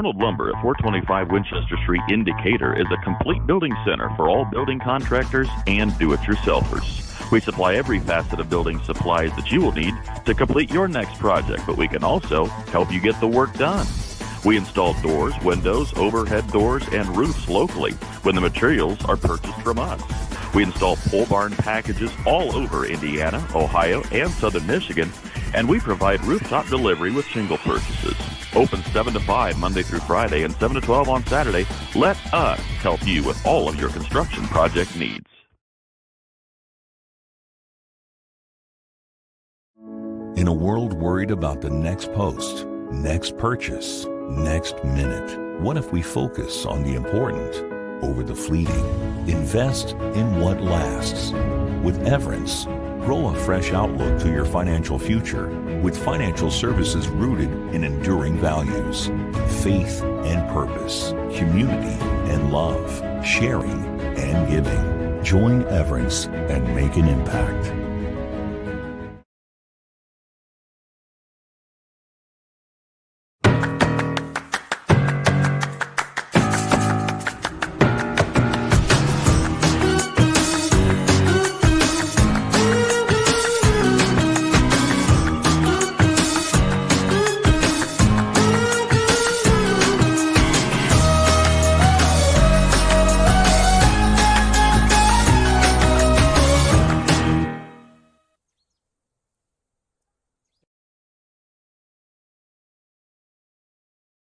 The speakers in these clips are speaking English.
Arnold Lumber at 425 Winchester Street in Decatur is a complete building center for all building contractors and do-it-yourselfers. We supply every facet of building supplies that you will need to complete your next project, but we can also help you get the work done. We install doors, windows, overhead doors, and roofs locally when the materials are purchased from us. We install pole barn packages all over Indiana, Ohio, and southern Michigan, and we provide rooftop delivery with shingle purchases. Open 7 to 5 Monday through Friday and 7 to 12 on Saturday. Let us help you with all of your construction project needs. In a world worried about the next post, next purchase, next minute, what if we focus on the important over the fleeting? Invest in what lasts. With Everence, grow a fresh outlook to your financial future with financial services rooted in enduring values, faith and purpose, community and love, sharing and giving. Join Everence and make an impact.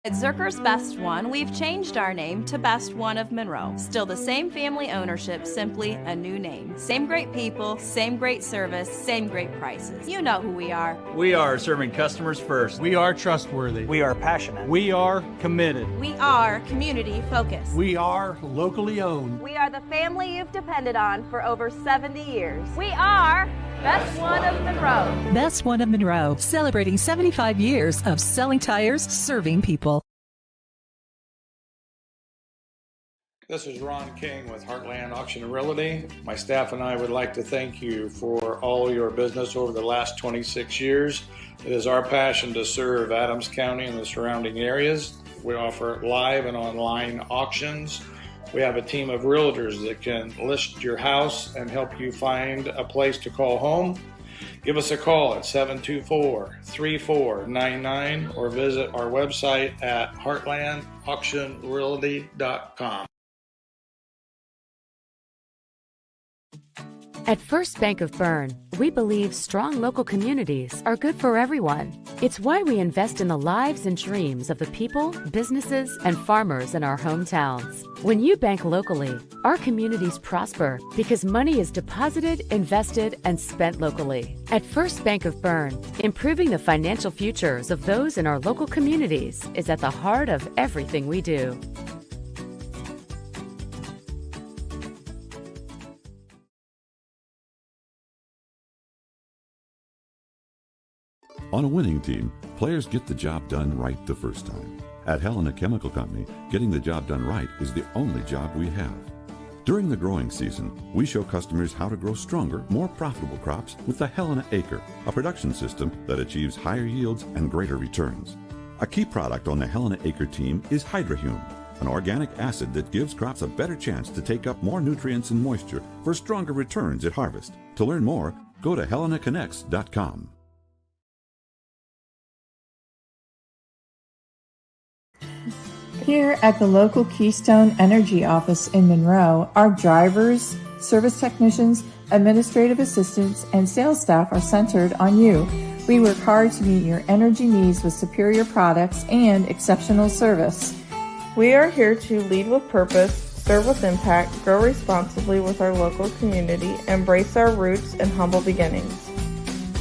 At Zerker's Best One, we've changed our name to Best One of Monroe. Still the same family ownership, simply a new name. Same great people, same great service, same great prices. You know who we are. We are serving customers first. We are trustworthy. We are passionate. We are committed. We are community focused. We are locally owned. We are the family you've depended on for over 70 years. We are Best One of Monroe. Best One of Monroe, celebrating 75 years of selling tires, serving people. This is Ron King with Heartland Auction and Realty. My staff and I would like to thank you for all your business over the last 26 years. It is our passion to serve Adams County and the surrounding areas. We offer live and online auctions. We have a team of realtors that can list your house and help you find a place to call home. Give us a call at 724-3499 or visit our website at heartlandauctionrealty.com. At First Bank of Berne, we believe strong local communities are good for everyone. It's why we invest in the lives and dreams of the people, businesses, and farmers in our hometowns. When you bank locally, our communities prosper because money is deposited, invested, and spent locally. At First Bank of Berne, improving the financial futures of those in our local communities is at the heart of everything we do. On a winning team, players get the job done right the first time. At Helena Chemical Company, getting the job done right is the only job we have. During the growing season, we show customers how to grow stronger, more profitable crops with the Helena Acre, a production system that achieves higher yields and greater returns. A key product on the Helena Acre team is Hydrahume, an organic acid that gives crops a better chance to take up more nutrients and moisture for stronger returns at harvest. To learn more, go to helenaconnects.com. Here at the local Keystone Energy office in Monroe, our drivers, service technicians, administrative assistants, and sales staff are centered on you. We work hard to meet your energy needs with superior products and exceptional service. We are here to lead with purpose, serve with impact, grow responsibly with our local community, embrace our roots and humble beginnings.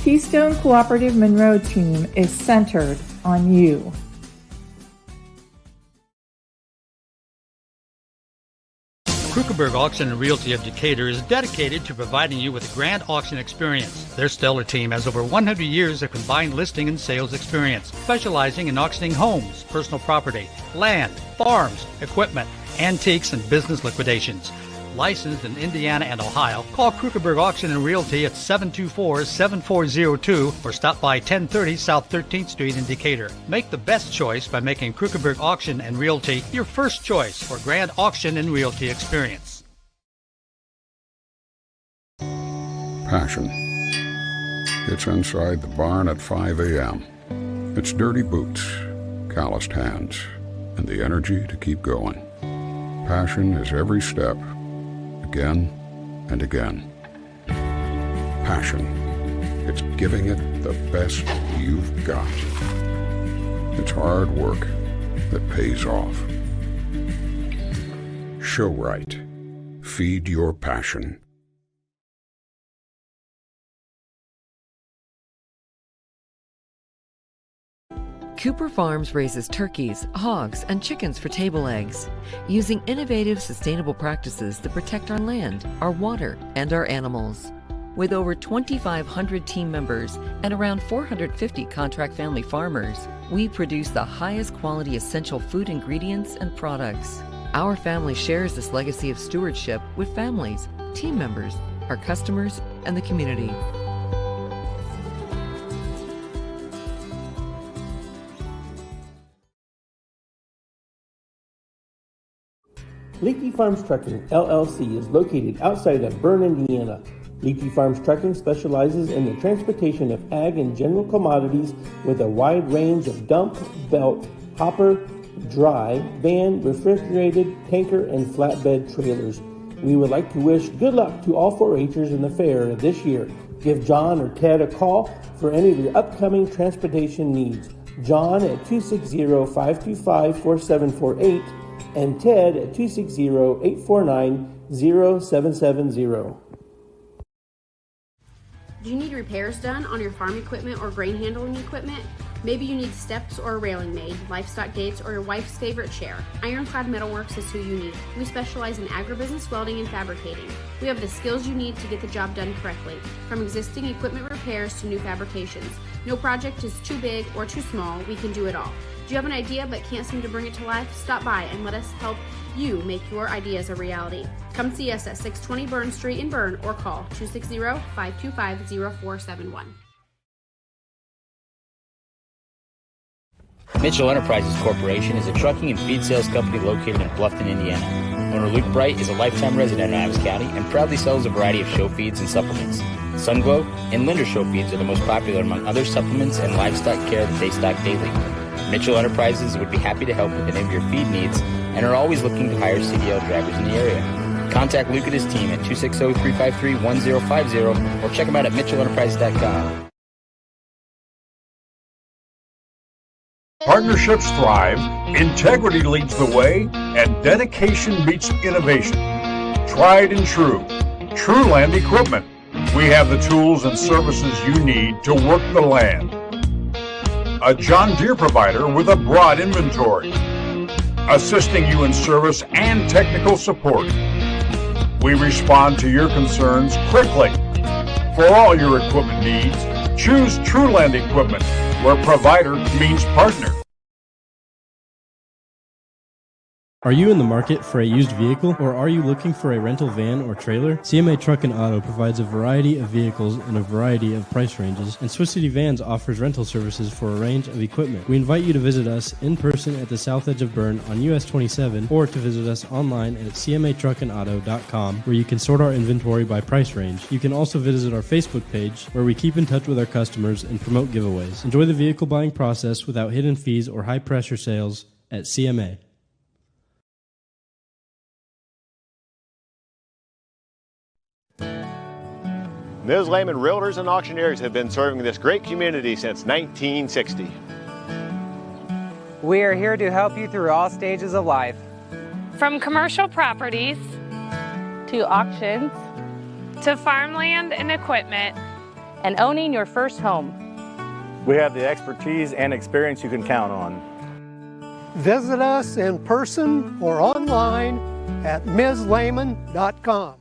Keystone Cooperative Monroe team is centered on you. Krukenberg Auction and Realty of Decatur is dedicated to providing you with a grand auction experience. Their stellar team has over 100 years of combined listing and sales experience, specializing in auctioning homes, personal property, land, farms, equipment, antiques, and business liquidations. licensed in Indiana and Ohio. Call Krugerberg Auction and Realty at 724-7402 or stop by 1030 South 13th Street in Decatur. Make the best choice by making Krugerberg Auction and Realty your first choice for grand auction and realty experience. Passion. It's inside the barn at 5 a.m. It's dirty boots, calloused hands, and the energy to keep going. Passion is every step, again and again. Passion. It's giving it the best you've got. It's hard work that pays off. Show right. Feed your passion. Cooper Farms raises turkeys, hogs, and chickens for table eggs, using innovative, sustainable practices that protect our land, our water, and our animals. With over 2,500 team members and around 450 contract family farmers, we produce the highest quality essential food ingredients and products. Our family shares this legacy of stewardship with families, team members, our customers, and the community. Leafy Farms Trucking, LLC is located outside of Berne, Indiana. Leafy Farms Trucking specializes in the transportation of ag and general commodities with a wide range of dump, belt, hopper, dry, van, refrigerated, tanker, and flatbed trailers. We would like to wish good luck to all 4-H'ers in the fair this year. Give John or Ted a call for any of your upcoming transportation needs. John at 260-525-4748 and Ted at 260-849-0770. Do you need repairs done on your farm equipment or grain handling equipment? Maybe you need steps or a railing made, livestock gates, or your wife's favorite chair. Ironclad Metalworks is who you need. We specialize in agribusiness welding and fabricating. We have the skills you need to get the job done correctly, from existing equipment repairs to new fabrications. No project is too big or too small. We can do it all. Do you have an idea but can't seem to bring it to life? Stop by and let us help you make your ideas a reality. Come see us at 620 Berne Street in Berne or call 260-525-0471. Mitchell Enterprises Corporation is a trucking and feed sales company located in Bluffton, Indiana. Owner Luke Bright is a lifetime resident of Adams County and proudly sells a variety of show feeds and supplements. Sunglow and Linder show feeds are the most popular among other supplements and livestock care that they stock daily. Mitchell Enterprises would be happy to help with any of your feed needs and are always looking to hire CDL drivers in the area. Contact Luke and his team at 260-353-1050 or check them out at mitchellenterprises.com. Partnerships thrive, integrity leads the way, and dedication meets innovation. Tried and true. Trueland Equipment. We have the tools and services you need to work the land. A John Deere provider with a broad inventory, assisting you in service and technical support. We respond to your concerns quickly. For all your equipment needs, choose Trueland Equipment, where provider means partner. Are you in the market for a used vehicle, or are you looking for a rental van or trailer? CMA Truck and Auto provides a variety of vehicles in a variety of price ranges, and Swiss City Vans offers rental services for a range of equipment. We invite you to visit us in person at the south edge of Berne on US 27, or to visit us online at cmatruckandauto.com, where you can sort our inventory by price range. You can also visit our Facebook page, where we keep in touch with our customers and promote giveaways. Enjoy the vehicle buying process without hidden fees or high-pressure sales at CMA. Ms. Lehman Realtors and Auctioneers have been serving this great community since 1960. We are here to help you through all stages of life. From commercial properties to auctions to farmland and equipment and owning your first home. We have the expertise and experience you can count on. Visit us in person or online at MsLehman.com.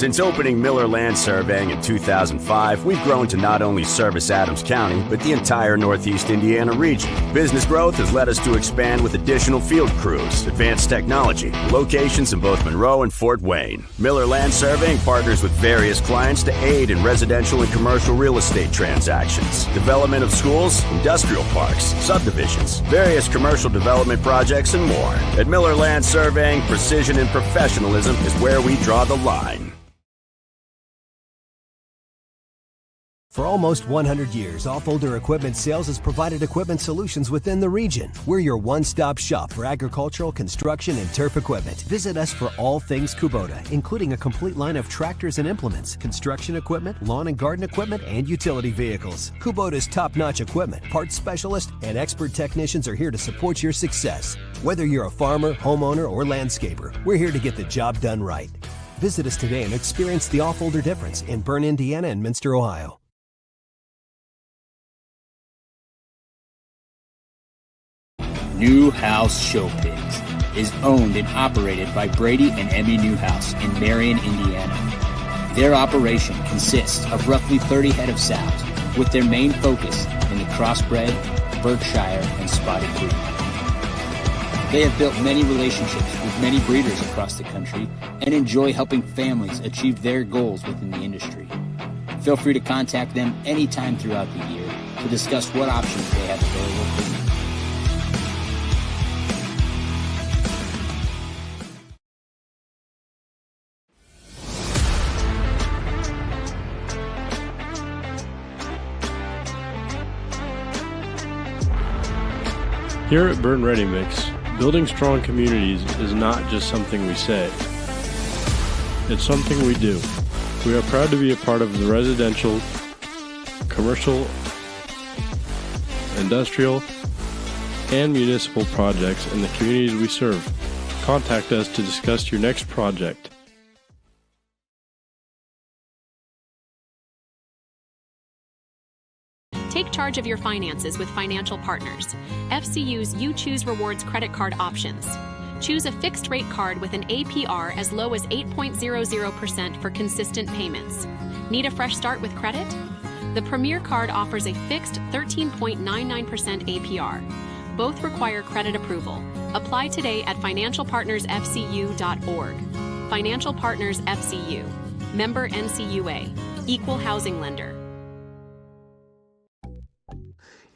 Since opening Miller Land Surveying in 2005, we've grown to not only service Adams County, but the entire Northeast Indiana region. Business growth has led us to expand with additional field crews, advanced technology, locations in both Monroe and Fort Wayne. Miller Land Surveying partners with various clients to aid in residential and commercial real estate transactions, development of schools, industrial parks, subdivisions, various commercial development projects, and more. At Miller Land Surveying, precision and professionalism is where we draw the line. For almost 100 years, Offholder Equipment Sales has provided equipment solutions within the region. We're your one-stop shop for agricultural, construction, and turf equipment. Visit us for all things Kubota, including a complete line of tractors and implements, construction equipment, lawn and garden equipment, and utility vehicles. Kubota's top-notch equipment, parts specialists, and expert technicians are here to support your success. Whether you're a farmer, homeowner, or landscaper, we're here to get the job done right. Visit us today and experience the Offholder difference in Berne, Indiana, and Minster, Ohio. Newhouse Show Pigs is owned and operated by Brady and Emmy Newhouse in Marion, Indiana. Their operation consists of roughly 30 head of sows, with their main focus in the crossbred, Berkshire, and Spotted breed. They have built many relationships with many breeders across the country and enjoy helping families achieve their goals within the industry. Feel free to contact them anytime throughout the year to discuss what options they have available for you. Here at Berne Ready Mix, building strong communities is not just something we say. It's something we do. We are proud to be a part of the residential, commercial, industrial, and municipal projects in the communities we serve. Contact us to discuss your next project. Take charge of your finances with Financial Partners, FCU's You Choose Rewards credit card options. Choose a fixed rate card with an APR as low as 8.00% for consistent payments. Need a fresh start with credit? The Premier Card offers a fixed 13.99% APR. Both require credit approval. Apply today at financialpartnersfcu.org. Financial Partners FCU. Member NCUA. Equal housing lender.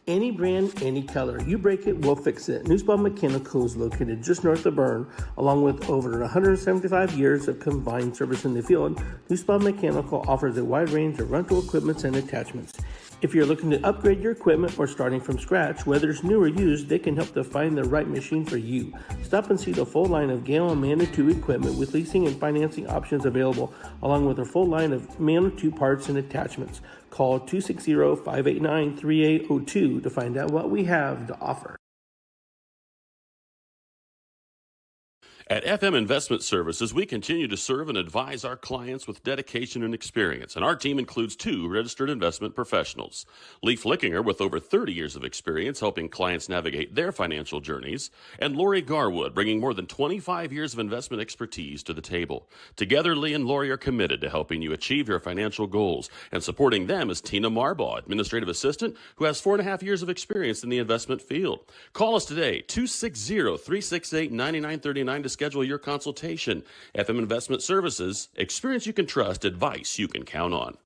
Any brand, any color. You break it, we'll fix it. Nussbaum Mechanical is located just north of Berne. Along with over 175 years of combined service in the field, Nussbaum Mechanical offers a wide range of rental equipment and attachments. If you're looking to upgrade your equipment or starting from scratch, whether it's new or used, they can help to find the right machine for you. Stop and see the full line of Gale and Manitou equipment with leasing and financing options available, along with a full line of Manitou parts and attachments. Call 260-589-3802 to find out what we have to offer. At FM Investment Services, we continue to serve and advise our clients with dedication and experience, and our team includes 2 registered investment professionals. Lee Flickinger, with over 30 years of experience helping clients navigate their financial journeys, and Lori Garwood, bringing more than 25 years of investment expertise to the table. Together, Lee and Lori are committed to helping you achieve your financial goals, and supporting them is Tina Marbaugh, Administrative Assistant, who has 4.5 years of experience in the investment field. Call us today, 260-368-9939 to schedule your consultation. FM Investment Services, experience you can trust, advice you can count on.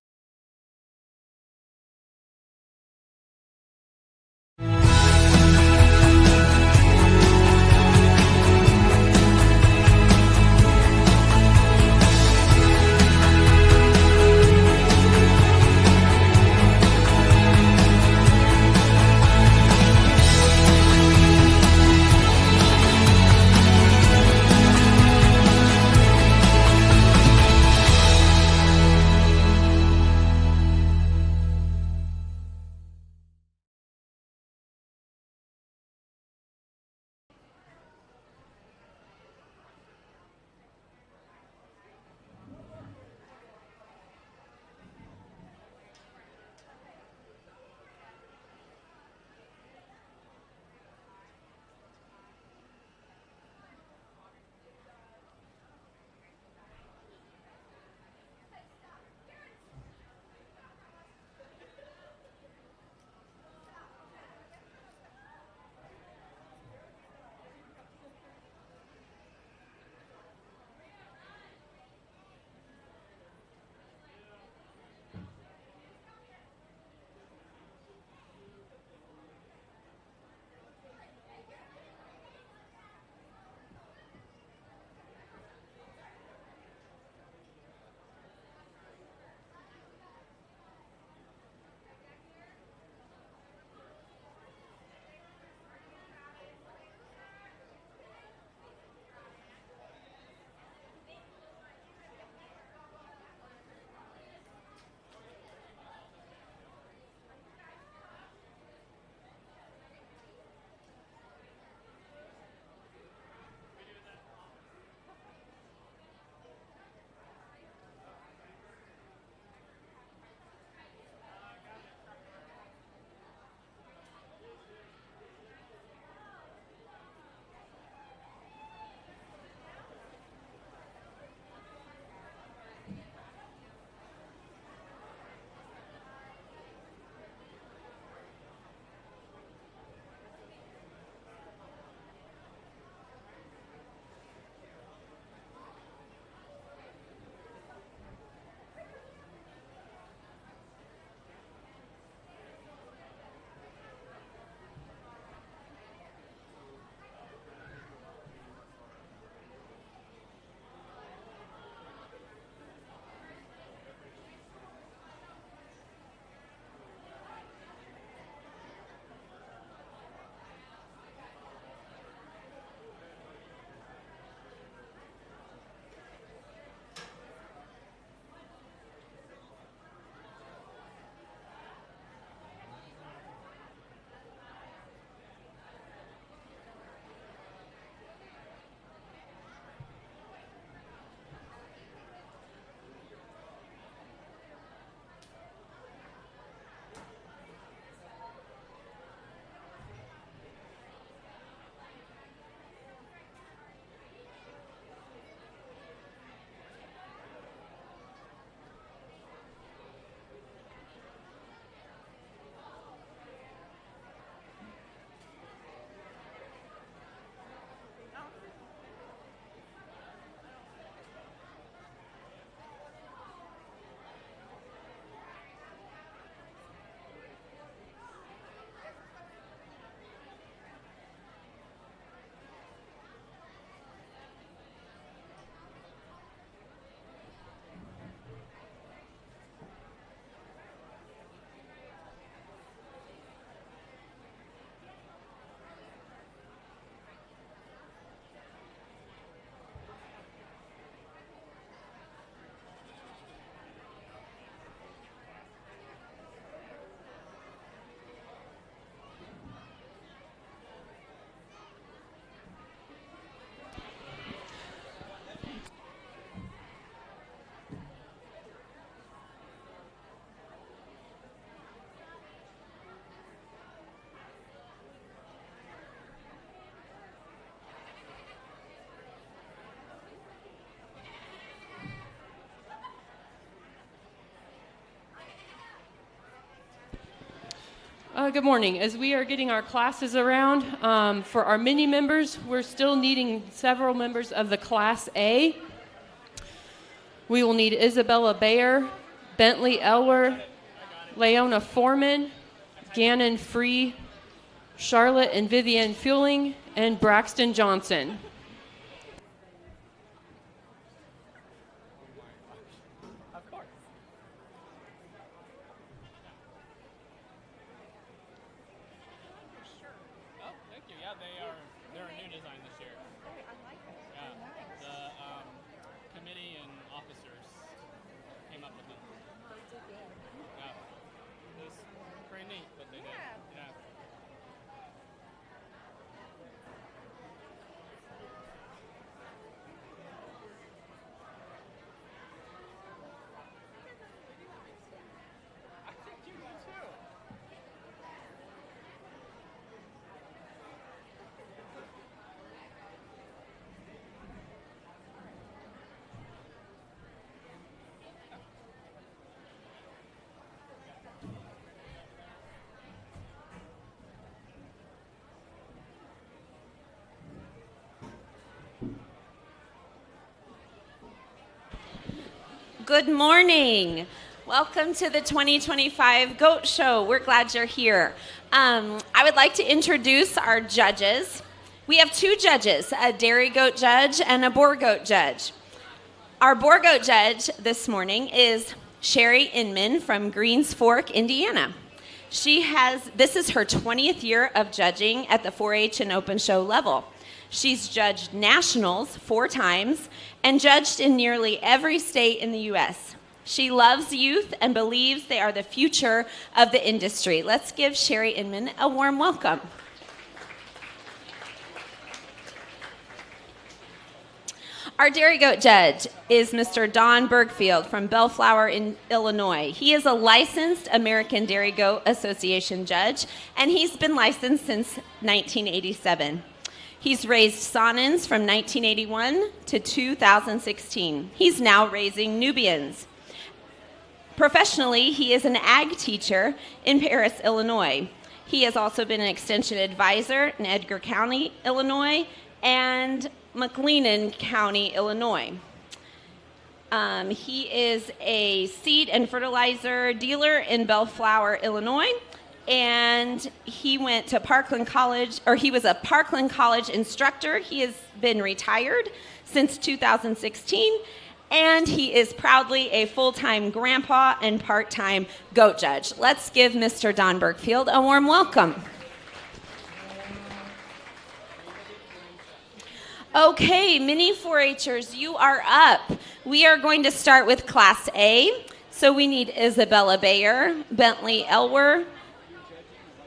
Good morning. As we are getting our classes around, for our mini members, we're still needing several members of the Class A. We will need Isabella Bayer, Bentley Elwer, Leona Foreman, Gannon Free, Charlotte and Vivian Fueling, and Braxton Johnson. Good morning. Welcome to the 2025 Goat Show. We're glad you're here. I would like to introduce our judges. We have two judges, a dairy goat judge and a boar goat judge. Our boar goat judge this morning is Sherry Inman from Greens Fork, Indiana. This is her 20th year of judging at the 4-H and open show level. She's judged nationals 4 times and judged in nearly every state in the U.S. She loves youth and believes they are the future of the industry. Let's give Sherry Inman a warm welcome. Our dairy goat judge is Mr. Don Bergfield from Bellflower in Illinois. He is a licensed American Dairy Goat Association judge, and he's been licensed since 1987. He's raised Saanens from 1981 to 2016. He's now raising Nubians. Professionally, he is an ag teacher in Paris, Illinois. He has also been an extension advisor in Edgar County, Illinois, and McLennan County, Illinois. He is a seed and fertilizer dealer in Bellflower, Illinois. And he went to Parkland College, or he was a Parkland College instructor. He has been retired since 2016, and he is proudly a full-time grandpa and part-time goat judge. Let's give Mr. Don Bergfield a warm welcome. Okay, mini 4-Hers, you are up. We are going to start with Class A. So we need Isabella Bayer, Bentley Elwer,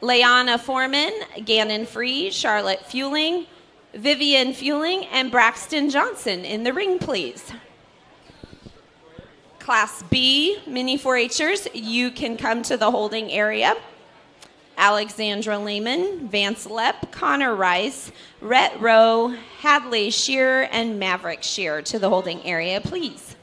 Leona Foreman, Gannon Free, Charlotte Fueling, Vivian Fueling, and Braxton Johnson in the ring, please. Class B, mini 4-Hers, you can come to the holding area. Alexandra Lehman, Vance Lepp, Connor Rice, Rhett Rowe, Hadley Shearer, and Maverick Shearer to the holding area, please.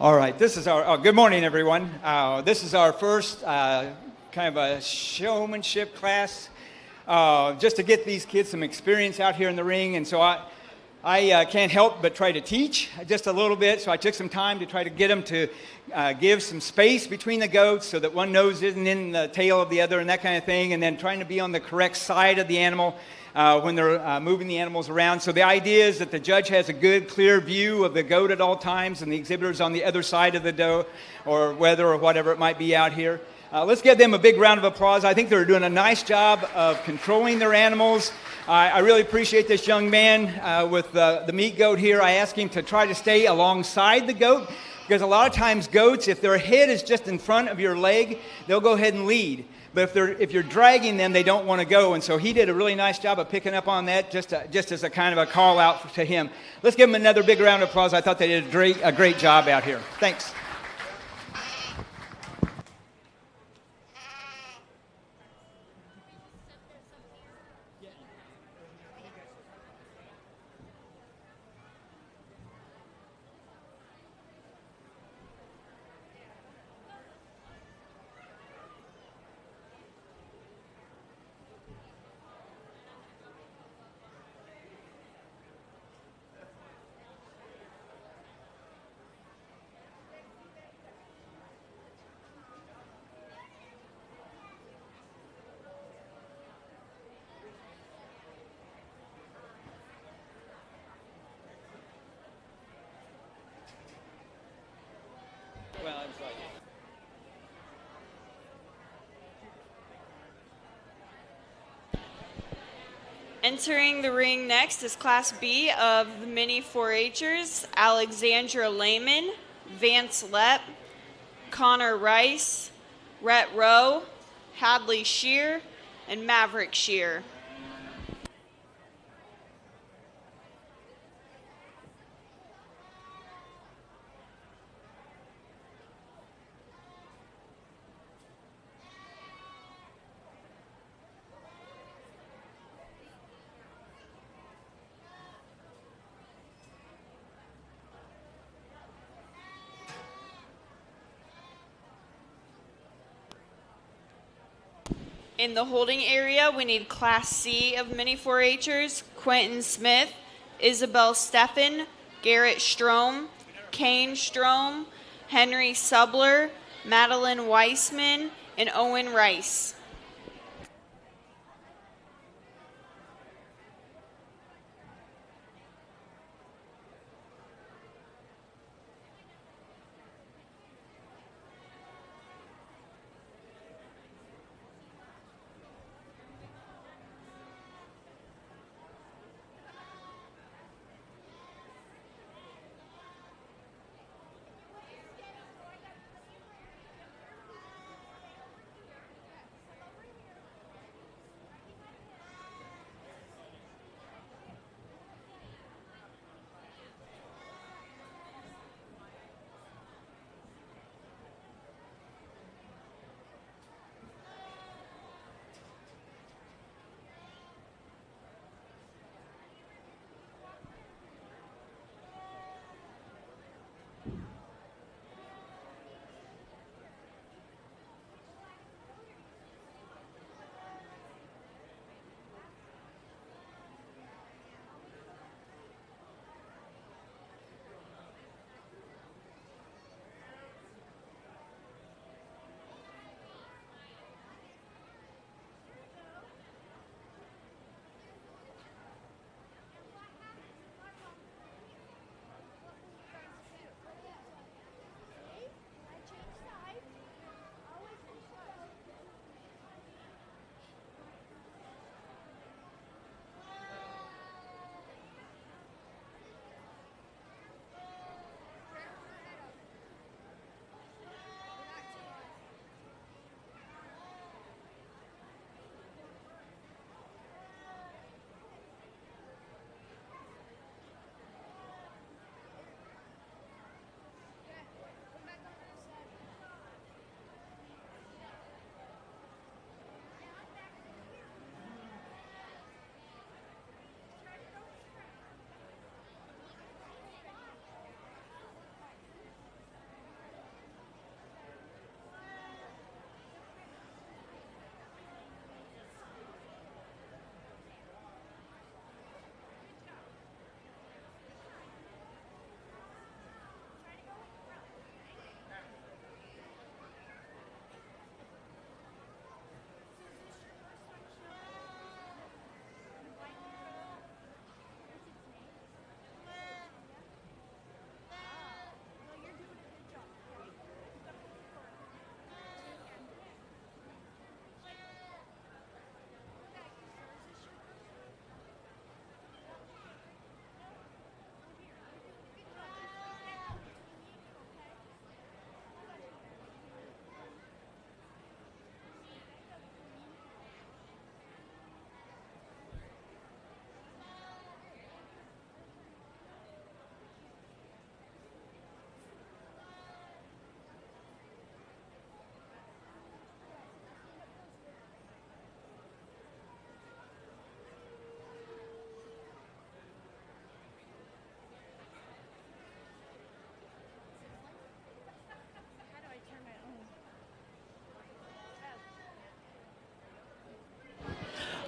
All right, this is our, good morning, everyone. This is our first kind of a showmanship class, just to get these kids some experience out here in the ring. And so I can't help but try to teach just a little bit. So I took some time to try to get them to give some space between the goats so that one nose isn't in the tail of the other and that kind of thing. And then trying to be on the correct side of the animal when they're moving the animals around. So the idea is that the judge has a good, clear view of the goat at all times, and the exhibitor's on the other side of the doe or weather or whatever it might be out here. Let's give them a big round of applause. I think they're doing a nice job of controlling their animals. I really appreciate this young man with the meat goat here. I asked him to try to stay alongside the goat, because a lot of times goats, if their head is just in front of your leg, they'll go ahead and lead. But if you're dragging them, they don't want to go. And so he did a really nice job of picking up on that, just as a kind of a call out to him. Let's give him another big round of applause. I thought they did a great job out here. Thanks. Entering the ring next is Class B of the mini 4-H'ers, Alexandra Lehman, Vance Lepp, Connor Rice, Rhett Rowe, Hadley Shear, and Maverick Shear. In the holding area, we need Class C of mini 4-H'ers, Quentin Smith, Isabel Steffen, Garrett Strom, Kane Strom, Henry Subler, Madeline Weissman, and Owen Rice.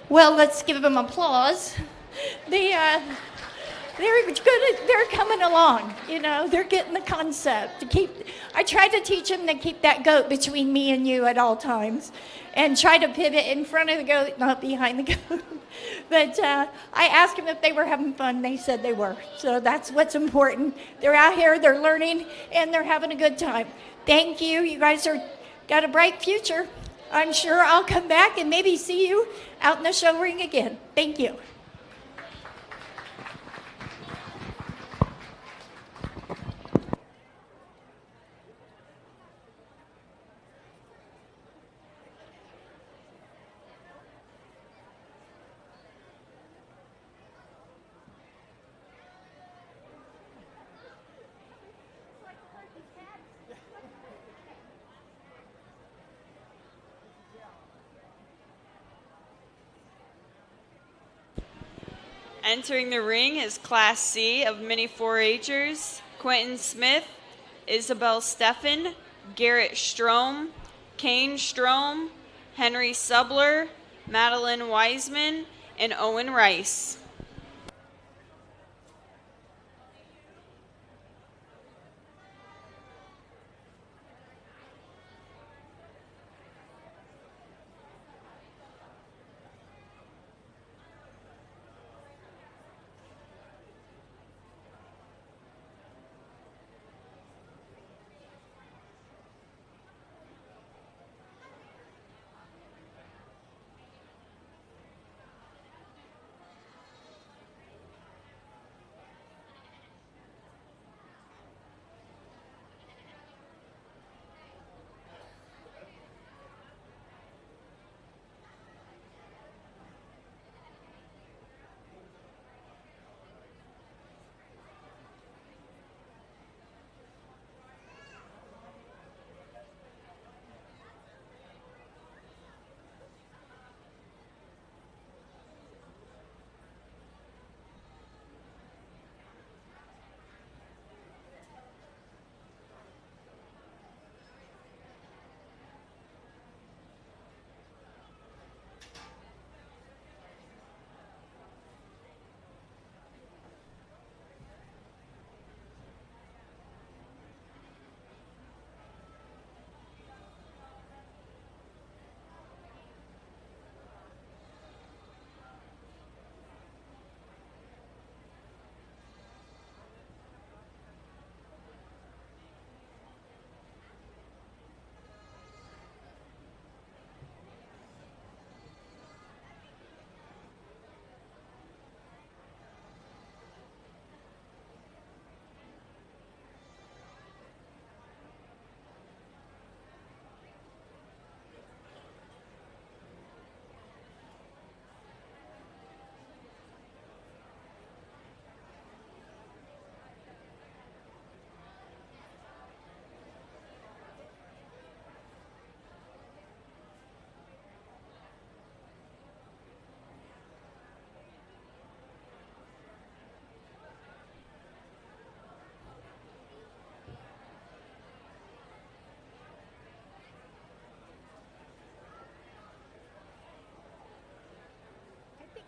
Well, let's give them applause. They're good. They're coming along. You know, they're getting the concept. I try to teach them to keep that goat between me and you at all times, and try to pivot in front of the goat, not behind the goat. But I asked them if they were having fun. They said they were. So that's what's important. They're out here. They're learning, and they're having a good time. Thank you. You guys got a bright future. I'm sure I'll come back and maybe see you out in the show ring again. Thank you. Entering the ring is Class C of Mini 4-Hers, Quentin Smith, Isabel Steffen, Garrett Strom, Kane Strom, Henry Subler, Madeline Wiseman, and Owen Rice.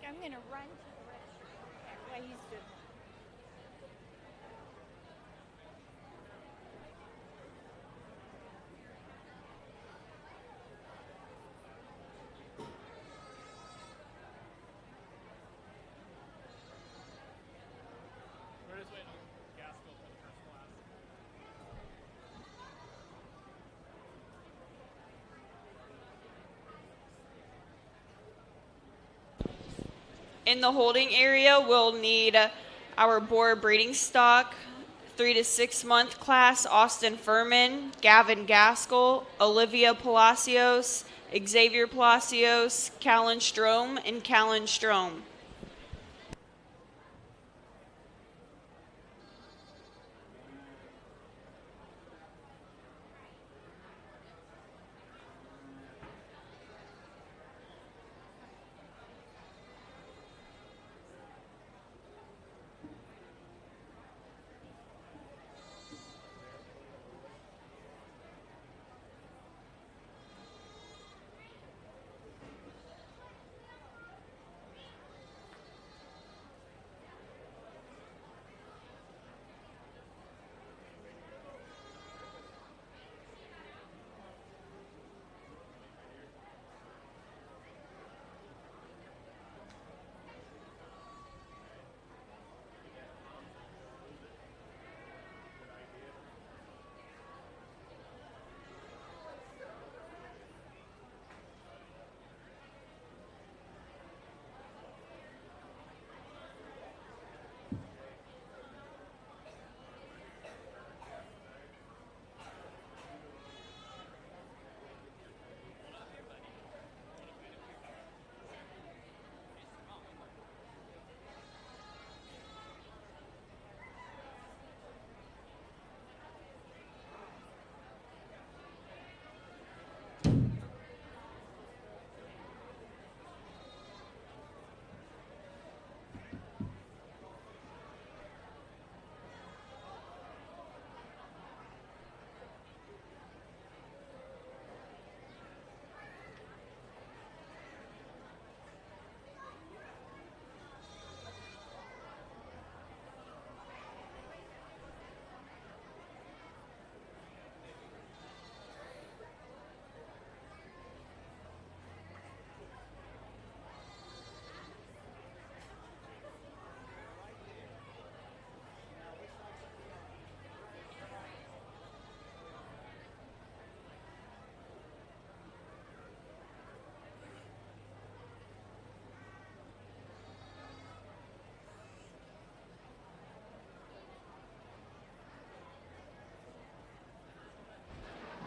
I'm going to run to the restroom while he's doing that. In the holding area, we'll need our boar breeding stock, 3 to 6 month class, Austin Furman, Gavin Gaskell, Olivia Palacios, Xavier Palacios, Callan Strom, and Callan Strom.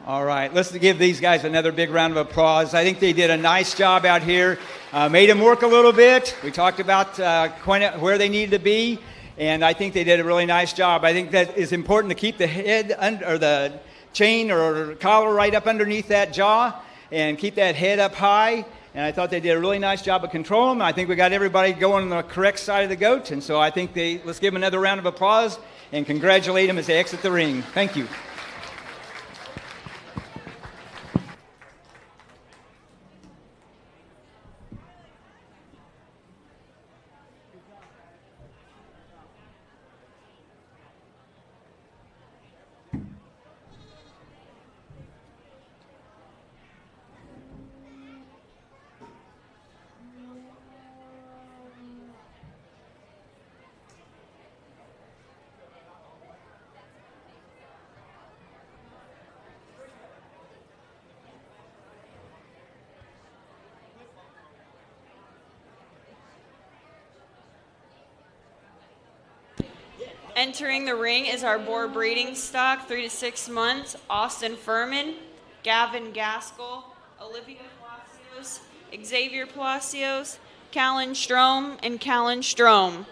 All right, let's give these guys another big round of applause. I think they did a nice job out here. Made them work a little bit. We talked about where they needed to be, and I think they did a really nice job. I think that is important to keep the head under, or the chain or collar right up underneath that jaw, and keep that head up high. And I thought they did a really nice job of controlling them. I think we got everybody going on the correct side of the goat, and so I think let's give them another round of applause and congratulate them as they exit the ring. Thank you. Entering the ring is our boar breeding stock, 3 to 6 months, Austin Furman, Gavin Gaskell, Olivia Palacios, Xavier Palacios, Callan Strom, and Callan Strom.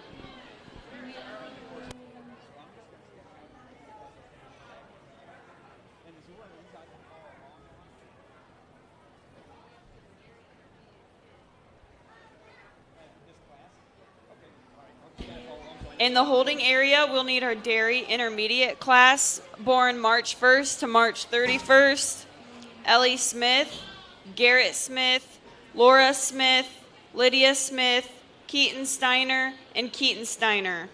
In the holding area, we'll need our dairy intermediate class, born March 1st to March 31st. Ellie Smith, Garrett Smith, Laura Smith, Lydia Smith, Keaton Steiner, and Keaton Steiner.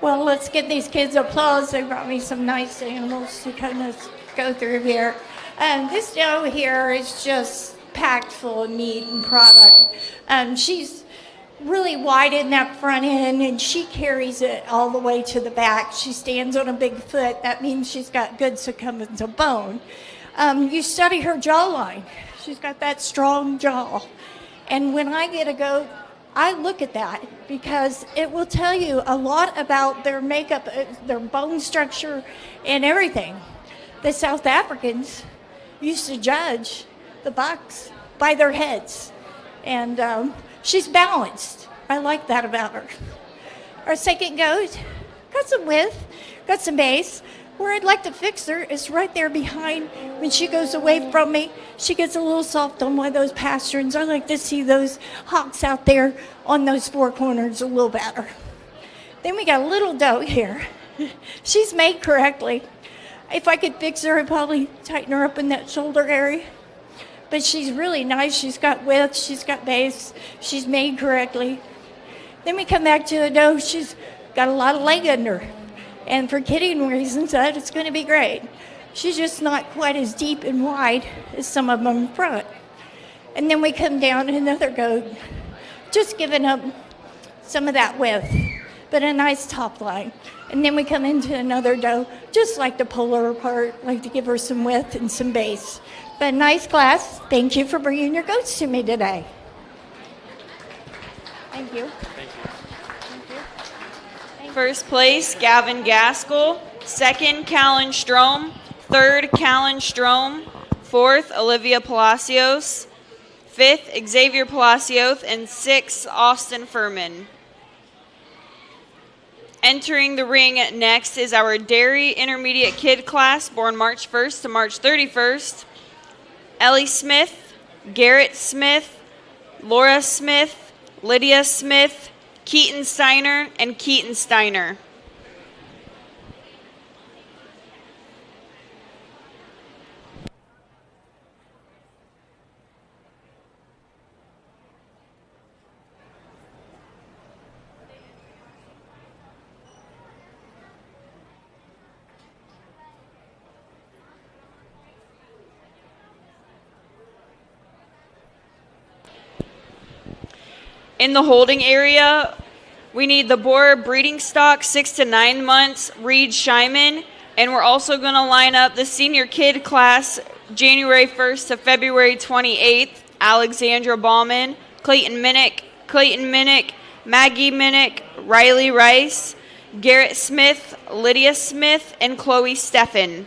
Well, let's give these kids applause. They brought me some nice animals to kind of go through here. This doe here is just packed full of meat and product. She's really wide in that front end, and she carries it all the way to the back. She stands on a big foot. That means she's got good circumference of bone. You study her jawline. She's got that strong jaw. And when I get a goat, I look at that because it will tell you a lot about their makeup, their bone structure, and everything. The South Africans used to judge the bucks by their heads. And she's balanced. I like that about her. Our second goat got some width, got some base. Where I'd like to fix her is right there behind. When she goes away from me, she gets a little soft on one of those pasterns. I like to see those hocks out there on those four corners a little better. Then we got a little doe here. She's made correctly. If I could fix her, I'd probably tighten her up in that shoulder area. But she's really nice. She's got width, she's got base, she's made correctly. Then we come back to a doe. She's got a lot of leg under. And for kidding reasons, that it's going to be great. She's just not quite as deep and wide as some of them in front. And then we come down to another goat, just giving up some of that width, but a nice top line. And then we come into another doe, just like to pull her apart, like to give her some width and some base. But nice class. Thank you for bringing your goats to me today. Thank you. First place, Gavin Gaskell. Second, Callan Strom. Third, Callan Strom. Fourth, Olivia Palacios. Fifth, Xavier Palacios. And sixth, Austin Furman. Entering the ring next is our Dairy Intermediate Kid class, born March 1st to March 31st. Ellie Smith, Garrett Smith, Laura Smith, Lydia Smith, Keaton Steiner, and Keaton Steiner. In the holding area, we need the Boer breeding stock, 6 to 9 months, Reed Scheiman, and we're also going to line up the senior kid class, January 1st to February 28th, Alexandra Bauman, Clayton Minnick, Maggie Minnick, Riley Rice, Garrett Smith, Lydia Smith, and Chloe Steffen.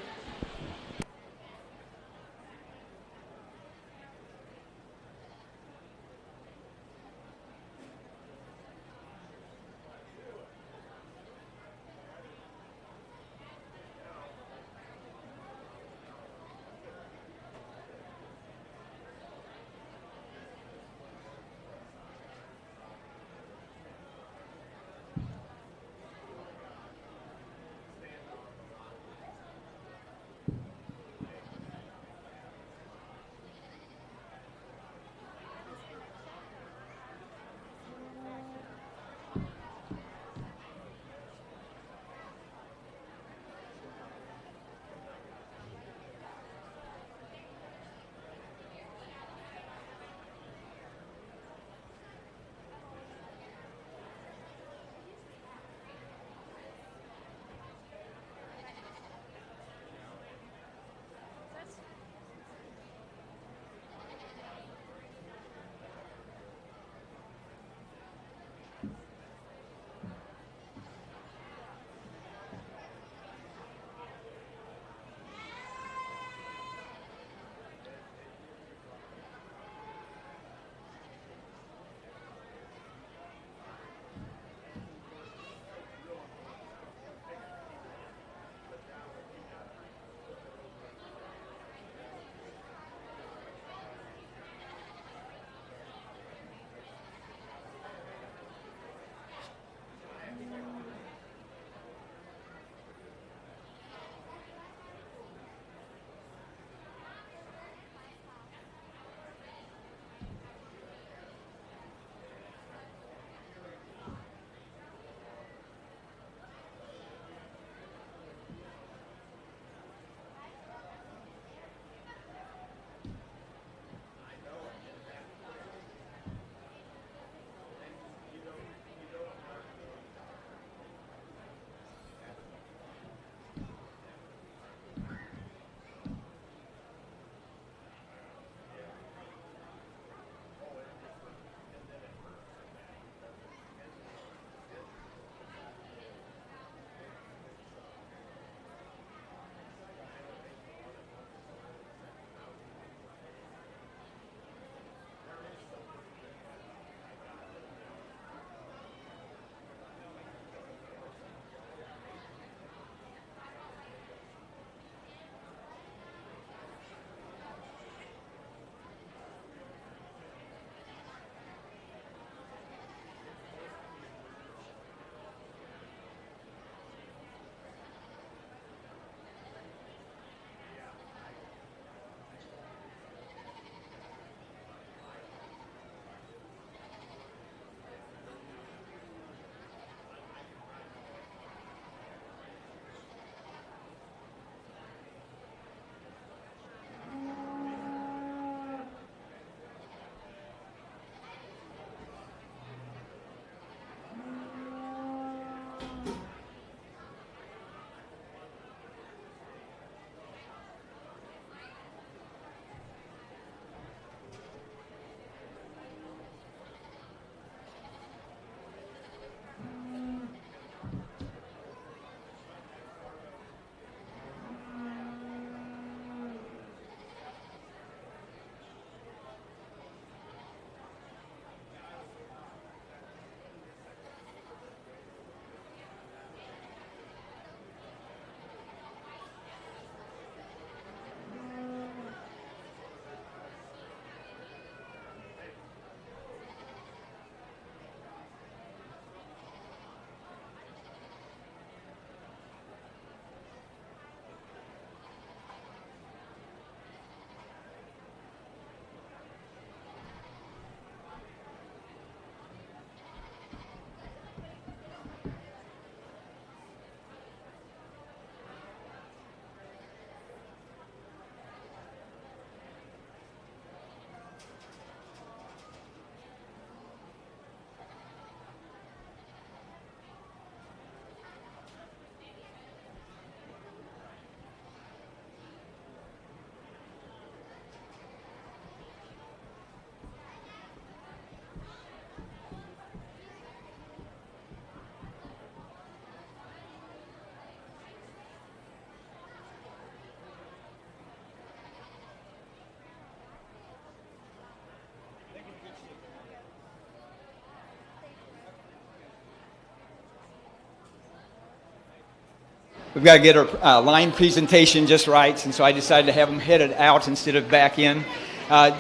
we've got to get our line presentation just right, and so I decided to have them headed out instead of back in.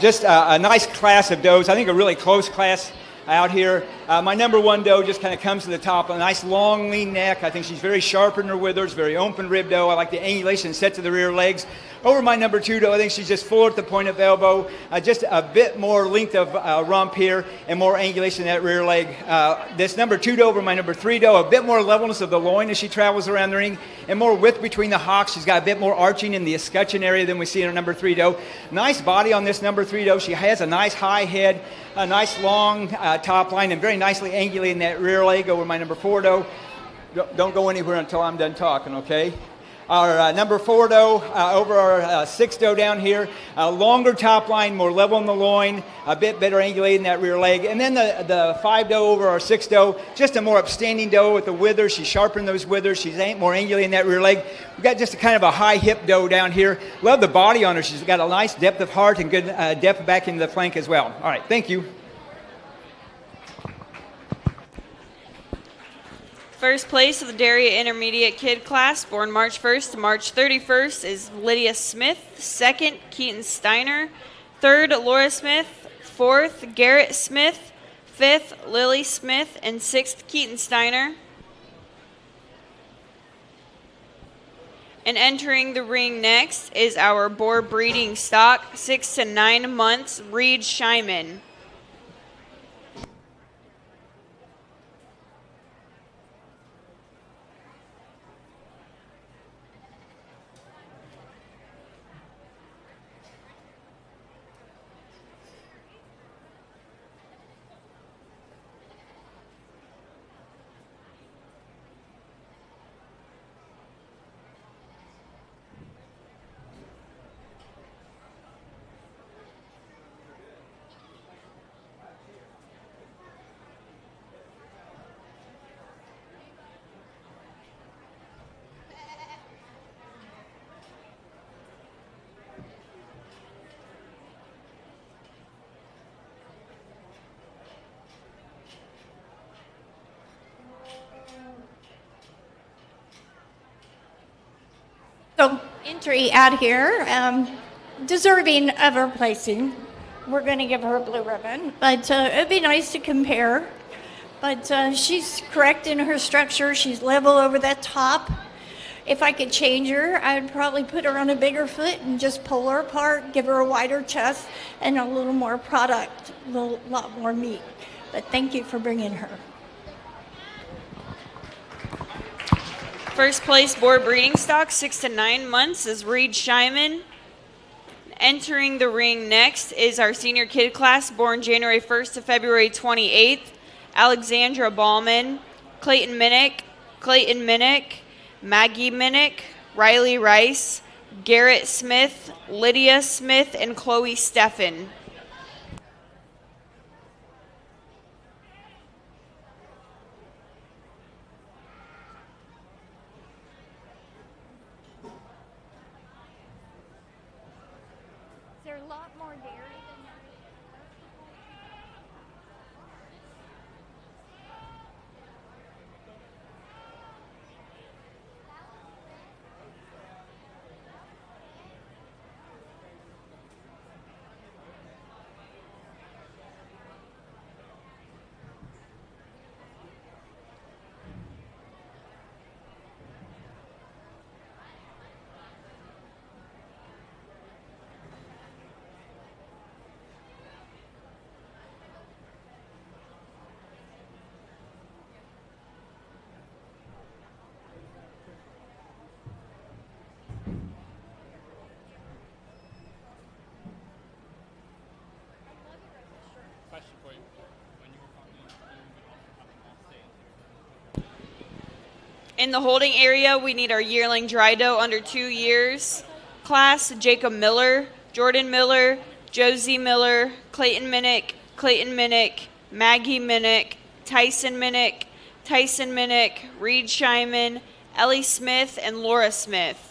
Just a nice class of does. I think a really close class out here. My number one doe just kind of comes to the top, a nice long lean neck. I think she's very sharp in her withers, very open rib doe. I like the angulation set to the rear legs. Over my number two doe, I think she's just full at the point of elbow, just a bit more length of rump here and more angulation in that rear leg. This number two doe over my number three doe, a bit more levelness of the loin as she travels around the ring and more width between the hocks. She's got a bit more arching in the escutcheon area than we see in our number three doe. Nice body on this number three doe. She has a nice high head, a nice long top line, and very nicely angulating that rear leg over my number four doe. Don't go anywhere until I'm done talking, okay? Our number four doe over our six doe down here, longer top line, more level in the loin, a bit better angulating that rear leg. And then the five doe over our six doe, just a more upstanding doe with the withers. She's sharpening those withers. She's more angulating that rear leg. We've got just a kind of a high hip doe down here. Love the body on her. She's got a nice depth of heart and good depth back into the flank as well. All right, thank you. First place of the Dairy Intermediate Kid class, born March 1st to March 31st, is Lydia Smith. Second, Keaton Steiner. Third, Laura Smith. Fourth, Garrett Smith. Fifth, Lily Smith. And sixth, Keaton Steiner. And entering the ring next is our boar breeding stock, 6 to 9 months, Reed Shyman. So entry out here, deserving of her placing. We're going to give her a blue ribbon, but it'd be nice to compare. But she's correct in her structure. She's level over that top. If I could change her, I'd probably put her on a bigger foot and just pull her apart, give her a wider chest and a little more product, a lot more meat. But thank you for bringing her. First place boar breeding stock, 6 to 9 months, is Reed Shyman. Entering the ring next is our senior kid class, born January 1st to February 28th, Alexandra Ballman, Clayton Minnick, Maggie Minnick, Riley Rice, Garrett Smith, Lydia Smith, and Chloe Steffen. In the holding area, we need our yearling dry doe under 2 years class, Jacob Miller, Jordan Miller, Josie Miller, Clayton Minnick, Maggie Minnick, Tyson Minnick, Reed Shyman, Ellie Smith, and Laura Smith.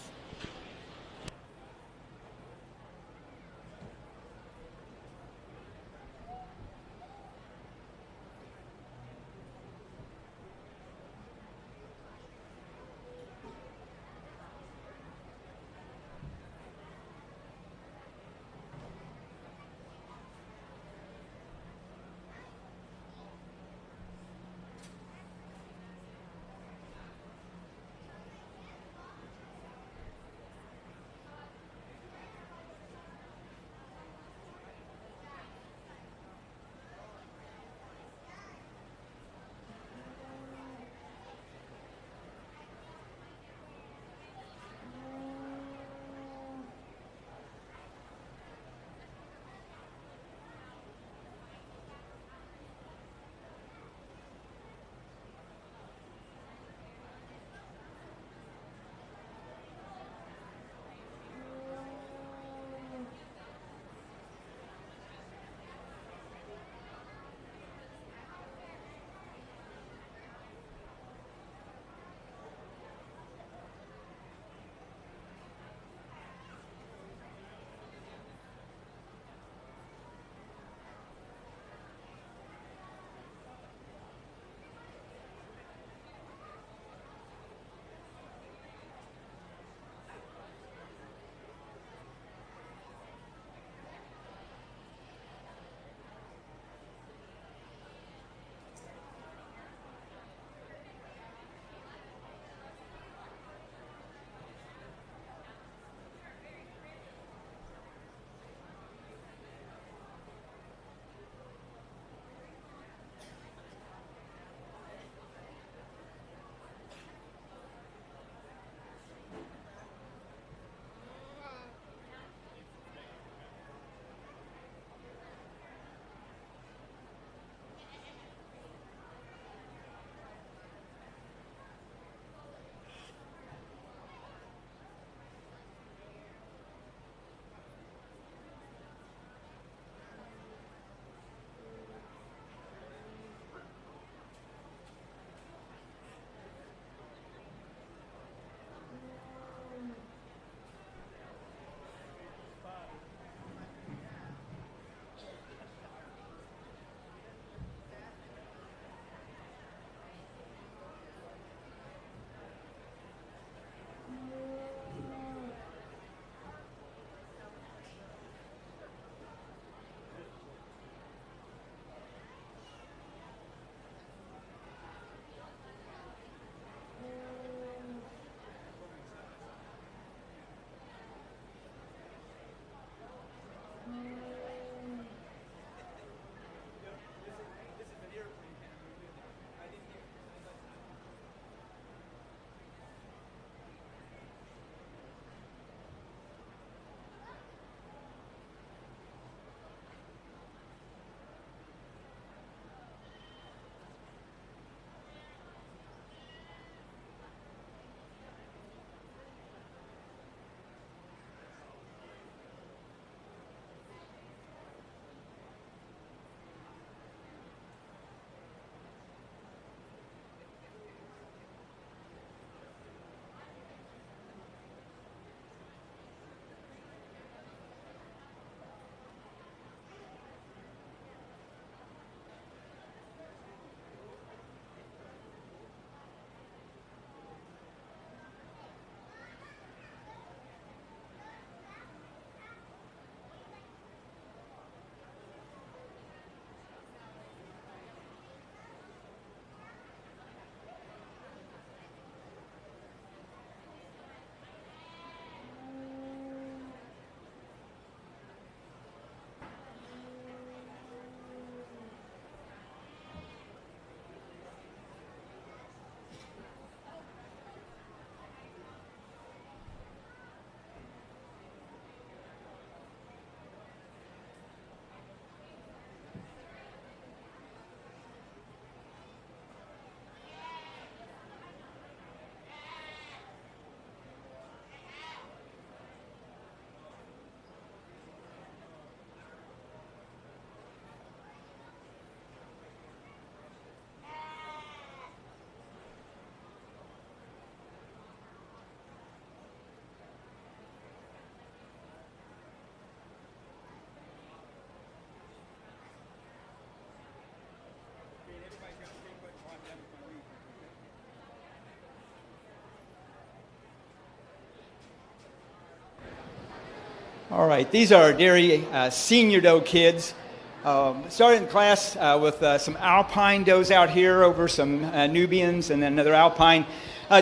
All right, these are our dairy senior doe kids. Started in class with some Alpine does out here over some Nubians and then another Alpine.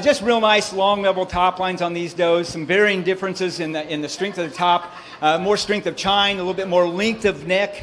Just real nice long level top lines on these does. Some varying differences in the strength of the top. More strength of chine, a little bit more length of neck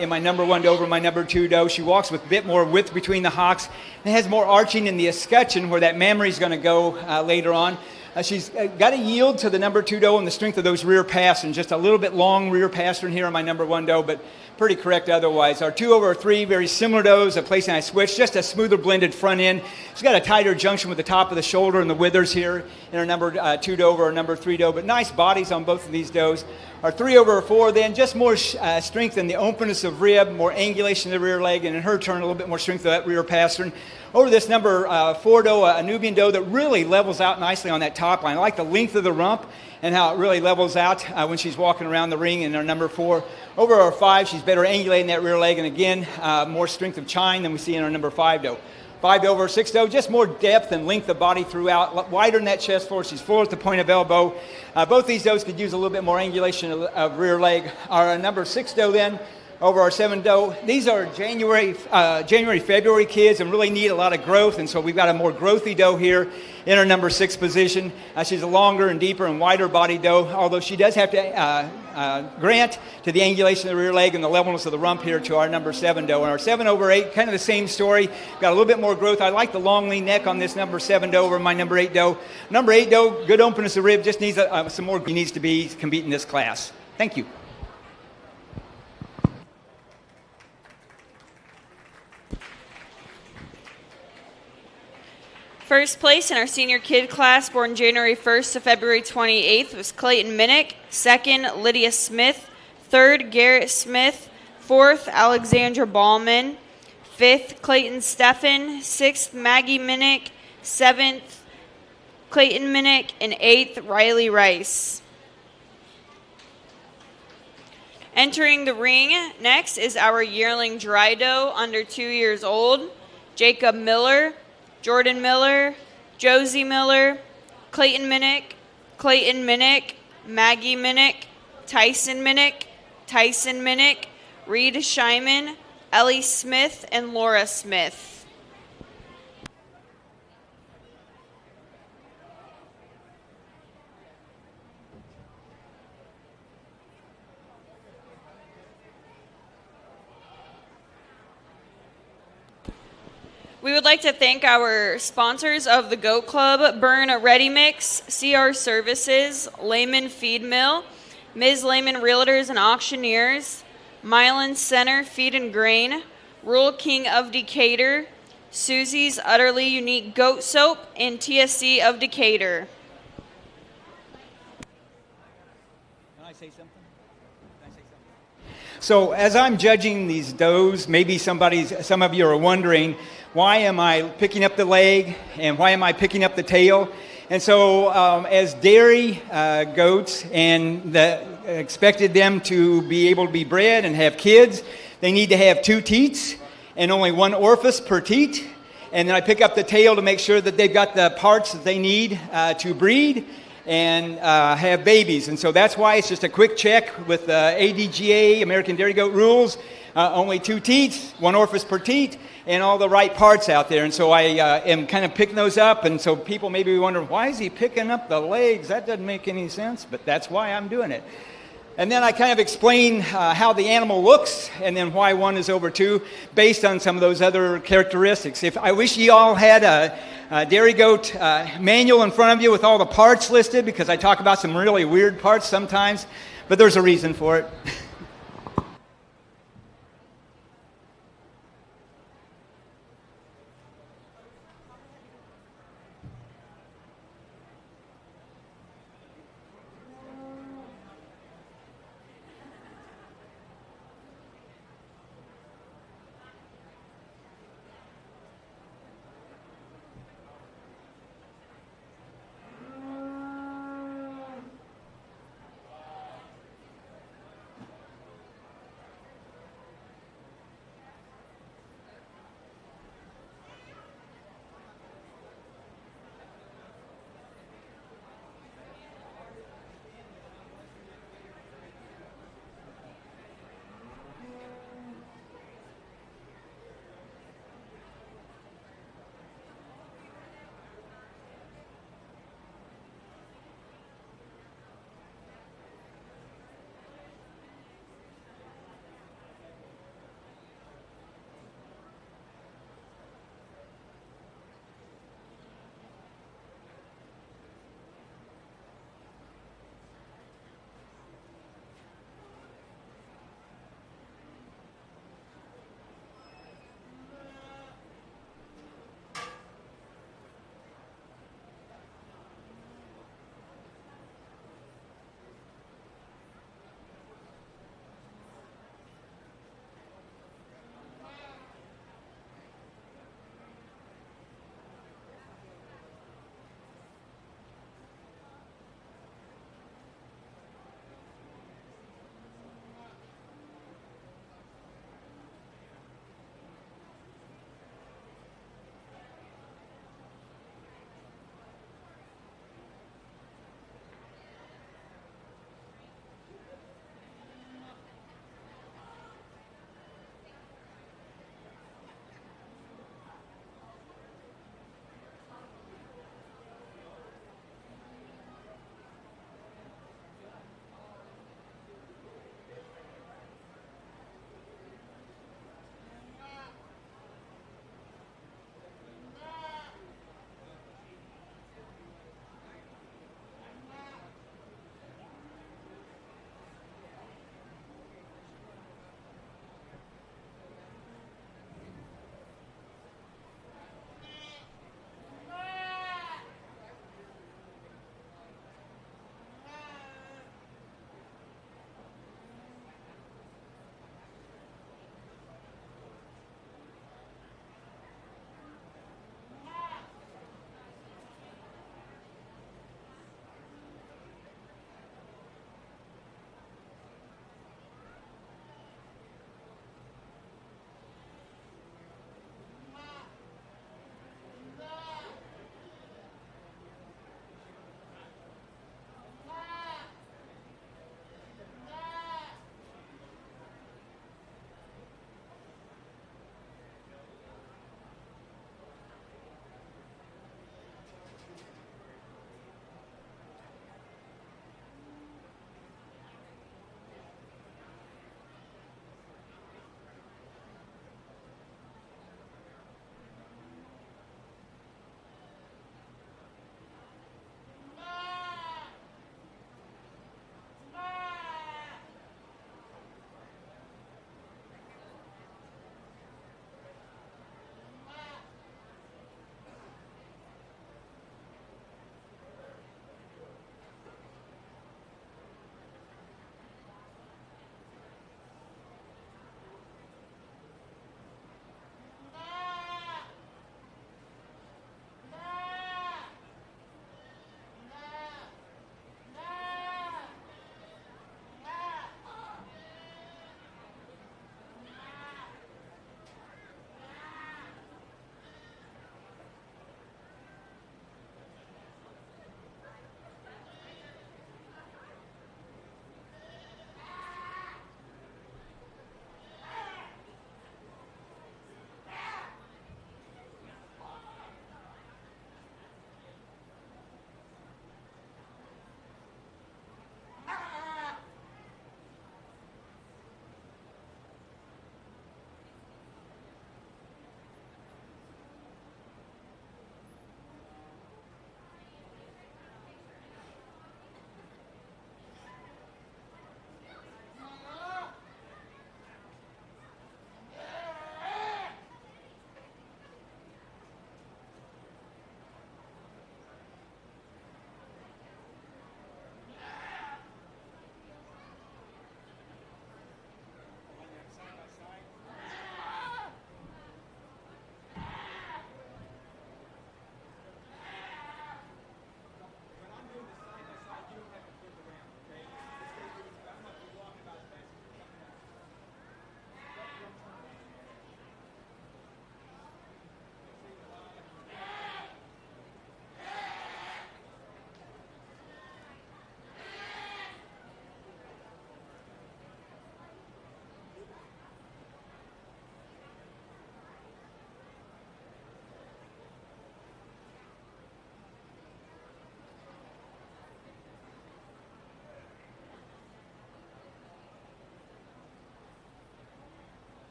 in my number 1 doe over my number 2 doe. She walks with a bit more width between the hocks. And has more arching in the escutcheon where that mammary is going to go later on. She's got a yield to the number 2 doe and the strength of those rear pasterns. Just a little bit long rear pastern here on my number 1 doe, but pretty correct otherwise. Our 2 over 3, very similar does, a placing I switched, just a smoother blended front end. She's got a tighter junction with the top of the shoulder and the withers here in our number 2 doe over our number 3 doe, but nice bodies on both of these does. Our 3 over 4 then, just more strength in the openness of rib, more angulation of the rear leg, and in her turn, a little bit more strength of that rear pastern. Over this number 4 doe, a Nubian doe that really levels out nicely on that top line. I like the length of the rump and how it really levels out when she's walking around the ring in our number 4. Over our 5, she's better angulating that rear leg, and again, more strength of chine than we see in our number 5 doe. 5 doe over 6 doe, just more depth and length of body throughout, wider in that chest floor. She's full at the point of elbow. Both these does could use a little bit more angulation of rear leg. Our number 6 doe then, over our 7 doe. These are January, February kids and really need a lot of growth, and so we've got a more growthy doe here in our number 6 position. She's a longer and deeper and wider body doe, although she does have to grant to the angulation of the rear leg and the levelness of the rump here to our number 7 doe. And our 7 over 8, kind of the same story. Got a little bit more growth. I like the long lean neck on this number 7 doe over my number 8 doe. Number 8 doe, good openness of rib, just needs some more. He needs to be compete in this class. Thank you. First place in our senior kid class, born January 1st to February 28th, was Clayton Minnick. Second, Lydia Smith. Third, Garrett Smith. Fourth, Alexandra Ballman. Fifth, Clayton Steffen. Sixth, Maggie Minnick. Seventh, Clayton Minnick. And eighth, Riley Rice. Entering the ring next is our yearling dry doe, under 2 years old, Jacob Miller, Jordan Miller, Josie Miller, Clayton Minnick, Maggie Minnick, Tyson Minnick, Reed Scheiman, Ellie Smith, and Laura Smith. We would like to thank our sponsors of the Goat Club, Berne Ready Mix, CR Services, Lehman Feed Mill, Ms. Lehman Realtors and Auctioneers, Milan Center Feed and Grain, Rural King of Decatur, Susie's Utterly Unique Goat Soap, and TSC of Decatur. Can I say something? So as I'm judging these does, maybe some of you are wondering, why am I picking up the leg and why am I picking up the tail? And so as dairy goats and expected them to be able to be bred and have kids, they need to have 2 teats and only 1 orifice per teat. And then I pick up the tail to make sure that they've got the parts that they need to breed and have babies. And so that's why it's just a quick check with ADGA, American Dairy Goat Rules, only 2 teats, 1 orifice per teat, and all the right parts out there. And so I am kind of picking those up, and so people may be wondering, why is he picking up the legs? That doesn't make any sense, but that's why I'm doing it. And then I kind of explain how the animal looks and then why 1 is over 2 based on some of those other characteristics. If I wish you all had a dairy goat manual in front of you with all the parts listed, because I talk about some really weird parts sometimes, but there's a reason for it.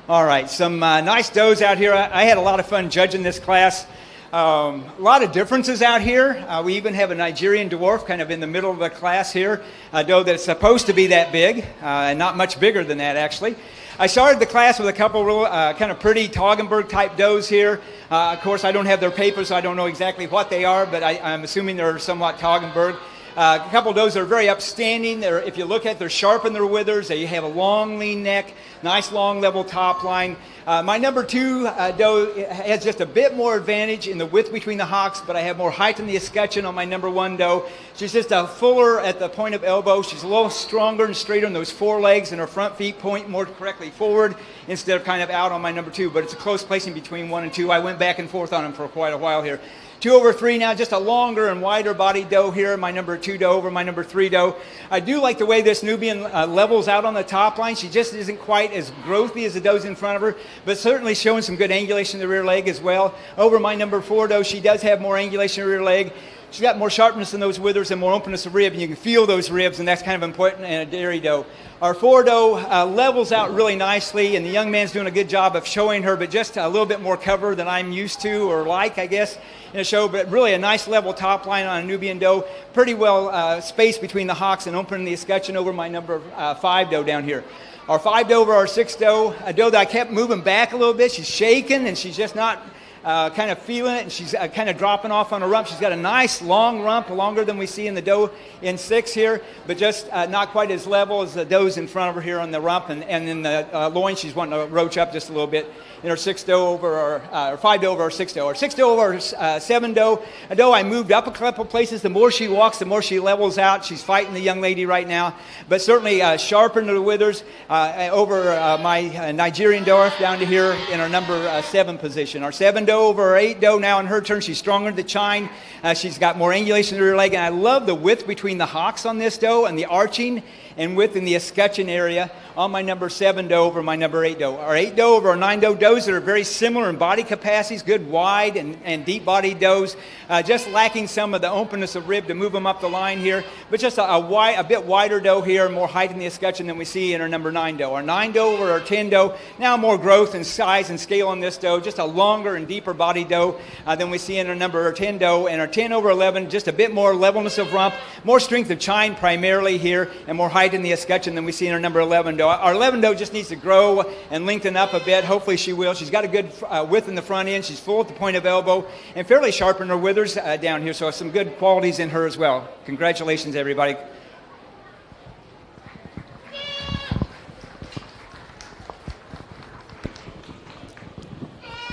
All right, some nice does out here. I had a lot of fun judging this class. A lot of differences out here. We even have a Nigerian dwarf kind of in the middle of the class here, a doe that's supposed to be that big, and not much bigger than that actually. I started the class with a couple kind of pretty Toggenburg type does here. Of course, I don't have their papers, so I don't know exactly what they are, but I'm assuming they're somewhat Toggenburg. A couple of those are very upstanding. If you look at, they're sharp in their withers. They have a long, lean neck, nice, long, level top line. My number 2 doe has just a bit more advantage in the width between the hocks, but I have more height in the escutcheon on my number 1 doe. She's just a fuller at the point of elbow. She's a little stronger and straighter on those forelegs, and her front feet point more correctly forward instead of kind of out on my number 2. But it's a close placing between 1 and 2. I went back and forth on them for quite a while here. 2 over 3 now, just a longer and wider body doe here, my number 2 doe over my number 3 doe. I do like the way this Nubian levels out on the top line. She just isn't quite as growthy as the does in front of her, but certainly showing some good angulation in the rear leg as well. Over my number 4 doe, she does have more angulation in the rear leg. She's got more sharpness in those withers and more openness of rib, and you can feel those ribs, and that's kind of important in a dairy doe. Our 4 doe levels out really nicely, and the young man's doing a good job of showing her, but just a little bit more cover than I'm used to or like, I guess, in a show. But really a nice level top line on a Nubian doe. Pretty well spaced between the hocks and opening the escutcheon over my number 5 doe down here. Our 5 doe over our 6 doe, a doe that I kept moving back a little bit. She's shaking, and she's just not kind of feeling it, and she's kind of dropping off on her rump. She's got a nice long rump, longer than we see in the doe in 6 here, but just not quite as level as the does in front of her here on the rump, and in the loin she's wanting to roach up just a little bit. In our 6 doe over our 5 doe over our 6 doe. Our 6 doe over our 7 doe, a doe I moved up a couple places. The more she walks, the more she levels out. She's fighting the young lady right now, but certainly sharpened the withers over my Nigerian dwarf down to here in our number 7 position. Our 7 doe over our 8 doe now in her turn. She's stronger to the chine. She's got more angulation in her leg, and I love the width between the hocks on this doe and the arching and width in the escutcheon area on my number 7 doe over my number 8 doe. Our 8 doe over our 9 doe, does that are very similar in body capacities, good wide and deep body does, just lacking some of the openness of rib to move them up the line here, but just a bit wider doe here, more height in the escutcheon than we see in our number 9 doe. Our 9 doe over our 10 doe, now more growth and size and scale on this doe, just a longer and deeper body doe than we see in our number 10 doe. And our 10 over 11, just a bit more levelness of rump, more strength of chine primarily here, and more height in the escutcheon than we see in our number 11 doe. Our 11 doe just needs to grow and lengthen up a bit. Hopefully she will. She's got a good width in the front end. She's full at the point of elbow and fairly sharp in her withers down here. So some good qualities in her as well. Congratulations, everybody.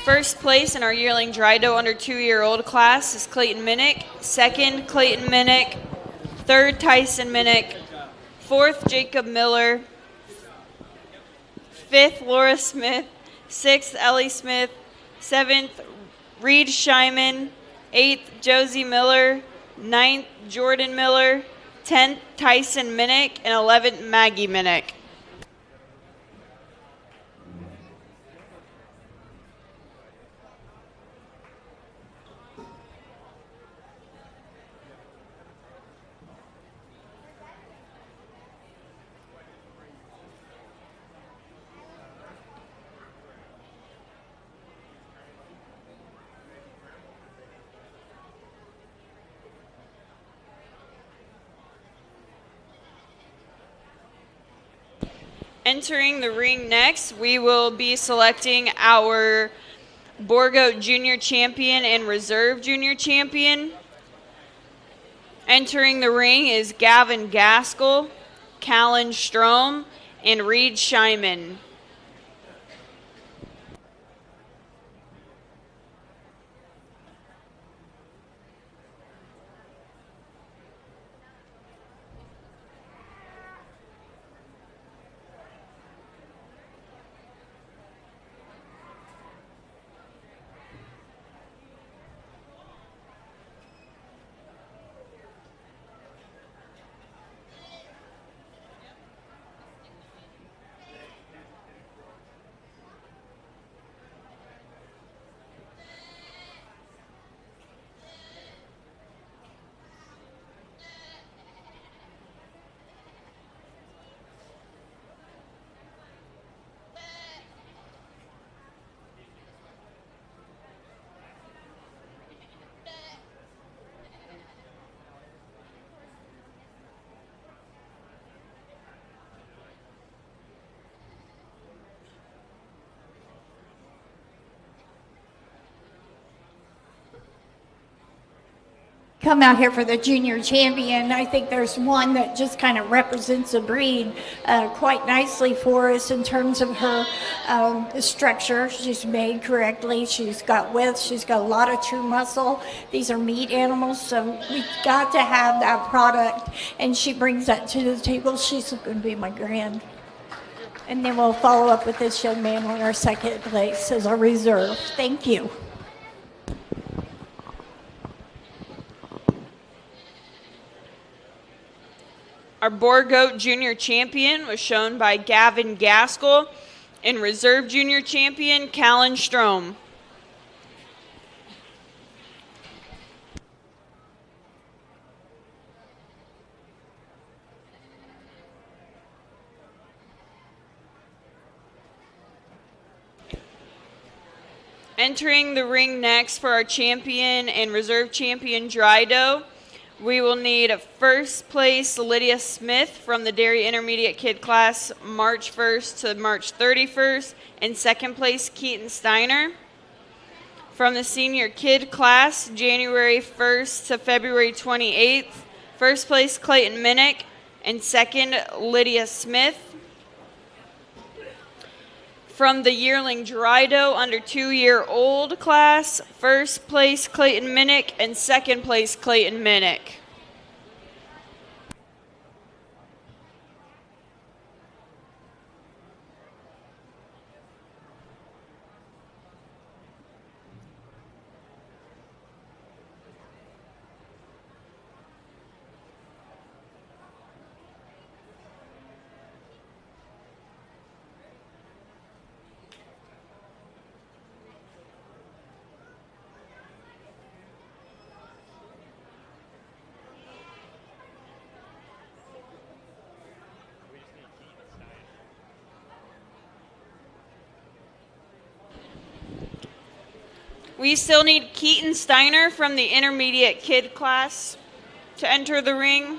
First place in our yearling dry doe under 2-year-old class is Clayton Minnick. Second, Clayton Minnick. Third, Tyson Minnick. Fourth, Jacob Miller. Fifth, Laura Smith. Sixth, Ellie Smith. Seventh, Reed Scheiman. Eighth, Josie Miller. Ninth, Jordan Miller. 10th, Tyson Minnick. And 11th, Maggie Minnick. Entering the ring next, we will be selecting our Borgo Junior Champion and Reserve Junior Champion. Entering the ring is Gavin Gaskell, Callan Strom, and Reed Scheiman. come out here for the junior champion. I think there's one that just kind of represents a breed quite nicely for us in terms of her structure. She's made correctly. She's got width. She's got a lot of true muscle. These are meat animals, so we've got to have that product, and she brings that to the table. She's going to be my grand. And then we'll follow up with this young man on our second place as our reserve. Thank you. Our Boar Goat Junior Champion was shown by Gavin Gaskell, and Reserve Junior Champion Callan Strom. Entering the ring next for our champion and reserve champion dry doe, we will need a first place Lydia Smith from the Dairy Intermediate Kid class March 1st to March 31st, and second place Keaton Steiner. From the Senior Kid class January 1st to February 28th, first place Clayton Minnick and second Lydia Smith. From the yearling dry doe under 2-year-old class, first place Clayton Minnick and second place Clayton Minnick. We still need Keaton Steiner from the intermediate kid class to enter the ring.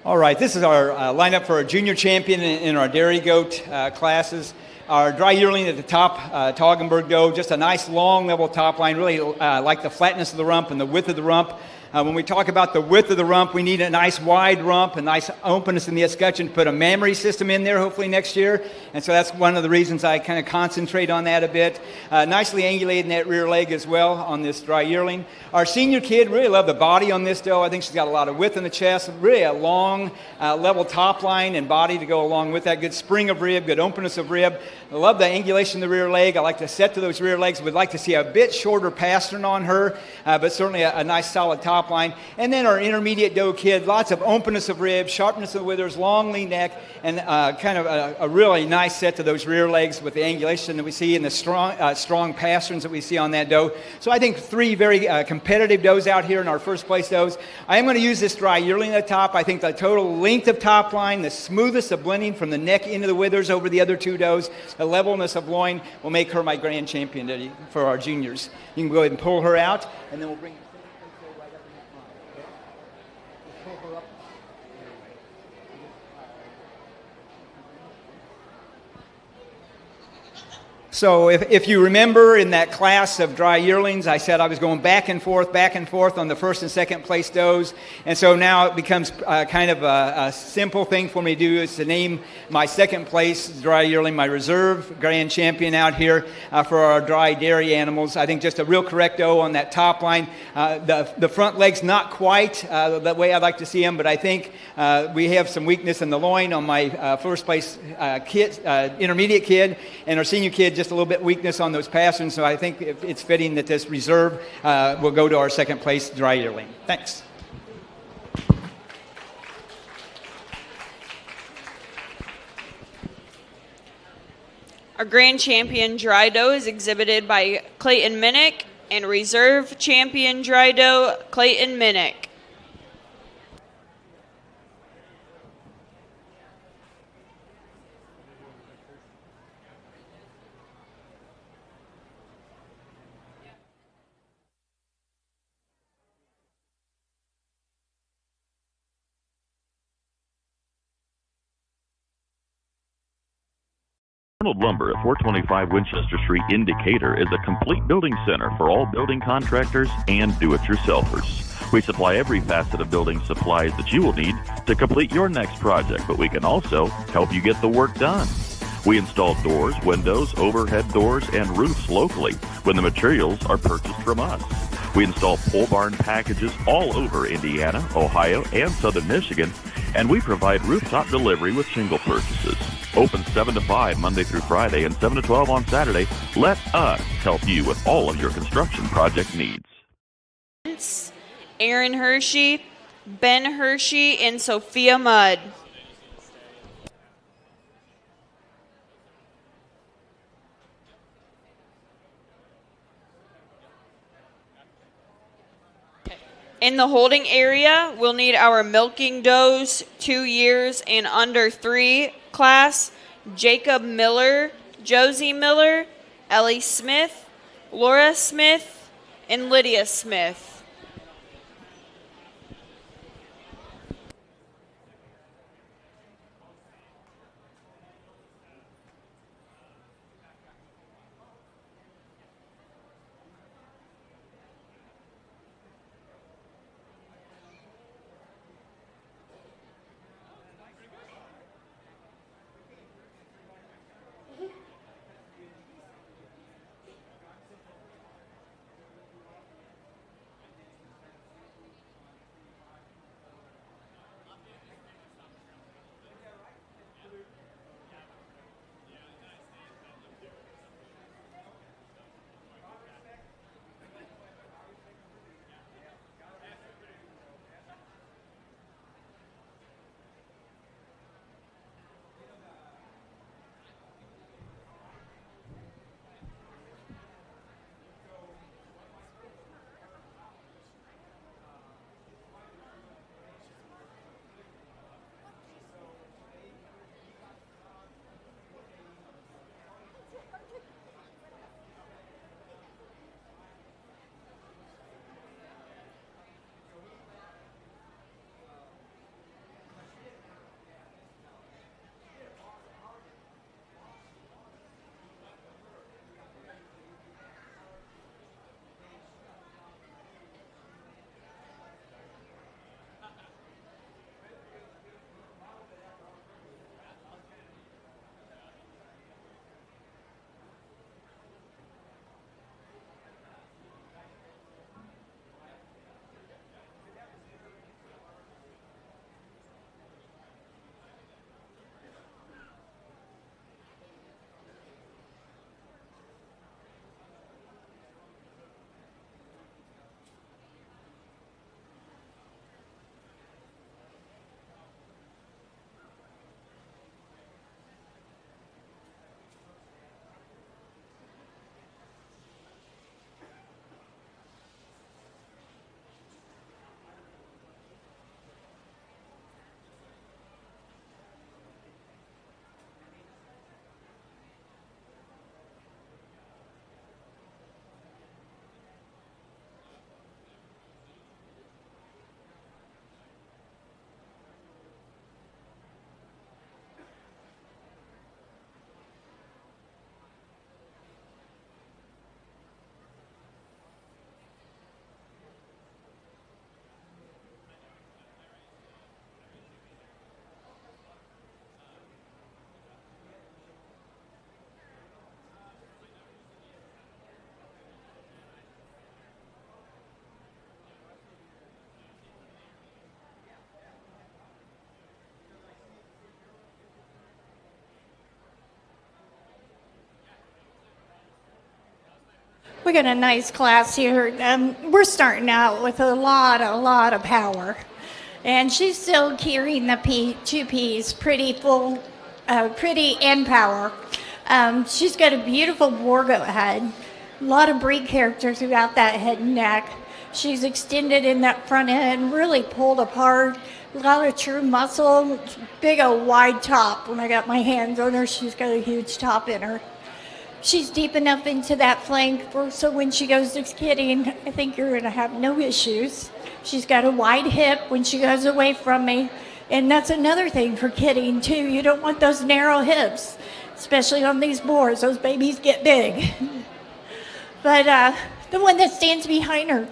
All right, this is our lineup for our junior champion in our dairy goat classes. Our dry yearling at the top, Toggenburg doe, just a nice long level top line, really like the flatness of the rump and the width of the rump. When we talk about the width of the rump, we need a nice wide rump, a nice openness in the escutcheon, put a mammary system in there hopefully next year. And so that's one of the reasons I kind of concentrate on that a bit. Nicely angulated in that rear leg as well on this dry yearling. Our senior kid, really love the body on this doe. I think she's got a lot of width in the chest, really a long level top line and body to go along with that. Good spring of rib, good openness of rib. I love the angulation of the rear leg. I like to set to those rear legs. Would like to see a bit shorter pastern on her, but certainly a nice solid top line. And then our intermediate doe kid, lots of openness of rib, sharpness of the withers, long lean neck, and kind of a really nice set to those rear legs with the angulation that we see and the strong pasterns that we see on that doe. So I think 3 very competitive does out here in our first place does. I am going to use this dry yearling at the top. I think the total length of top line, the smoothest of blending from the neck into the withers over the other 2 does, the levelness of loin will make her my grand champion for our juniors. You can go ahead and pull her out, and then we'll bring So if you remember in that class of dry yearlings, I said I was going back and forth on the first and second place does. And so now it becomes kind of a simple thing for me to do is to name my second place dry yearling, my reserve grand champion out here for our dry dairy animals. I think just a real correct doe on that top line. The front legs not quite the way I'd like to see them, but I think we have some weakness in the loin on my first place intermediate kid, and our senior kid just a little bit weakness on those pasterns, so I think it's fitting that this reserve will go to our second place dry yearling. Thanks. Our grand champion dry doe is exhibited by Clayton Minnick, and reserve champion dry doe Clayton Minnick. Arnold Lumber at 425 Winchester Street in Decatur is a complete building center for all building contractors and do-it-yourselfers. We supply every facet of building supplies that you will need to complete your next project, but we can also help you get the work done. We install doors, windows, overhead doors, and roofs locally when the materials are purchased from us. We install pole barn packages all over Indiana, Ohio, and southern Michigan, and we provide rooftop delivery with shingle purchases. Open 7 to 5 Monday through Friday and 7 to 12 on Saturday. Let us help you with all of your construction project needs. Aaron Hershey, Ben Hershey, and Sophia Mudd. In the holding area, we'll need our milking does 2 years and under 3 class, Jacob Miller, Josie Miller, Ellie Smith, Laura Smith, and Lydia Smith. We got a nice class here. We're starting out with a lot of power. And she's still carrying the two P's, pretty full, pretty and power. She's got a beautiful war goat head, a lot of breed character throughout that head and neck. She's extended in that front end, really pulled apart, a lot of true muscle, big old wide top. When I got my hands on her, she's got a huge top in her. She's deep enough into that flank so when she goes to kidding, I think you're going to have no issues. She's got a wide hip when she goes away from me. And that's another thing for kidding, too. You don't want those narrow hips, especially on these boars. Those babies get big. But the one that stands behind her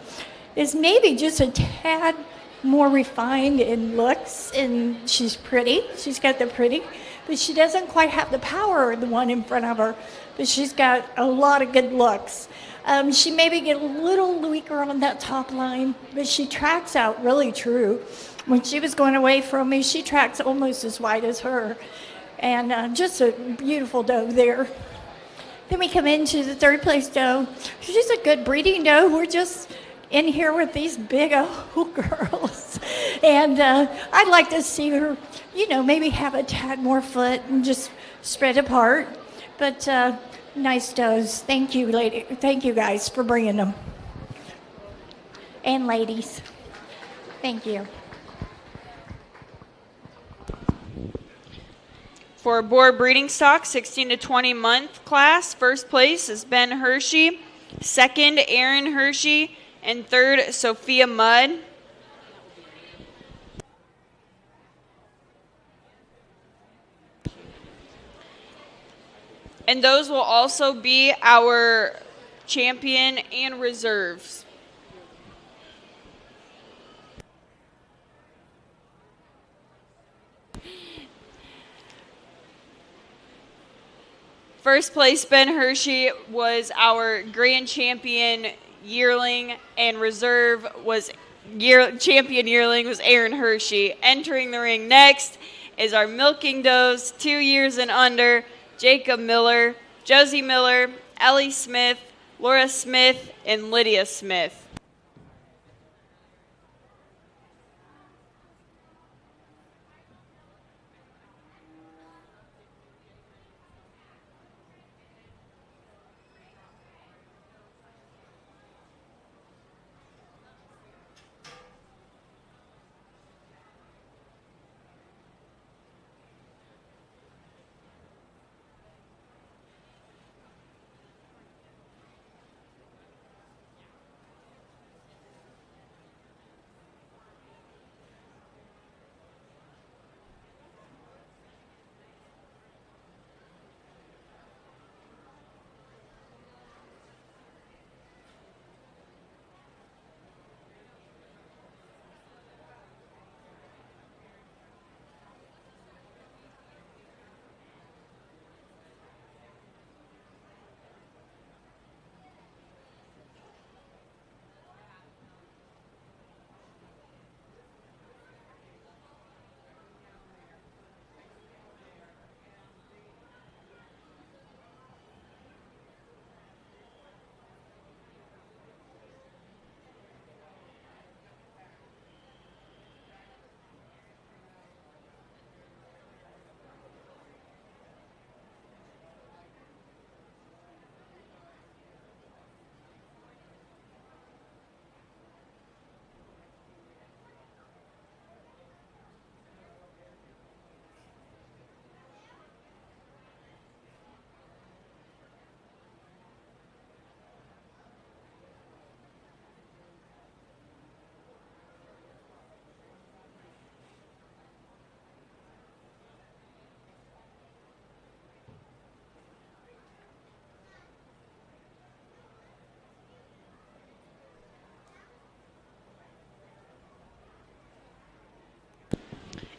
is maybe just a tad more refined in looks, and she's pretty. She's got the pretty, but she doesn't quite have the power of the one in front of her. But she's got a lot of good looks. She maybe get a little weaker on that top line, but she tracks out really true. When she was going away from me, she tracks almost as wide as her. And just a beautiful doe there. Then we come into the third place doe. She's a good breeding doe. We're just in here with these big old girls. And I'd like to see her, maybe have a tad more foot and just spread apart. But nice does. Thank you, lady. Thank you, guys, for bringing them. And ladies. Thank you. For boar breeding stock, 16 to 20 month class, first place is Ben Hershey, second Aaron Hershey, and third Sophia Mudd. And those will also be our champion and reserves. First place, Ben Hershey, was our grand champion yearling, and reserve was champion yearling was Aaron Hershey. Entering the ring next is our milking does, 2 years and under, Jacob Miller, Josie Miller, Ellie Smith, Laura Smith, and Lydia Smith.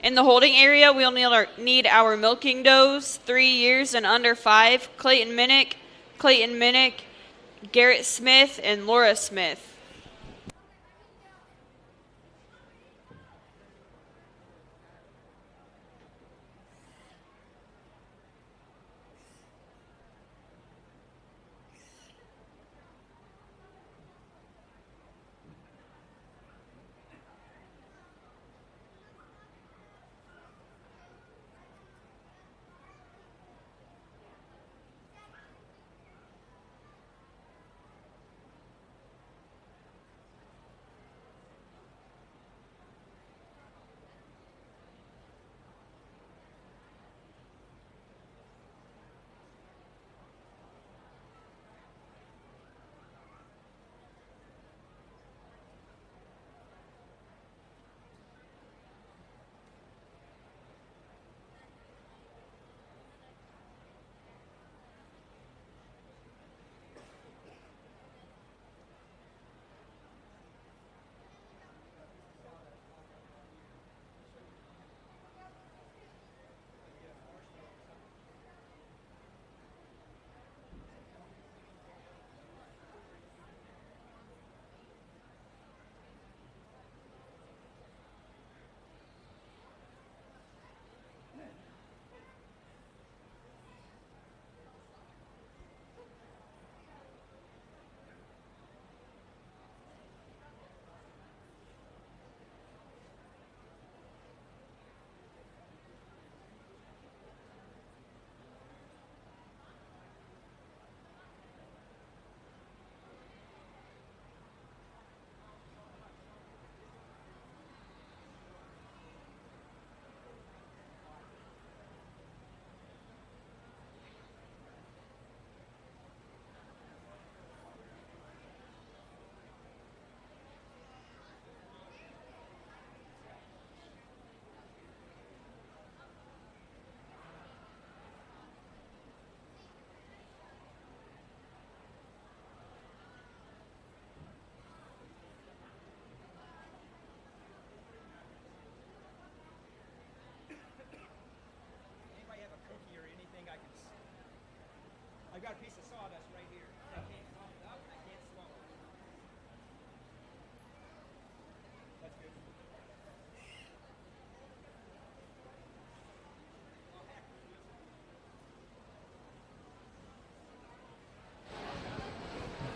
In the holding area, we'll need our milking does, 3 years and under 5, Clayton Minnick, Garrett Smith, and Laura Smith.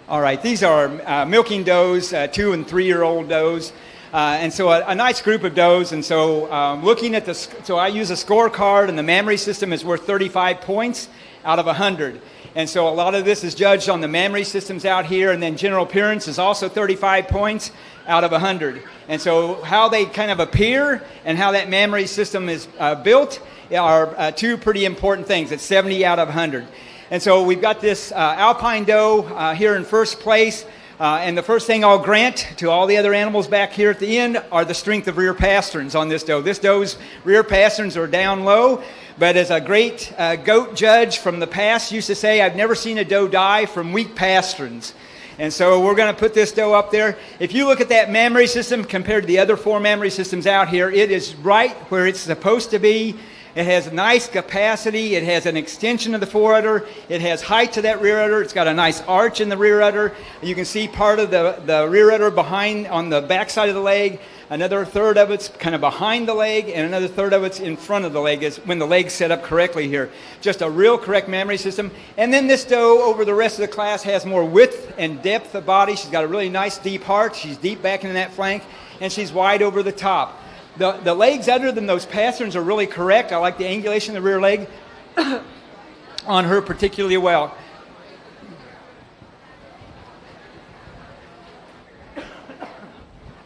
All right, these are milking does, 2 and 3 year old does. And so a nice group of does. And so looking at so I use a scorecard, and the mammary system is worth 35 points out of 100. And so a lot of this is judged on the mammary systems out here, and then general appearance is also 35 points out of 100. And so how they kind of appear and how that mammary system is built are two pretty important things. It's 70 out of 100. And so we've got this alpine doe here in first place. And the first thing I'll grant to all the other animals back here at the end are the strength of rear pasterns on this doe. This doe's rear pasterns are down low, but as a great goat judge from the past used to say, I've never seen a doe die from weak pasterns. And so we're going to put this doe up there. If you look at that mammary system compared to the other 4 mammary systems out here, it is right where it's supposed to be. It has nice capacity. It has an extension of the foreudder. It has height to that rear udder. It's got a nice arch in the rear udder. You can see part of the rear udder behind on the back side of the leg. Another third of it's kind of behind the leg, and another third of it's in front of the leg is when the leg's set up correctly here. Just a real correct mammary system. And then this doe over the rest of the class has more width and depth of body. She's got a really nice deep heart. She's deep back in that flank, and she's wide over the top. The legs other than those pasterns are really correct. I like the angulation of the rear leg on her particularly well.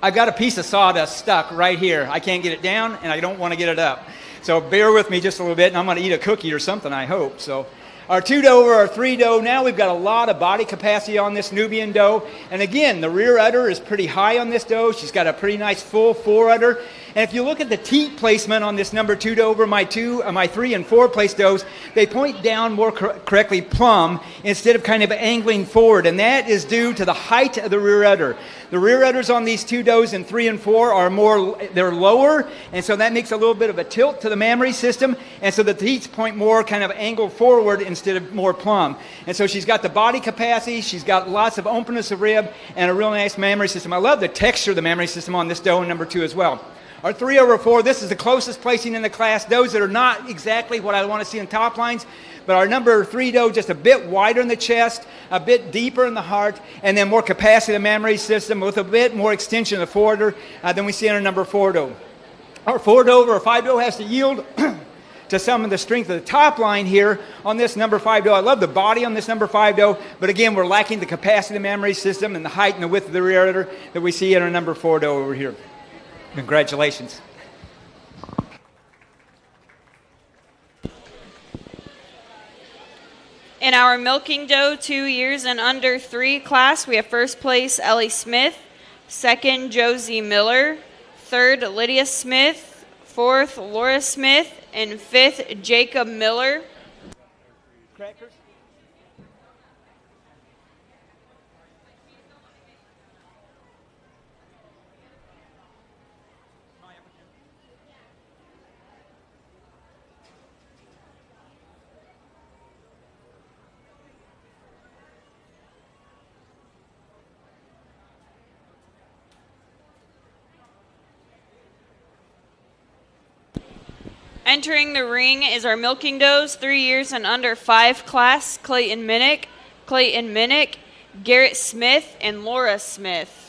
I've got a piece of sawdust stuck right here. I can't get it down, and I don't want to get it up. So bear with me just a little bit, and I'm going to eat a cookie or something, I hope. So our 2 doe over our 3 doe. Now we've got a lot of body capacity on this Nubian doe. And again, the rear udder is pretty high on this doe. She's got a pretty nice full foreudder. And if you look at the teat placement on this number 2 doe over my 3 and 4 place does, they point down more correctly plumb instead of kind of angling forward. And that is due to the height of the rear udder. The rear udders on these 2 does in 3 and 4 are they're lower, and so that makes a little bit of a tilt to the mammary system, and so the teats point more kind of angled forward instead of more plumb. And so she's got the body capacity, she's got lots of openness of rib, and a real nice mammary system. I love the texture of the mammary system on this doe in number 2 as well. Our 3 over 4, this is the closest placing in the class. Those that are not exactly what I want to see in top lines, but our number 3 doe just a bit wider in the chest, a bit deeper in the heart, and then more capacity of the mammary system with a bit more extension of the foreudder than we see in our number 4 doe. Our 4 doe over our 5 doe has to yield to some of the strength of the top line here on this number 5 doe. I love the body on this number 5 doe, but again, we're lacking the capacity of the mammary system and the height and the width of the rear udder that we see in our number 4 doe over here. Congratulations. In our milking doe 2 years and under 3 class, we have first place Ellie Smith, second Josie Miller, third Lydia Smith, fourth Laura Smith, and fifth Jacob Miller. Crackers. Entering the ring is our milking does 3 years and under 5 class, Clayton Minnick, Garrett Smith, and Laura Smith.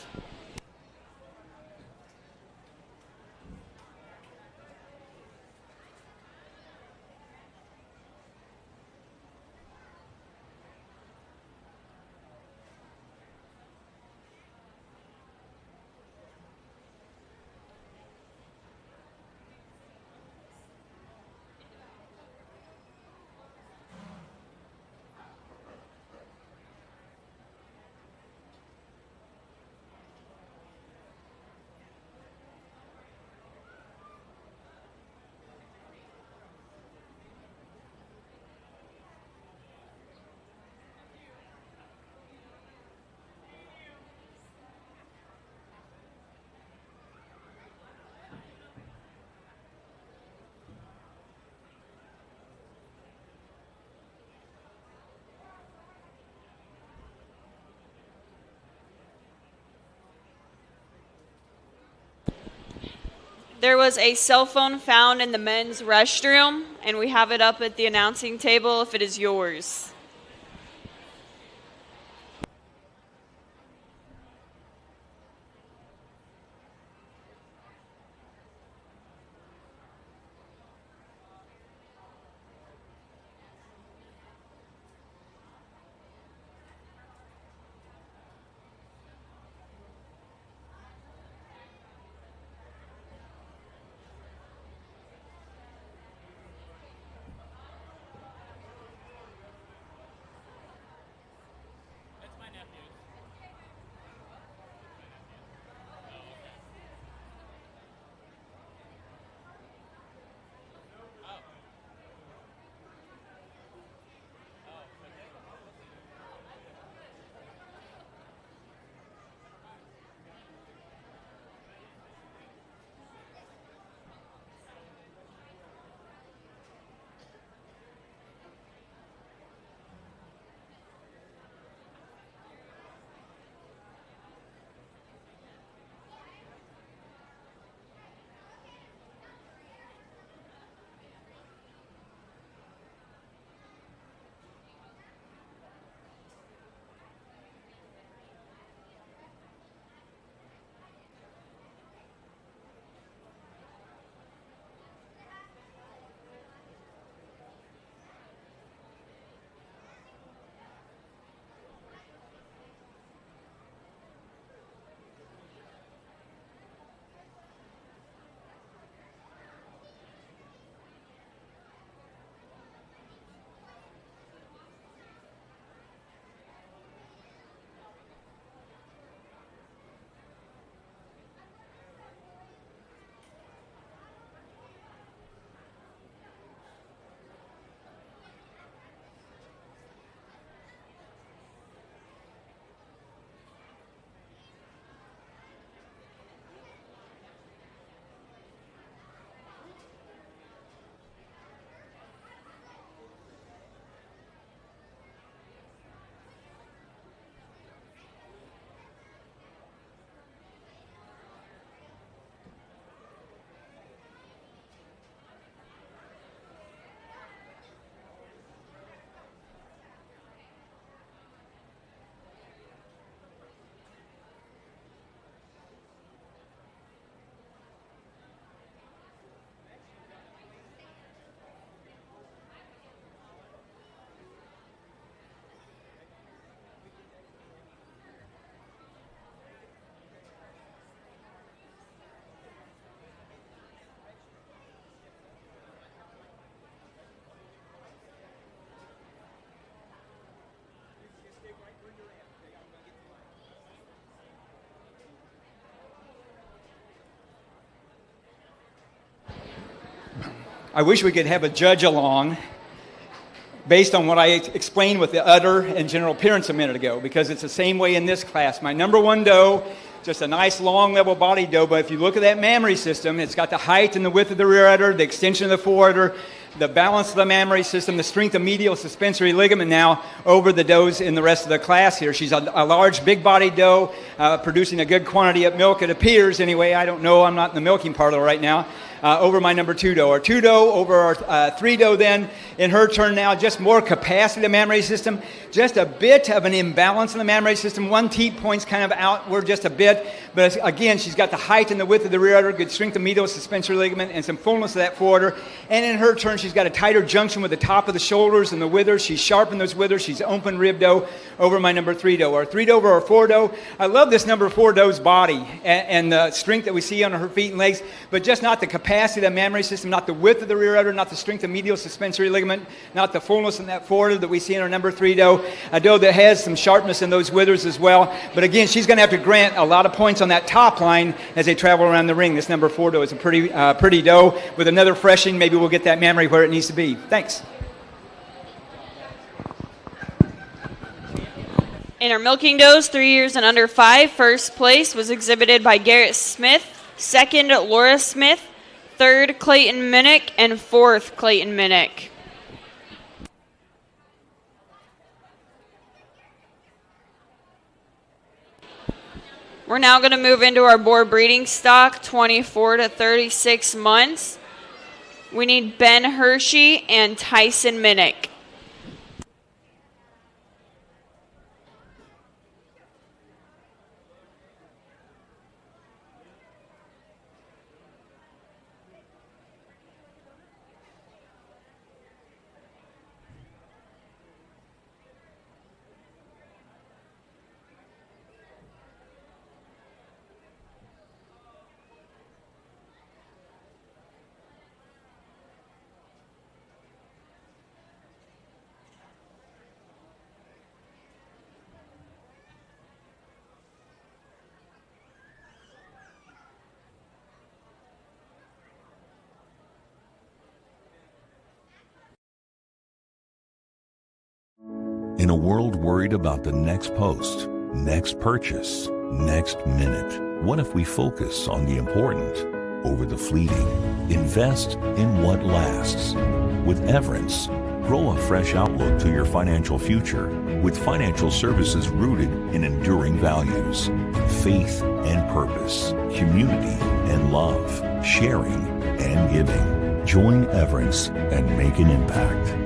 There was a cell phone found in the men's restroom, and we have it up at the announcing table if it is yours. I wish we could have a judge along based on what I explained with the udder and general appearance a minute ago, because it's the same way in this class. My number one doe, just a nice long level body doe, but if you look at that mammary system, it's got the height and the width of the rear udder, the extension of the foreudder, the balance of the mammary system, the strength of medial suspensory ligament now over the does in the rest of the class here. She's a large, big-bodied doe, producing a good quantity of milk, it appears anyway. I don't know. I'm not in the milking parlor right now. Over my number 2 doe. Our 2 doe over our 3 doe then, in her turn now, just more capacity of the mammary system, just a bit of an imbalance in the mammary system. One teat point's kind of outward just a bit, but again, she's got the height and the width of the rear udder, good strength of medial suspensory ligament, and some fullness of that foreudder. And in her turn, she's got a tighter junction with the top of the shoulders and the withers. She's sharpened those withers. She's open rib doe over my number 3 doe. Our 3 doe over our 4 doe. I love this number 4 doe's body and the strength that we see on her feet and legs, but just not the capacity of the mammary system, not the width of the rear udder, not the strength of medial suspensory ligament, not the fullness in that foreudder that we see in our number 3 doe. A doe that has some sharpness in those withers as well. But again, she's going to have to grant a lot of points on that top line as they travel around the ring. This number 4 doe is a pretty doe. With another freshing, maybe we'll get that mammary where it needs to be. Thanks. In our milking does, 3 years and under 5, first place was exhibited by Garrett Smith, second, Laura Smith, third, Clayton Minnick, and fourth, Clayton Minnick. We're now going to move into our boar breeding stock, 24 to 36 months. We need Ben Hershey and Tyson Minnick. In a world worried about the next post, next purchase, next minute, what if we focus on the important over the fleeting? Invest in what lasts. With Everence, grow a fresh outlook to your financial future with financial services rooted in enduring values, faith and purpose, community and love, sharing and giving. Join Everence and make an impact.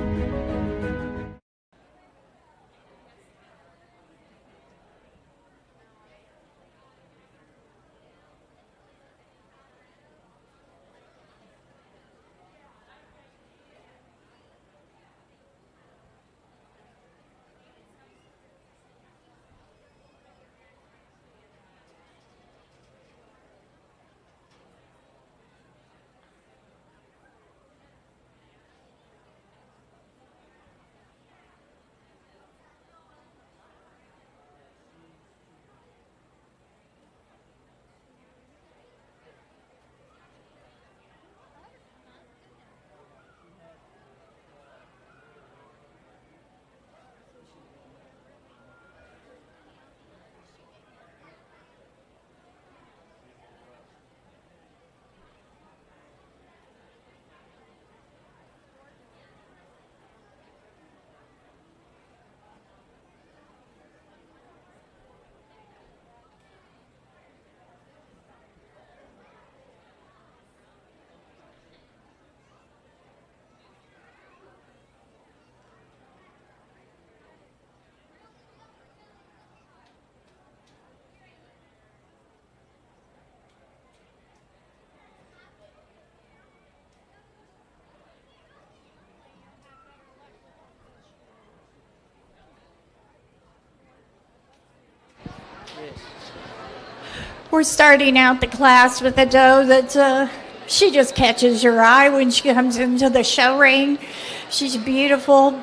We're starting out the class with a doe that she just catches your eye when she comes into the show ring. She's beautiful.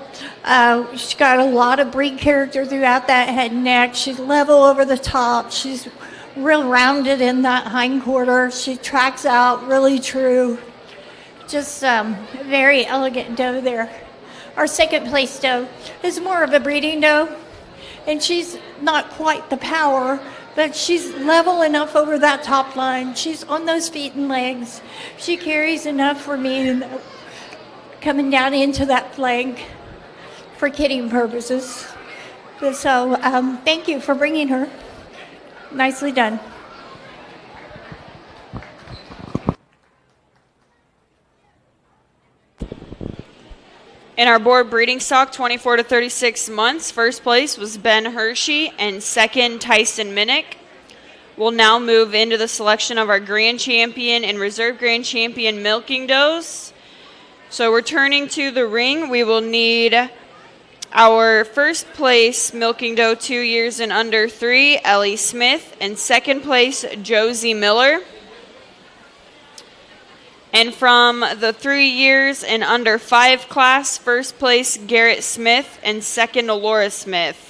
She's got a lot of breed character throughout that head and neck. She's level over the top. She's real rounded in that hind quarter. She tracks out really true. Just very elegant doe there. Our second place doe is more of a breeding doe, and she's not quite the power, but she's level enough over that top line. She's on those feet and legs. She carries enough for me coming down into that flank for kidding purposes. So thank you for bringing her. Nicely done. In our board breeding stock, 24 to 36 months, first place was Ben Hershey and second Tyson Minnick. We'll now move into the selection of our grand champion and reserve grand champion milking does. So returning to the ring, we will need our first place milking doe 2 years and under 3, Ellie Smith, and second place, Josie Miller. And from the 3 years and under 5 class, first place, Garrett Smith, and second, Laura Smith.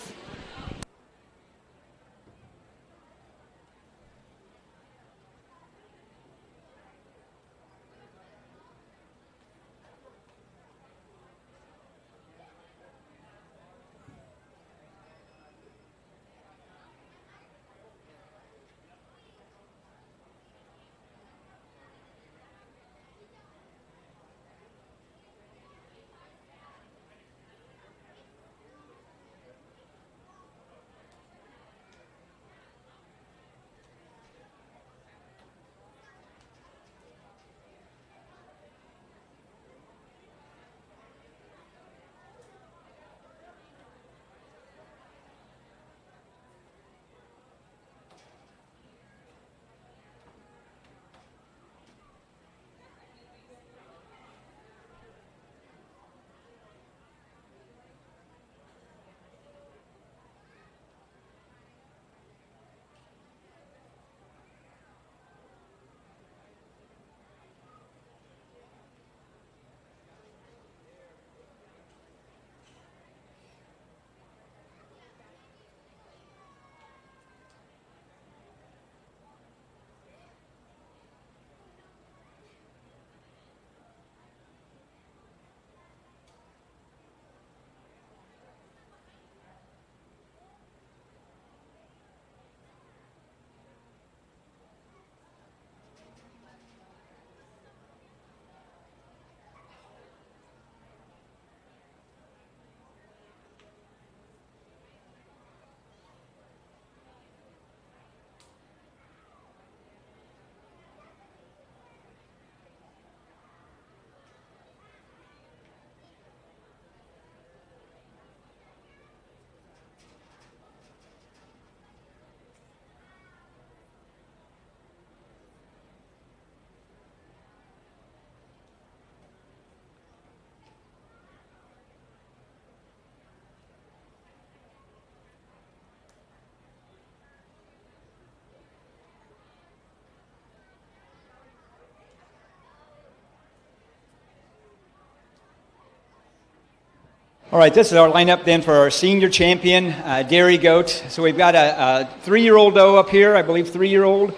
All right, this is our lineup then for our senior champion, dairy goat. So we've got a 3-year-old doe up here, I believe 3-year-old,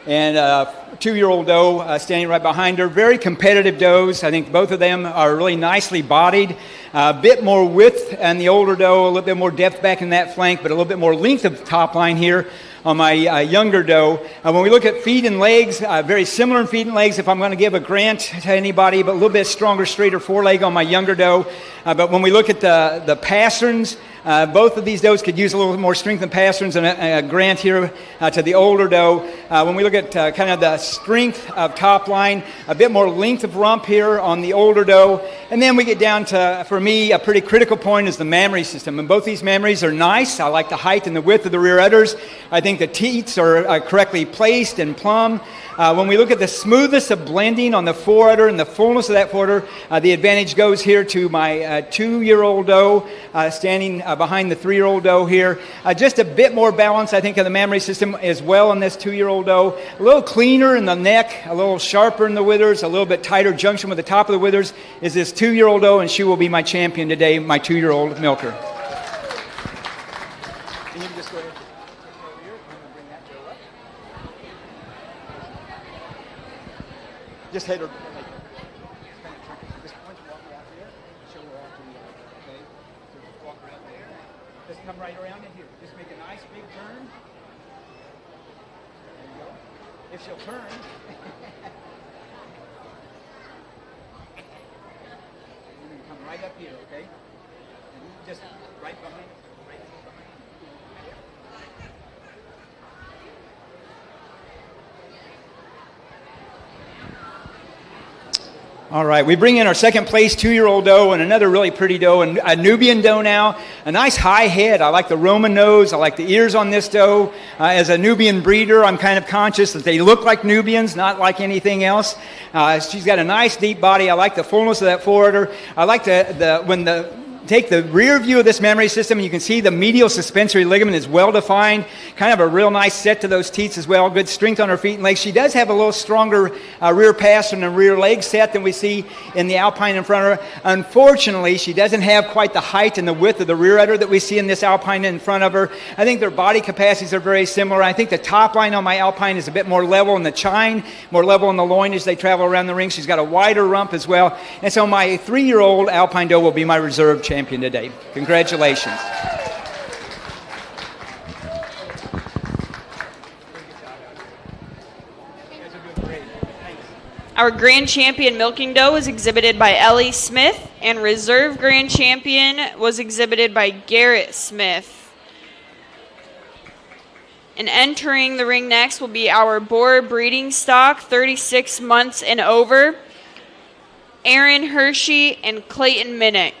and a 2-year-old doe standing right behind her. Very competitive does. I think both of them are really nicely bodied. A bit more width on the older doe, a little bit more depth back in that flank, but a little bit more length of top line here on my younger doe. When we look at feet and legs, very similar in feet and legs if I'm going to give a grant to anybody, but a little bit stronger, straighter foreleg on my younger doe. But when we look at the pasterns, both of these does could use a little more strength and pasterns, and a grant here to the older doe. When we look at kind of the strength of top line, a bit more length of rump here on the older doe. And then we get down to, for me, a pretty critical point is the mammary system. And both these mammaries are nice. I like the height and the width of the rear udders. I think the teats are correctly placed and plumb. When we look at the smoothness of blending on the foreudder and the fullness of that foreudder, the advantage goes here to my 2-year-old doe standing behind the 3-year-old doe here. Just a bit more balance, I think, of the mammary system as well on this 2-year-old doe. A little cleaner in the neck, a little sharper in the withers, a little bit tighter junction with the top of the withers is this 2-year-old doe, and she will be my champion today, my 2-year-old milker. And you can just go ahead over here. I'm going to bring that doe up. Just head her. kind of here. Just make a nice big turn. There you go. If she'll turn. You're going to come right up here, okay? And just right behind it. Right behind it. All right, we bring in our second place 2-year-old doe and another really pretty doe, and a Nubian doe now. A nice high head. I like the Roman nose. I like the ears on this doe. As a Nubian breeder, I'm kind of conscious that they look like Nubians, not like anything else. She's got a nice deep body. I like the fullness of that forwarder. I like take the rear view of this memory system, and you can see the medial suspensory ligament is well defined. Kind of a real nice set to those teats as well. Good strength on her feet and legs. She does have a little stronger rear pass and a rear leg set than we see in the Alpine in front of her. Unfortunately, she doesn't have quite the height and the width of the rear udder that we see in this Alpine in front of her. I think their body capacities are very similar. I think the top line on my Alpine is a bit more level in the chine, more level in the loin as they travel around the ring. She's got a wider rump as well. And so my 3-year-old Alpine doe will be my reserve champion today. Congratulations. Our grand champion milking doe was exhibited by Ellie Smith, and reserve grand champion was exhibited by Garrett Smith. And entering the ring next will be our boar breeding stock, 36 months and over, Aaron Hershey and Clayton Minnick.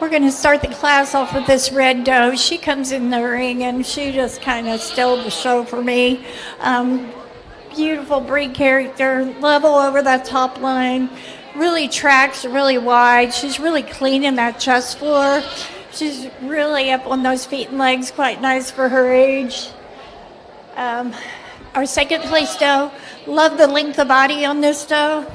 We're going to start the class off with this red doe. She comes in the ring and she just kind of stole the show for me. Beautiful breed character, level over that top line, really tracks really wide. She's really clean in that chest floor. She's really up on those feet and legs, quite nice for her age. Our second place doe, love the length of body on this doe.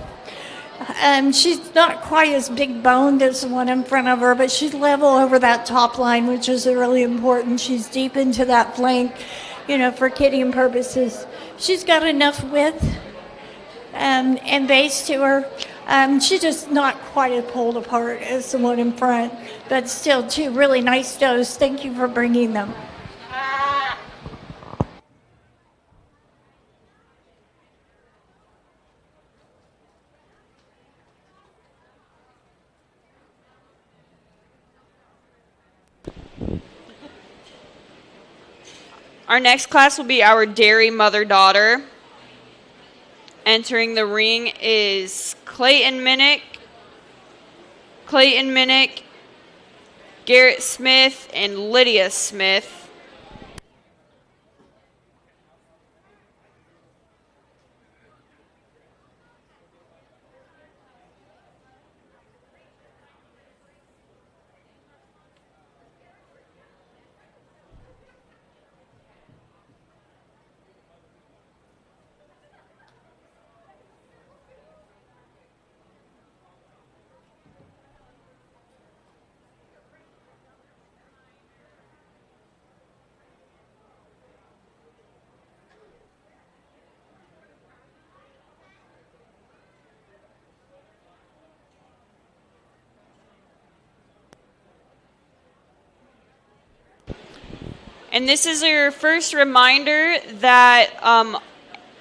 She's not quite as big boned as the one in front of her, but she's level over that top line, which is really important. She's deep into that flank, for kidding purposes. She's got enough width and base to her. She's just not quite as pulled apart as the one in front, but still 2 really nice does. Thank you for bringing them. Our next class will be our dairy mother-daughter. Entering the ring is Clayton Minnick, Garrett Smith, and Lydia Smith. And this is your first reminder that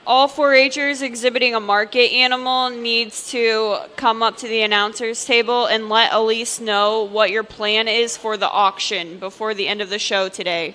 all 4-Hers exhibiting a market animal needs to come up to the announcer's table and let Elise know what your plan is for the auction before the end of the show today.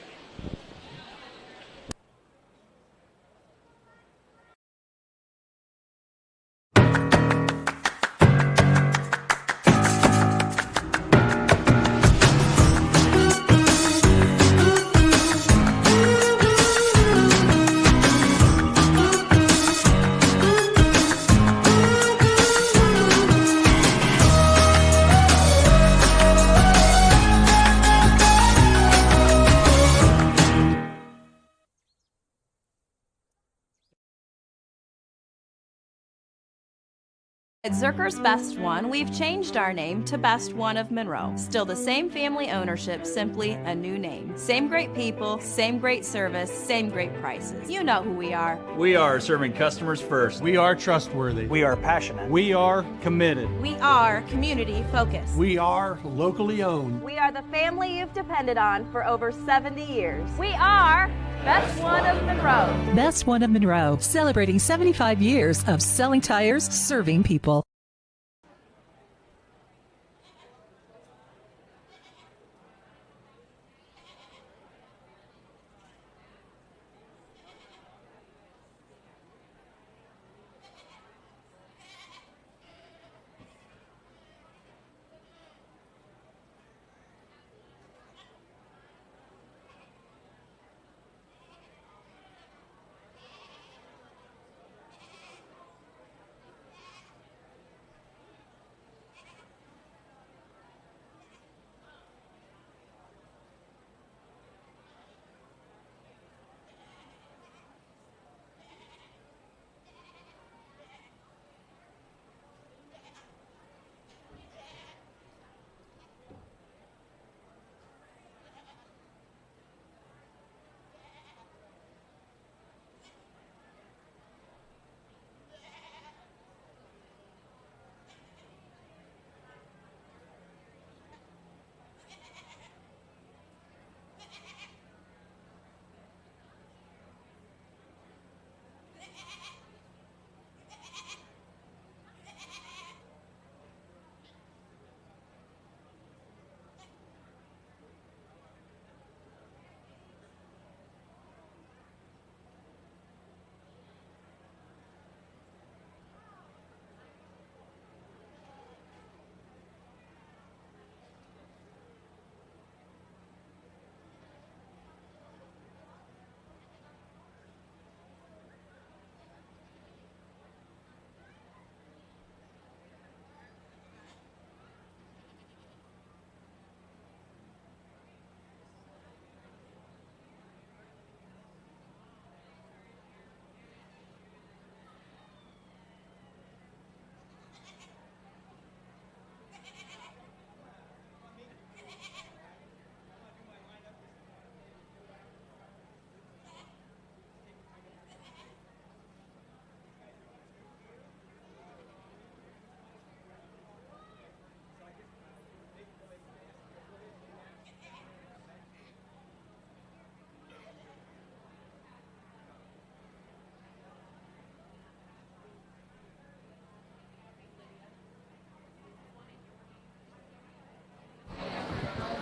At Zerker's Best One, we've changed our name to Best One of Monroe. Still the same family ownership, simply a new name. Same great people, same great service, same great prices. You know who we are. We are serving customers first. We are trustworthy. We are passionate. We are committed. We are community focused. We are locally owned. We are the family you've depended on for over 70 years. We are Best One of Monroe. Best One of Monroe, celebrating 75 years of selling tires, serving people.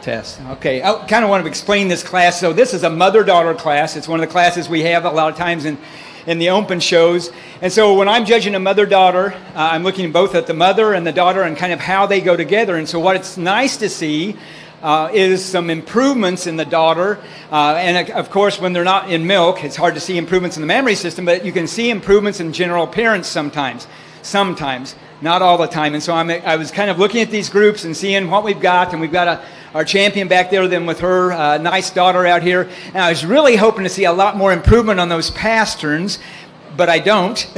Test. Okay, I kind of want to explain this class. So this is a mother-daughter class. It's one of the classes we have a lot of times in the open shows. And so when I'm judging a mother-daughter, I'm looking both at the mother and the daughter and kind of how they go together. And so what it's nice to see is some improvements in the daughter. And of course, when they're not in milk, it's hard to see improvements in the mammary system, but you can see improvements in general appearance sometimes. Sometimes, not all the time. And so I was kind of looking at these groups and seeing what we've got, and we've got our champion back there, then with her nice daughter out here. And I was really hoping to see a lot more improvement on those pasterns, but I don't.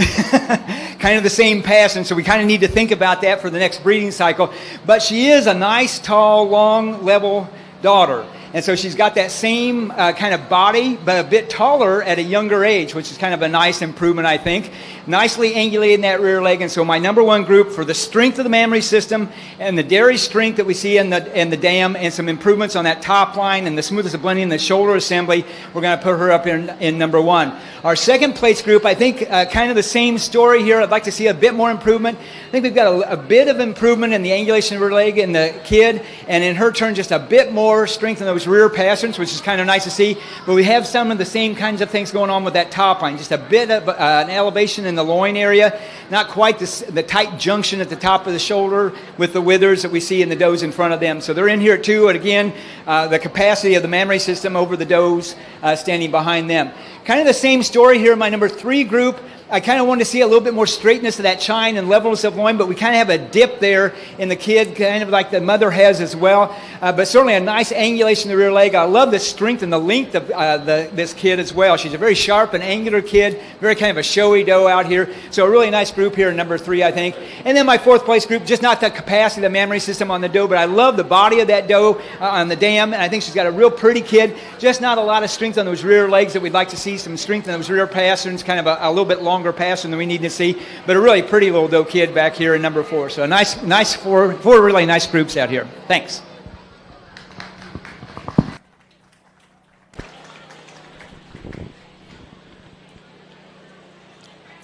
Kind of the same pattern, so we kind of need to think about that for the next breeding cycle. But she is a nice, tall, long, level daughter. And so she's got that same kind of body, but a bit taller at a younger age, which is kind of a nice improvement, I think. Nicely angulated in that rear leg. And so my number one group for the strength of the mammary system and the dairy strength that we see in the dam, and some improvements on that top line and the smoothness of blending, the shoulder assembly, we're going to put her up in number one. Our second place group, I think kind of the same story here. I'd like to see a bit more improvement. I think we've got a bit of improvement in the angulation of her leg in the kid, and in her turn just a bit more strength in those rear pasterns, which is kind of nice to see. But we have some of the same kinds of things going on with that top line, just a bit of an elevation in the loin area, not quite the tight junction at the top of the shoulder with the withers that we see in the does in front of them. So they're in here too, and again, the capacity of the mammary system over the does standing behind them. Kind of the same story here in my number three group. I kind of wanted to see a little bit more straightness of that chine and levelness of loin, but we kind of have a dip there in the kid, kind of like the mother has as well. But certainly a nice angulation of the rear leg. I love the strength and the length of this kid as well. She's a very sharp and angular kid, very kind of a showy doe out here. So a really nice group here in number three, I think. And then my fourth place group, just not the capacity of the mammary system on the doe, but I love the body of that doe on the dam, and I think she's got a real pretty kid, just not a lot of strength on those rear legs that we'd like to see, some strength in those rear pasterns, kind of a little bit longer pattern than we need to see, but a really pretty little doe kid back here in number four. So a nice four really nice groups out here. Thanks.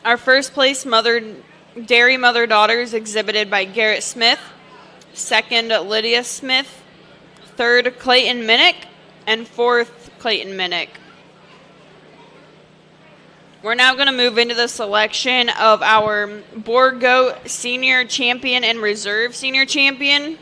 Our first place dairy mother-daughter is exhibited by Garrett Smith, second Lydia Smith, third Clayton Minnick, and fourth Clayton Minnick. We're now going to move into the selection of our Boar Goat Senior Champion and Reserve Senior Champion.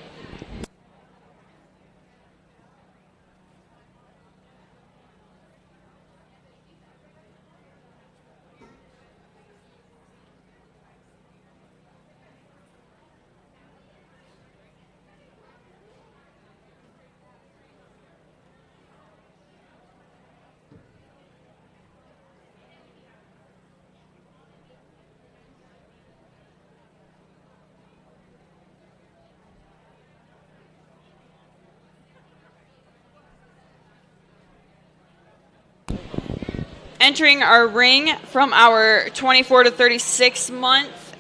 Entering our ring from our 24 to 36 month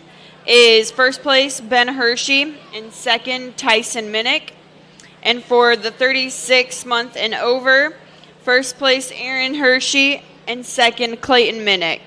is first place Ben Hershey and second Tyson Minnick. And for the 36 month and over, first place Aaron Hershey and second Clayton Minnick.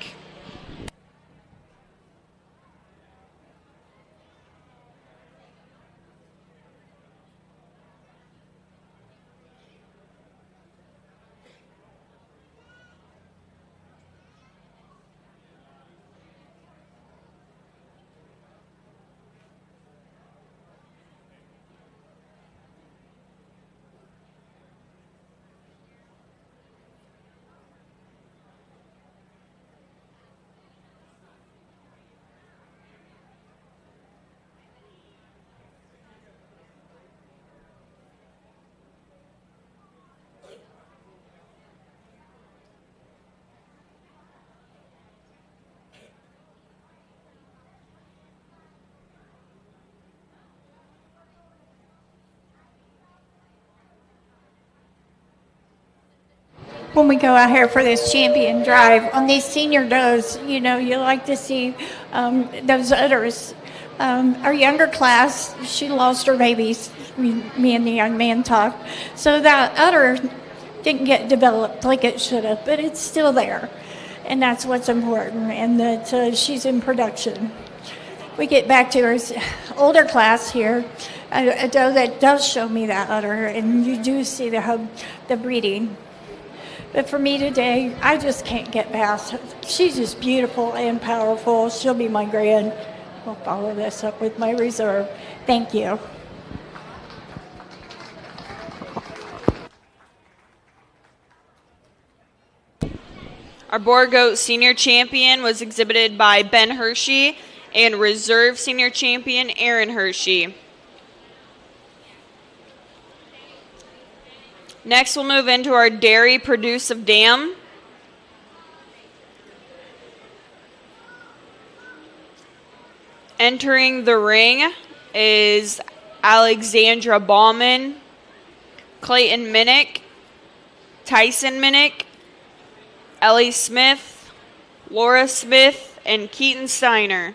When we go out here for this champion drive on these senior does, you know, you like to see those udders. Our younger class, she lost her babies. Me and the young man talked. So that udder didn't get developed like it should have, but it's still there. And that's what's important, and that she's in production. We get back to our older class here, a doe that does show me that udder, and you do see the breeding. But for me today, I just can't get past. She's just beautiful and powerful. She'll be my grand. I'll follow this up with my reserve. Thank you. Our Boar Goat Senior Champion was exhibited by Ben Hershey and Reserve Senior Champion Aaron Hershey. Next, we'll move into our Dairy Producive Dam. Entering the ring is Alexandra Bauman, Clayton Minnick, Tyson Minnick, Ellie Smith, Laura Smith, and Keaton Steiner.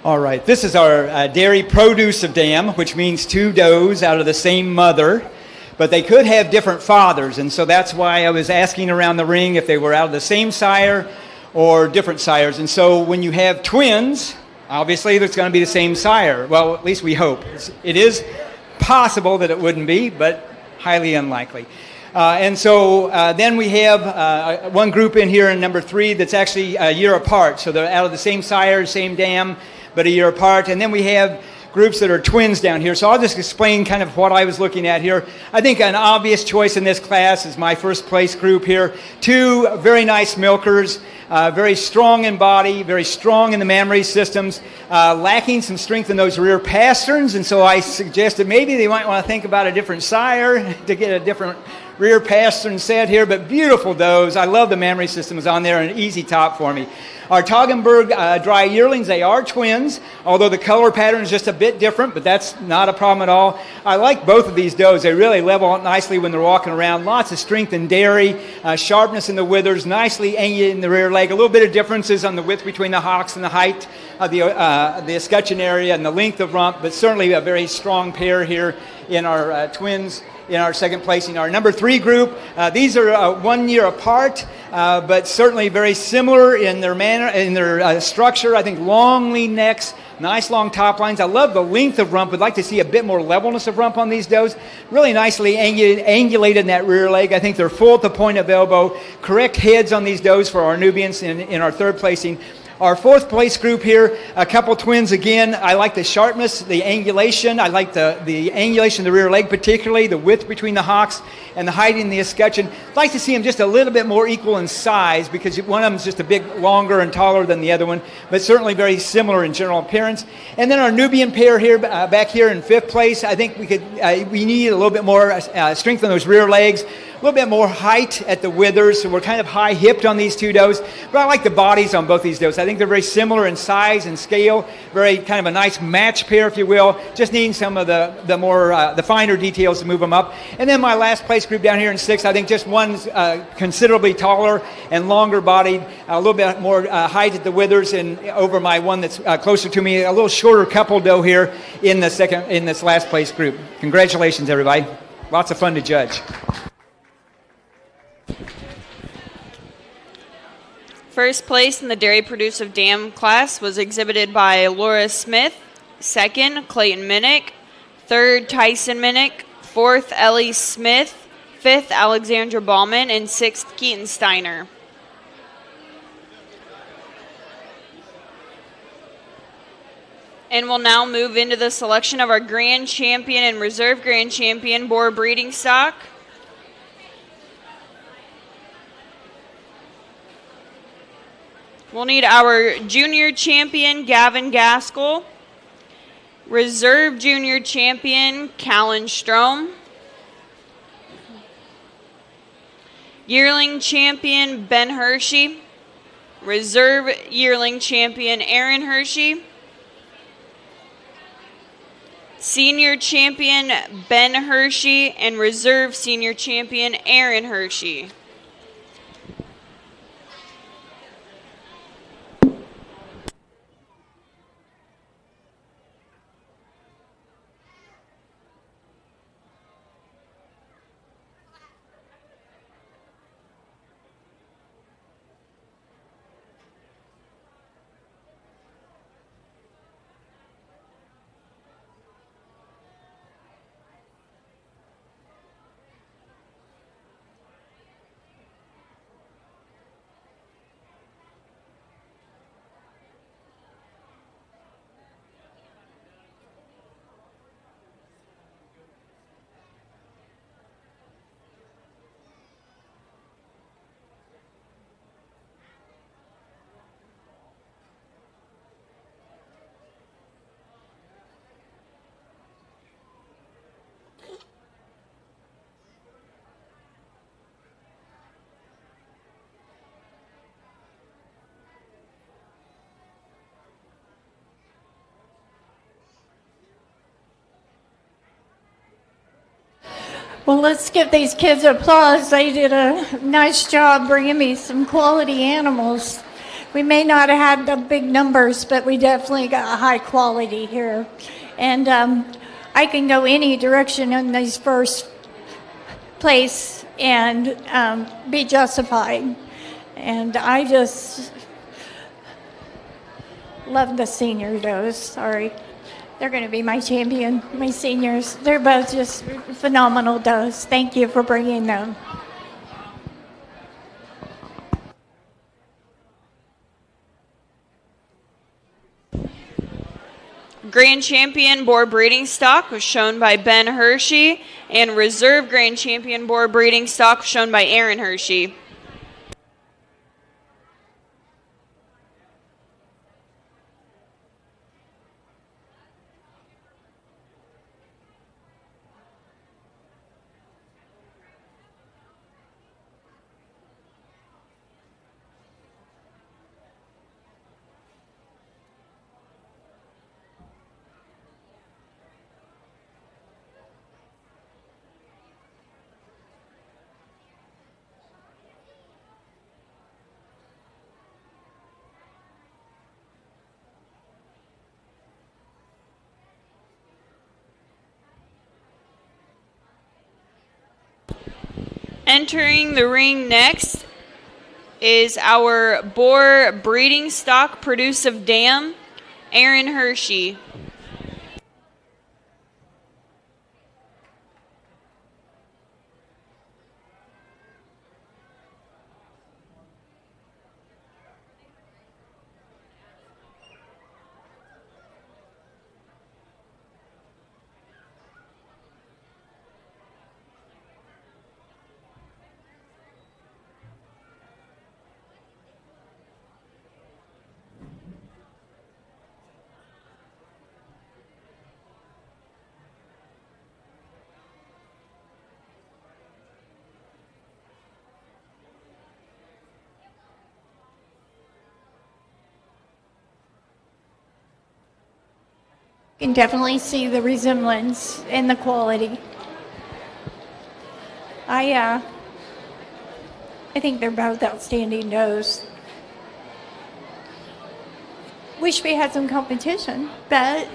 All right, this is our dairy produce of dam, which means two does out of the same mother, but they could have different fathers, and so that's why I was asking around the ring if they were out of the same sire or different sires. And so when you have twins, obviously there's going to be the same sire. Well, at least we hope. It is possible that it wouldn't be, but highly unlikely. And so then we have one group in here in number 3 that's actually a year apart. So they're out of the same sire, same dam, but a year apart. And then we have groups that are twins down here. So I'll just explain kind of what I was looking at here. I think an obvious choice in this class is my first place group here. 2 very nice milkers, very strong in body, very strong in the mammary systems, lacking some strength in those rear pasterns. And so I suggested maybe they might want to think about a different sire to get a different rear pastern set here, but beautiful does. I love the mammary systems on there, and an easy top for me. Our Toggenburg dry yearlings, they are twins, although the color pattern is just a bit different, but that's not a problem at all. I like both of these does. They really level out nicely when they're walking around. Lots of strength in dairy, sharpness in the withers, nicely angulated in the rear leg. A little bit of differences on the width between the hocks and the height of the escutcheon area and the length of rump, but certainly a very strong pair here in our twins. In our second placing, our number 3 group, these are 1 year apart, but certainly very similar in their manner, in their structure. I think long lean necks, nice long top lines. I love the length of rump. Would like to see a bit more levelness of rump on these does. Really nicely angulated in that rear leg. I think they're full at the point of elbow. Correct heads on these does for our Nubians in our third placing. Our fourth place group here, a couple twins again. I like the sharpness, the angulation. I like the angulation of the rear leg particularly, the width between the hocks and the height in the escutcheon. I'd like to see them just a little bit more equal in size because one of them is just a bit longer and taller than the other one, but certainly very similar in general appearance. And then our Nubian pair here, back here in 5th place, I think we need a little bit more strength on those rear legs. A little bit more height at the withers, so we're kind of high-hipped on these 2 does. But I like the bodies on both these does. I think they're very similar in size and scale, very kind of a nice match pair, if you will. Just needing some of the finer details to move them up. And then my last place group down here in 6th, I think just one's considerably taller and longer-bodied, a little bit more height at the withers, and over my one that's closer to me, a little shorter couple doe here in this last place group. Congratulations, everybody. Lots of fun to judge. First place in the dairy producive dam class was exhibited by Laura Smith. Second, Clayton Minnick. Third, Tyson Minnick. Fourth, Ellie Smith. Fifth, Alexandra Ballman. And sixth, Keaton Steiner. And we'll now move into the selection of our grand champion and reserve grand champion boar breeding stock. We'll need our junior champion, Gavin Gaskell. Reserve junior champion, Callan Strom. Yearling champion, Ben Hershey. Reserve yearling champion, Aaron Hershey. Senior champion, Ben Hershey. And reserve senior champion, Aaron Hershey. Well, let's give these kids applause. They did a nice job bringing me some quality animals. We may not have had the big numbers, but we definitely got high quality here. And I can go any direction in these first place and be justified. And I just love the senior does. Sorry. They're going to be my champion, my seniors. They're both just phenomenal does. Thank you for bringing them. Grand Champion Boar Breeding Stock was shown by Ben Hershey, and Reserve Grand Champion Boar Breeding Stock was shown by Aaron Hershey. Entering the ring next is our Boar Breeding Stock Producive Dam, Aaron Hershey. You can definitely see the resemblance in the quality. I think they're both outstanding does. Wish we had some competition, but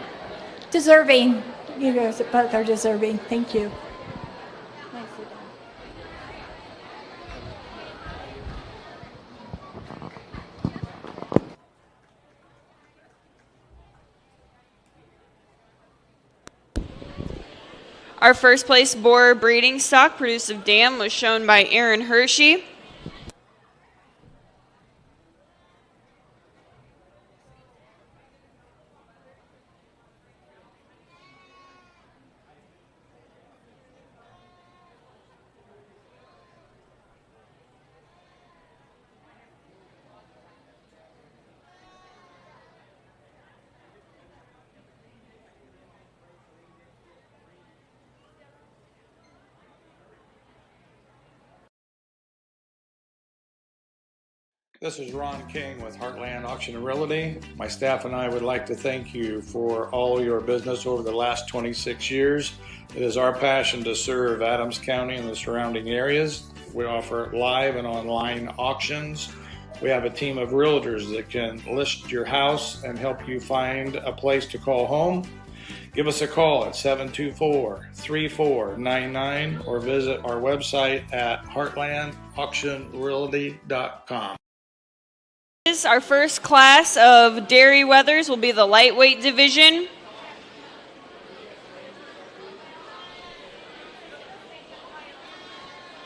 deserving. You guys both are deserving. Thank you. Our first place Boar Breeding Stock Producive Dam was shown by Aaron Hershey. This is Ron King with Heartland Auction and Realty. My staff and I would like to thank you for all your business over the last 26 years. It is our passion to serve Adams County and the surrounding areas. We offer live and online auctions. We have a team of realtors that can list your house and help you find a place to call home. Give us a call at 724-3499 or visit our website at heartlandauctionrealty.com. Our first class of dairy wethers will be the lightweight division.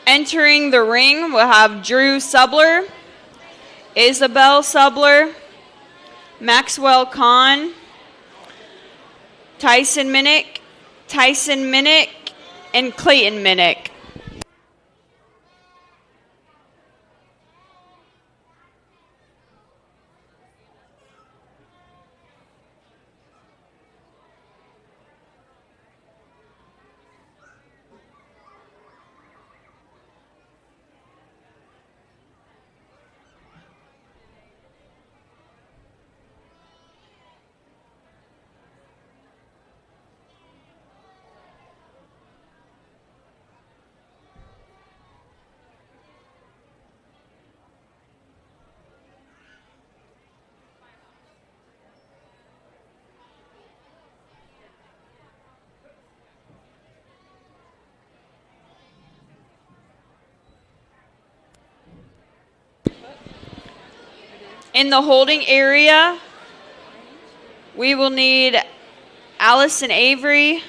Entering the ring, we'll have Drew Subler, Isabel Subler, Maxwell Kahn, Tyson Minnick, and Clayton Minnick. In the holding area, we will need Allison Avery,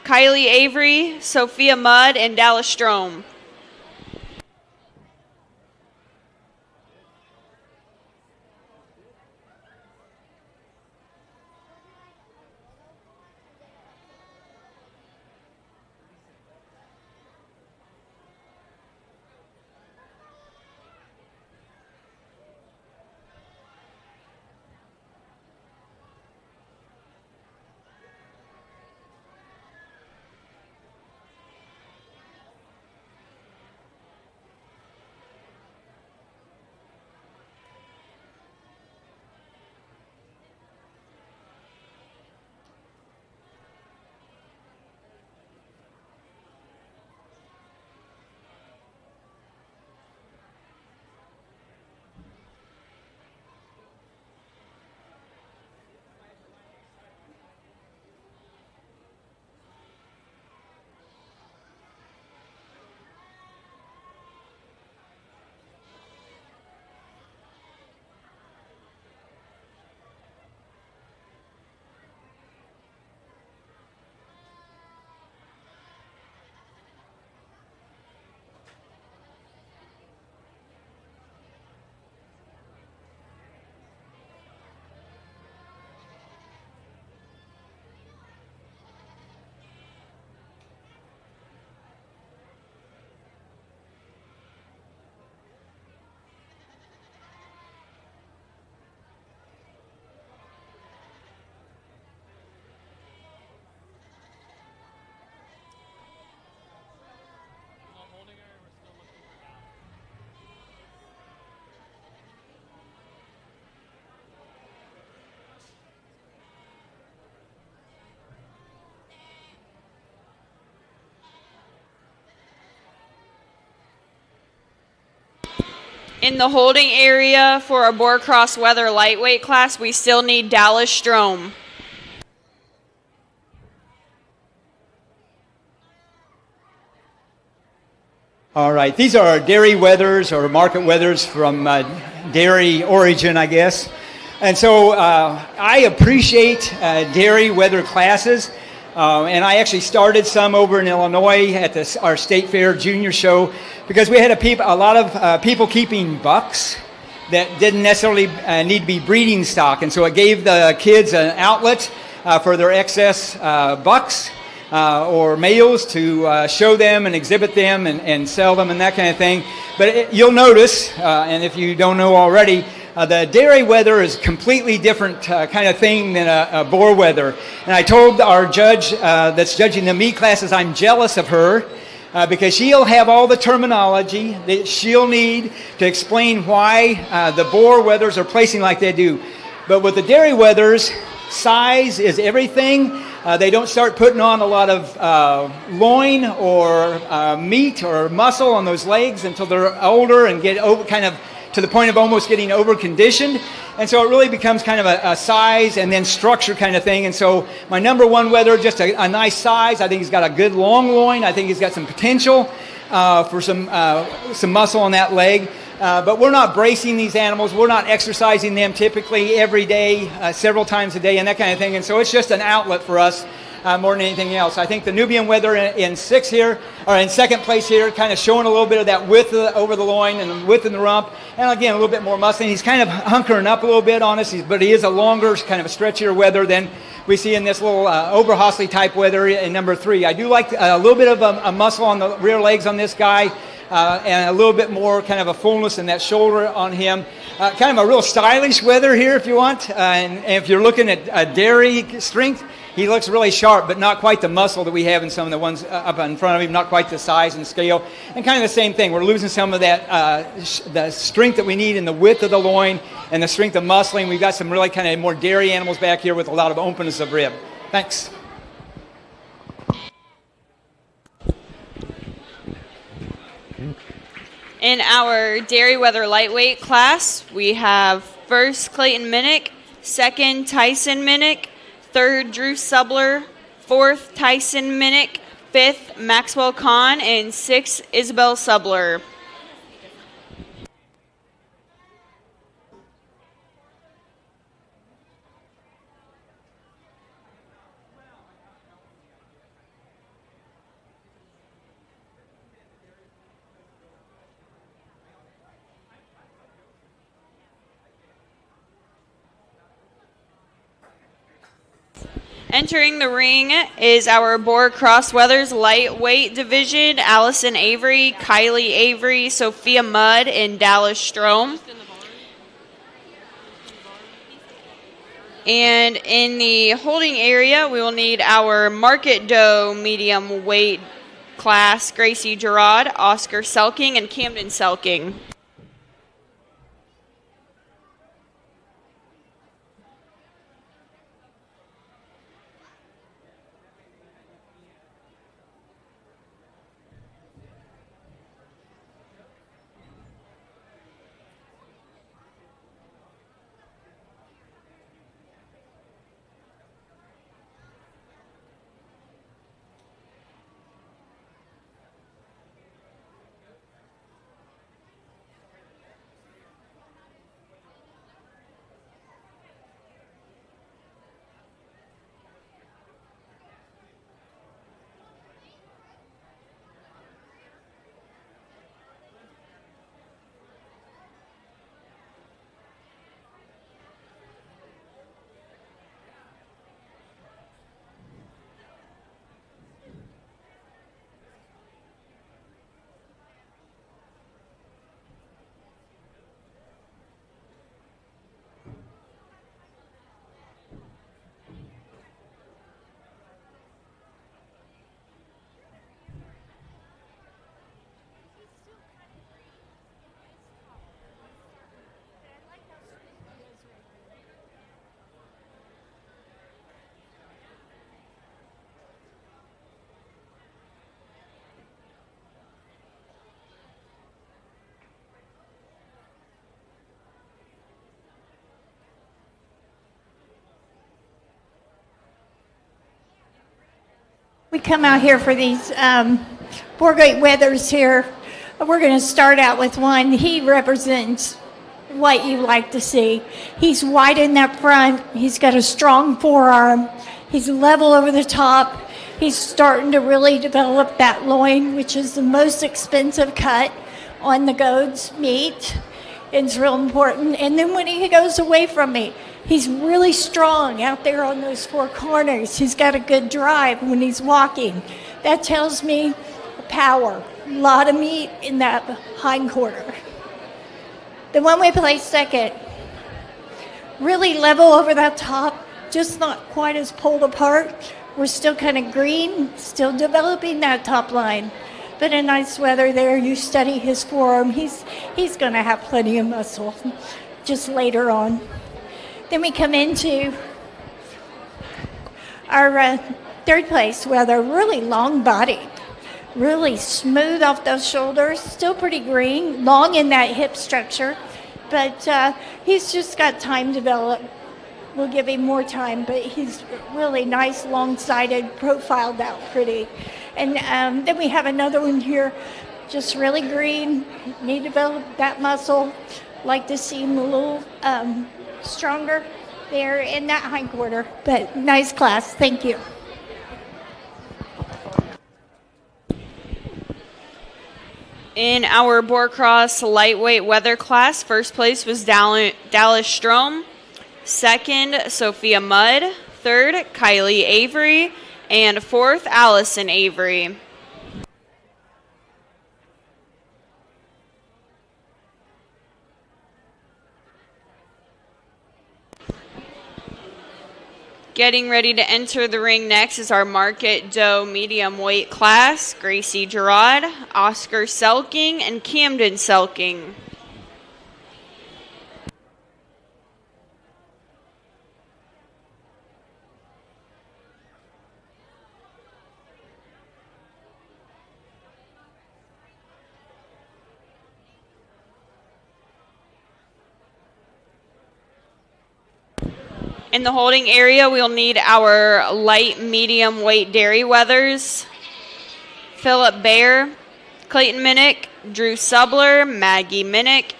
Kylie Avery, Sophia Mudd, and Dallas Strom. In the holding area for our board cross weather lightweight class, we still need Dallas Strom. All right, these are dairy weathers or market weathers from dairy origin, I guess. And so I appreciate dairy weather classes. And I actually started some over in Illinois at our State Fair Junior Show because we had a lot of people keeping bucks that didn't necessarily need to be breeding stock. And so it gave the kids an outlet for their excess bucks or males to show them and exhibit them and sell them and that kind of thing. But you'll notice, and if you don't know already, the dairy weather is a completely different kind of thing than a boar weather. And I told our judge that's judging the meat classes I'm jealous of her because she'll have all the terminology that she'll need to explain why the boar weathers are placing like they do. But with the dairy weathers, size is everything. They don't start putting on a lot of loin or meat or muscle on those legs until they're older and get kind of to the point of almost getting over-conditioned. And so it really becomes kind of a size and then structure kind of thing. And so my number one weather, just a nice size. I think he's got a good long loin. I think he's got some potential for some muscle on that leg. But we're not bracing these animals. We're not exercising them typically every day, several times a day and that kind of thing. And so it's just an outlet for us more than anything else. I think the Nubian weather in second place here, kind of showing a little bit of that width over the loin and width in the rump. And again, a little bit more muscle. He's kind of hunkering up a little bit on us, but he is a longer, kind of a stretchier weather than we see in this little Oberhasli type weather in number 3. I do like a little bit of a muscle on the rear legs on this guy. And a little bit more kind of a fullness in that shoulder on him. Kind of a real stylish weather here if you want. And if you're looking at dairy strength, he looks really sharp, but not quite the muscle that we have in some of the ones up in front of him, not quite the size and scale. And kind of the same thing. We're losing some of that the strength that we need in the width of the loin and the strength of muscling. We've got some really kind of more dairy animals back here with a lot of openness of rib. Thanks. In our dairy weather lightweight class, we have first Clayton Minnick, second Tyson Minnick, third Drew Subler, fourth Tyson Minnick, fifth Maxwell Kahn, and sixth Isabel Subler. Entering the ring is our Boar Crossweathers lightweight division, Allison Avery, Kylie Avery, Sophia Mudd, and Dallas Strom. And in the holding area, we will need our Market Doe medium weight class, Gracie Gerard, Oscar Selking, and Camden Selking. We come out here for these Borgate Weathers here. We're going to start out with one. He represents what you like to see. He's wide in that front. He's got a strong forearm. He's level over the top. He's starting to really develop that loin, which is the most expensive cut on the goat's meat. It's real important. And then when he goes away from me, he's really strong out there on those four corners. He's got a good drive when he's walking. That tells me power. A lot of meat in that hind quarter. The one we placed second, really level over that top, just not quite as pulled apart. We're still kind of green, still developing that top line. But a nice weather there. You study his forearm. He's going to have plenty of muscle just later on. Then we come into our third place where they're really long bodied, really smooth off those shoulders, still pretty green, long in that hip structure, but he's just got time to develop. We'll give him more time, but he's really nice, long-sided, profiled out pretty. And then we have another one here, just really green, need to develop that muscle, like to see him a little stronger there in that hind quarter, but nice class. Thank you. In our Boar Cross lightweight weather class, first place was Dallas Strom, second Sophia Mudd, third Kylie Avery, and fourth Allison Avery. Getting ready to enter the ring next is our Market Doe medium weight class, Gracie Gerard, Oscar Selking, and Camden Selking. In the holding area, we'll need our light medium weight dairy weathers, Philip Baer, Clayton Minnick, Drew Subler, Maggie Minnick,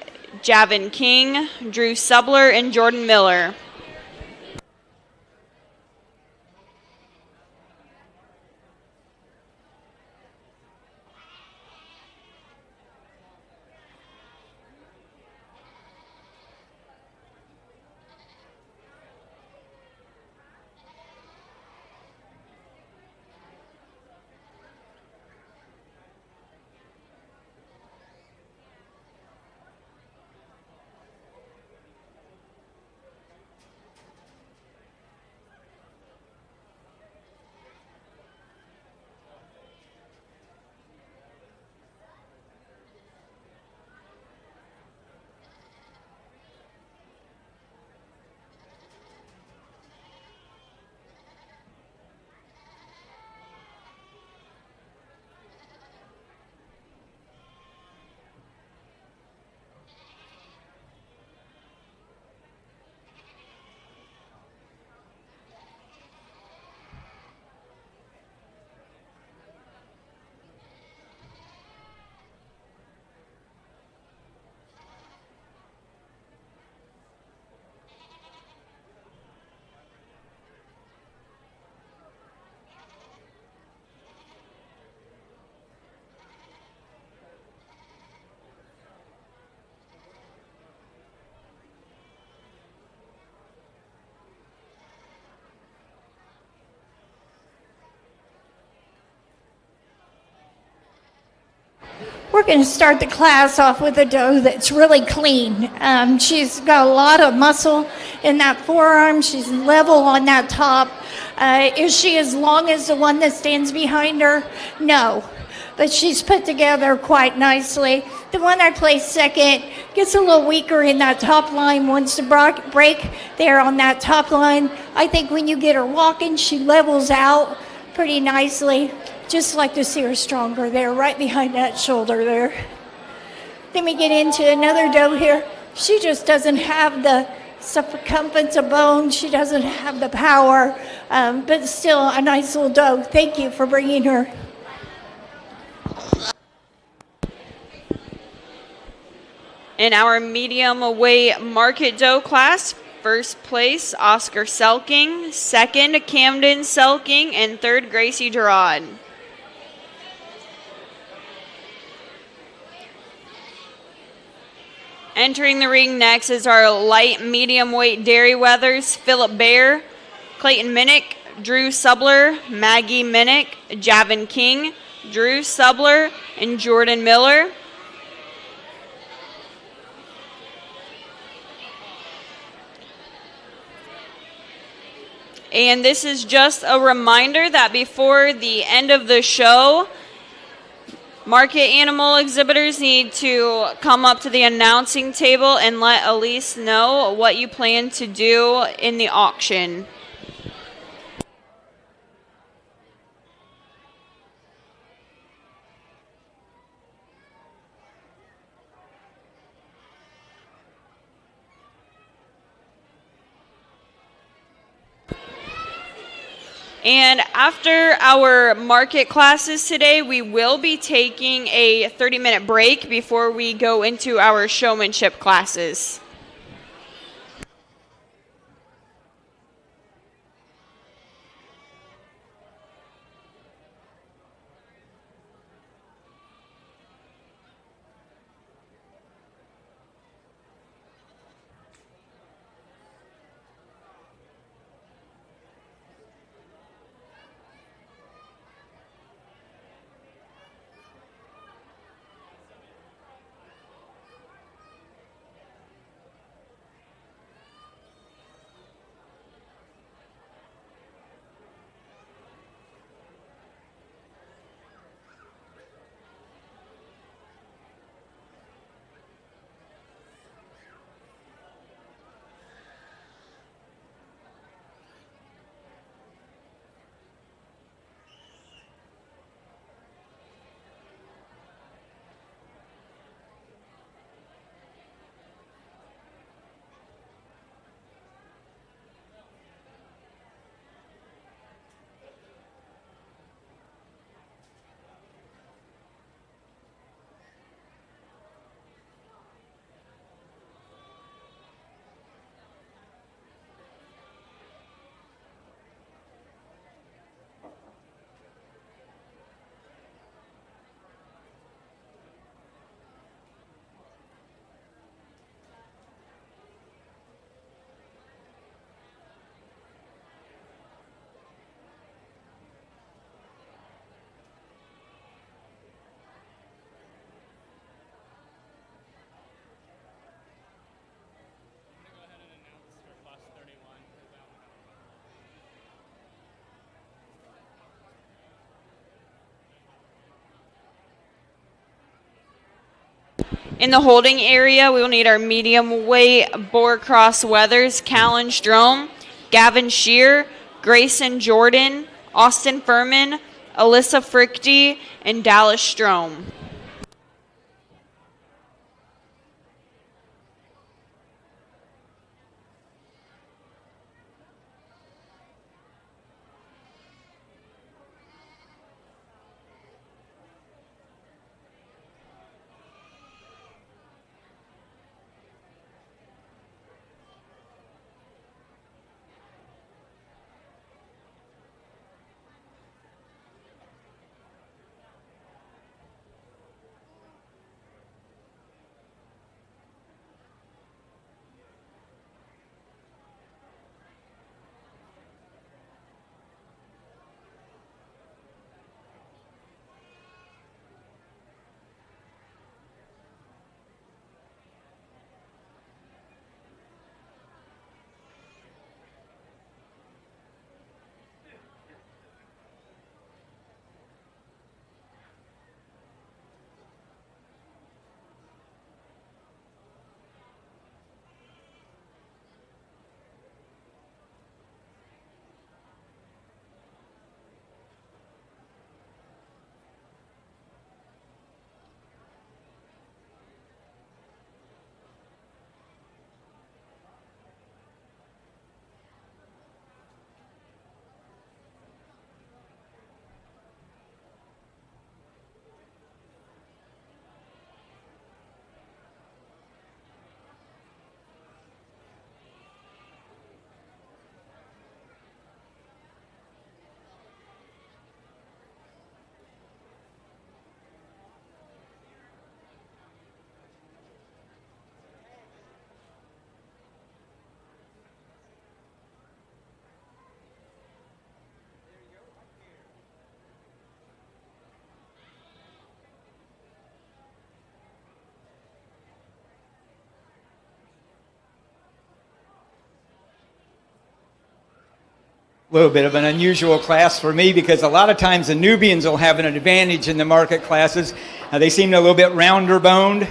Javin King, Drew Subler, and Jordan Miller. We're going to start the class off with a doe that's really clean. She's got a lot of muscle in that forearm. She's level on that top. Is she as long as the one that stands behind her? No. But she's put together quite nicely. The one I placed second gets a little weaker in that top line, wants to break there on that top line. I think when you get her walking, she levels out pretty nicely. Just like to see her stronger there, right behind that shoulder there. Then we get into another doe here. She just doesn't have the circumference of bone. She doesn't have the power, but still a nice little doe. Thank you for bringing her. In our medium weight market doe class, first place Oscar Selking, second Camden Selking, and third Gracie Gerard. Entering the ring next is our light medium weight dairy weathers, Philip Baer, Clayton Minnick, Drew Subler, Maggie Minnick, Javin King, Drew Subler, and Jordan Miller. And this is just a reminder that before the end of the show, market animal exhibitors need to come up to the announcing table and let Elise know what you plan to do in the auction. And after our market classes today, we will be taking a 30-minute break before we go into our showmanship classes. In the holding area, we will need our medium weight boar cross weathers, Callan Strome, Gavin Shear, Grayson Jordan, Austin Furman, Alyssa Frichty, and Dallas Strome. little bit of an unusual class for me because a lot of times the Nubians will have an advantage in the market classes. They seem a little bit rounder boned,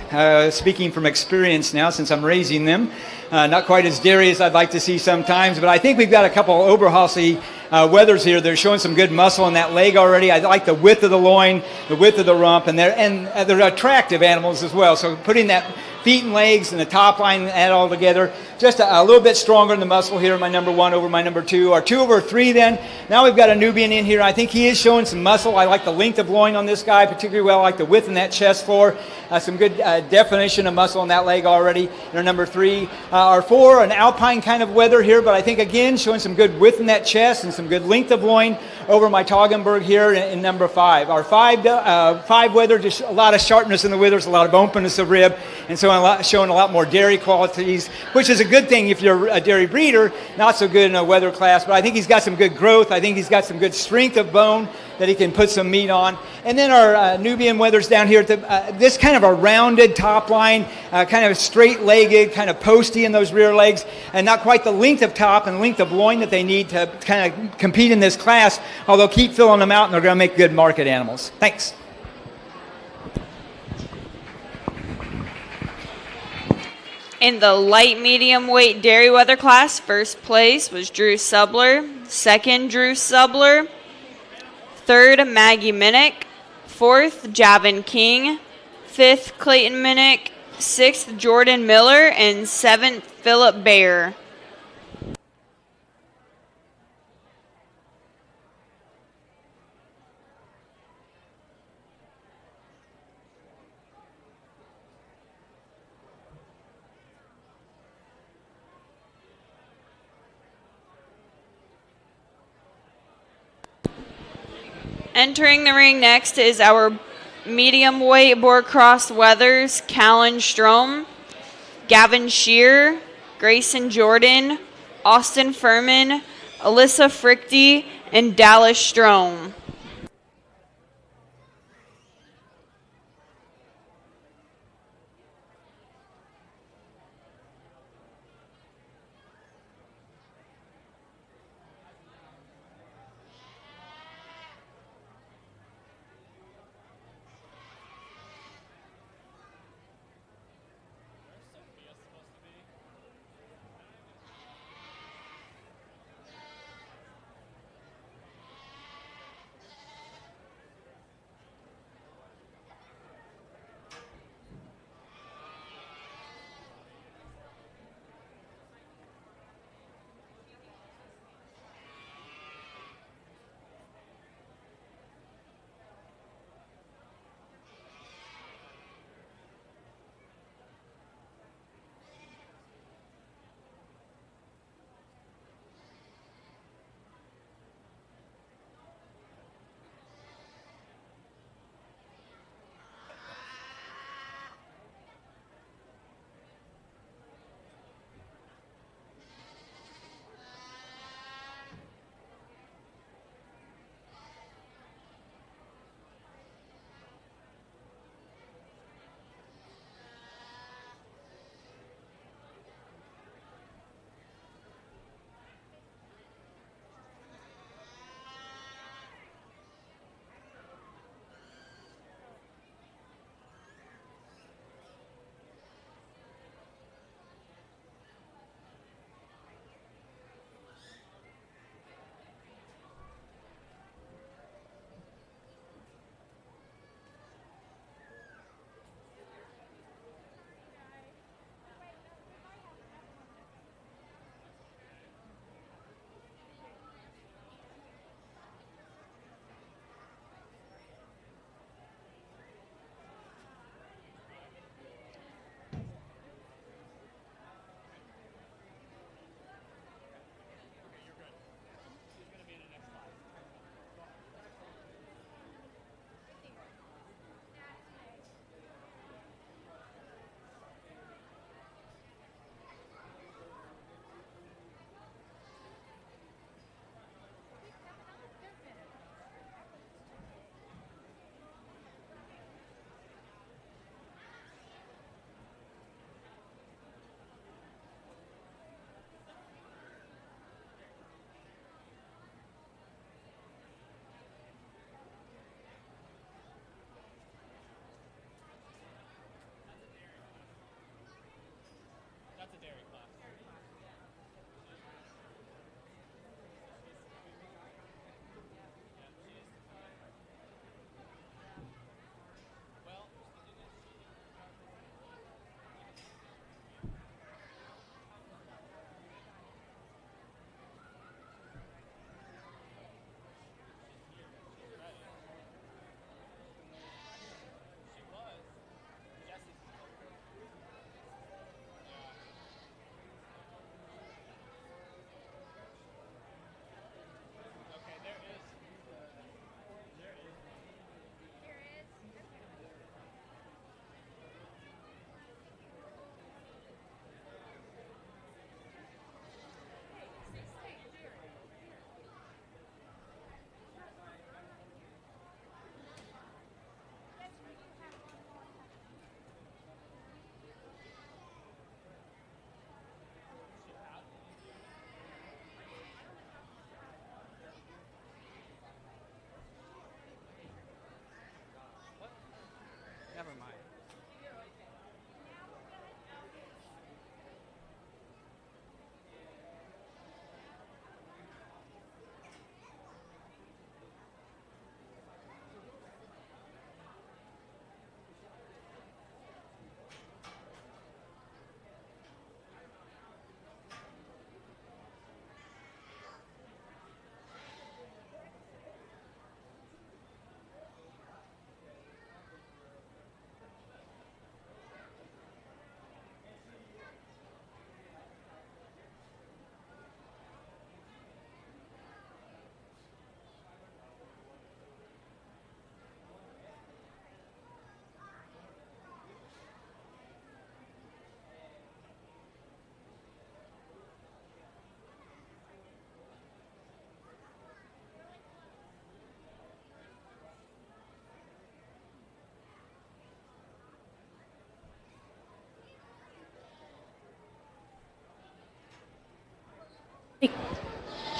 speaking from experience now since I'm raising them. Not quite as dairy as I'd like to see sometimes, but I think we've got a couple of Oberhausen wethers here. They're showing some good muscle in that leg already. I like the width of the loin, the width of the rump, and they're attractive animals as well. So putting that feet and legs and the top line and that all together, just a little bit stronger in the muscle here, my number 1 over my number 2. Our 2 over 3 then. Now we've got a Nubian in here. I think he is showing some muscle. I like the length of loin on this guy particularly well. I like the width in that chest floor. Some good definition of muscle in that leg already. And our number 3. Our 4, an alpine kind of weather here, but I think again showing some good width in that chest and some good length of loin over my Toggenburg here in number 5. Our 5 weather, just a lot of sharpness in the withers, a lot of openness of rib, and so showing a lot more dairy qualities, which is a good thing if you're a dairy breeder. Not so good in a weather class, but I think he's got some good growth. I think he's got some good strength of bone that he can put some meat on. And then our Nubian wethers down here, this kind of a rounded top line, kind of straight-legged, kind of posty in those rear legs, and not quite the length of top and length of loin that they need to kind of compete in this class, although keep filling them out and they're going to make good market animals. Thanks. In the light medium weight dairy weather class, first place was Drew Subler, second Drew Subler, third Maggie Minnick, fourth Javin King, fifth Clayton Minnick, sixth Jordan Miller, and seventh Philip Bayer. Entering the ring next is our medium weight board cross weathers, Callan Strom, Gavin Shear, Grayson Jordan, Austin Furman, Alyssa Frichty, and Dallas Strom.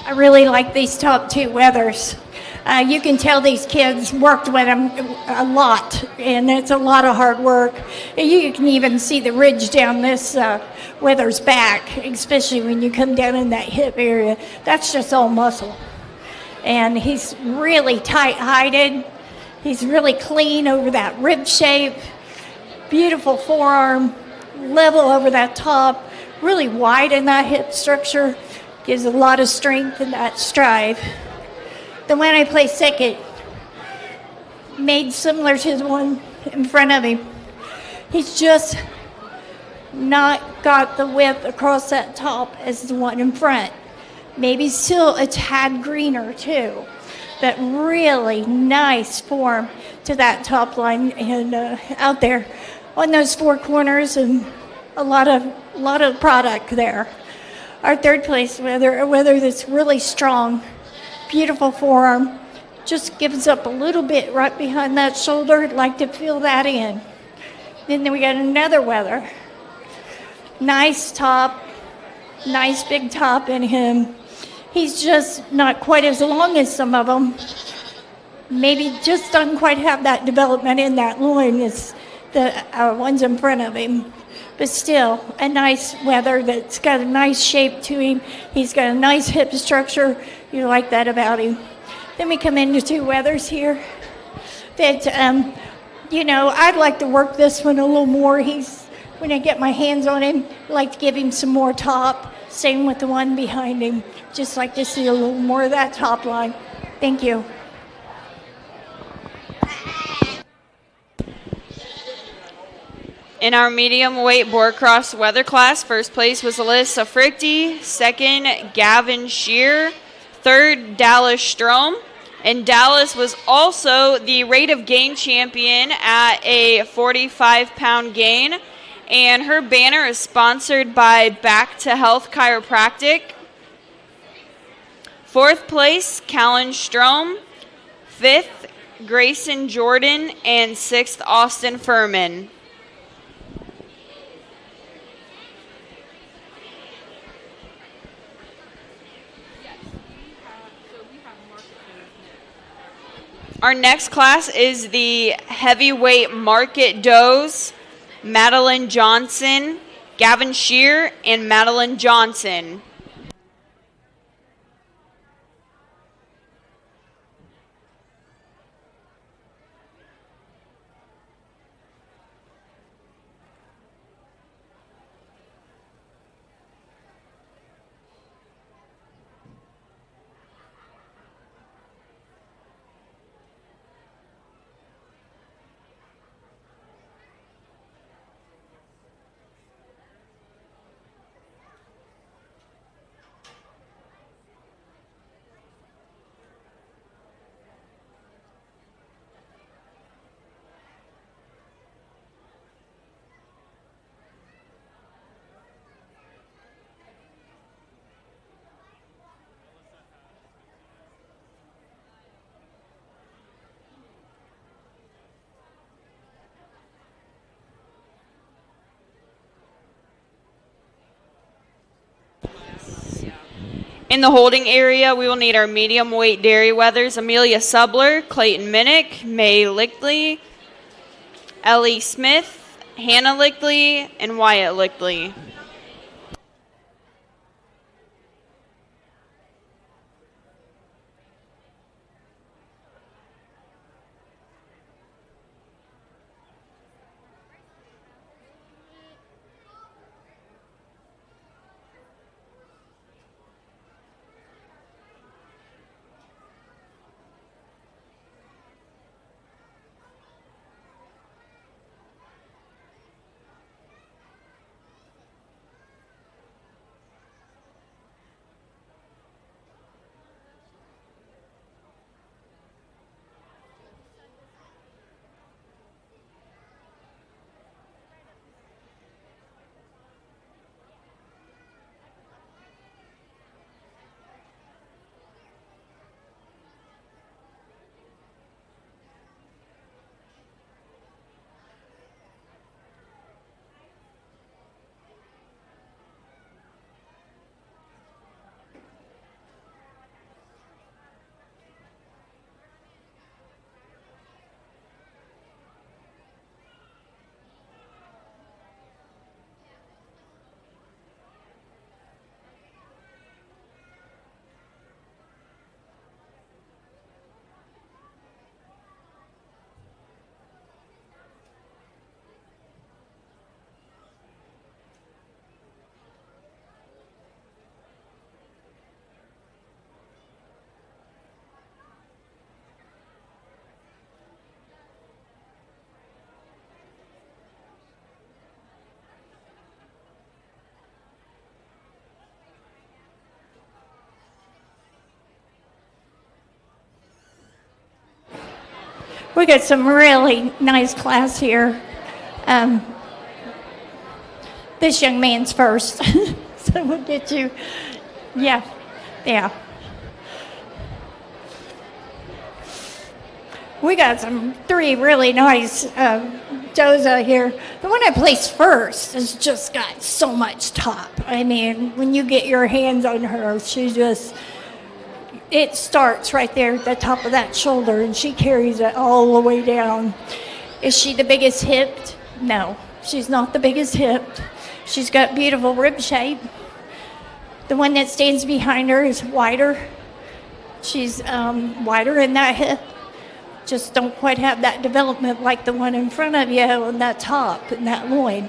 I really like these top two weathers. You can tell these kids worked with them a lot, and it's a lot of hard work. You can even see the ridge down this weather's back, especially when you come down in that hip area. That's just all muscle. And he's really tight-hided. He's really clean over that rib shape. Beautiful forearm, level over that top, really wide in that hip structure. Gives a lot of strength in that stride. The one I placed second, made similar to the one in front of him. He's just not got the width across that top as the one in front. Maybe still a tad greener too, but really nice form to that top line and out there on those four corners, and a lot of product there. Our third place weather that's really strong. Beautiful forearm, just gives up a little bit right behind that shoulder. I'd like to feel that in. Then we got another weather. Nice top, nice big top in him. He's just not quite as long as some of them. Maybe just doesn't quite have that development in that loin as the ones in front of him. But still, a nice weather that's got a nice shape to him. He's got a nice hip structure. You like that about him. Then we come into two weathers here that, I'd like to work this one a little more. When I get my hands on him, I like to give him some more top. Same with the one behind him. Just like to see a little more of that top line. Thank you. In our medium weight board cross weather class, first place was Alyssa Frichty, second Gavin Shear, third Dallas Strom, and Dallas was also the rate of gain champion at a 45-pound gain, and her banner is sponsored by Back to Health Chiropractic. Fourth place, Callan Strom, fifth, Grayson Jordan, and sixth, Austin Furman. Our next class is the heavyweight market does, Madeline Johnson, Gavin Shear, and Madeline Johnson. In the holding area, we will need our medium weight dairy weathers, Amelia Subler, Clayton Minnick, May Lickley, Ellie Smith, Hannah Lickley, and Wyatt Lickley. We got some really nice class here. This young man's first, so we'll get you. Yeah. We got three really nice does out here. The one I placed first has just got so much top. I mean, when you get your hands on her, it starts right there at the top of that shoulder, and she carries it all the way down. Is she the biggest hipped? No, she's not the biggest hipped. She's got beautiful rib shape. The one that stands behind her is wider. She's wider in that hip. Just don't quite have that development like the one in front of you on that top and that loin.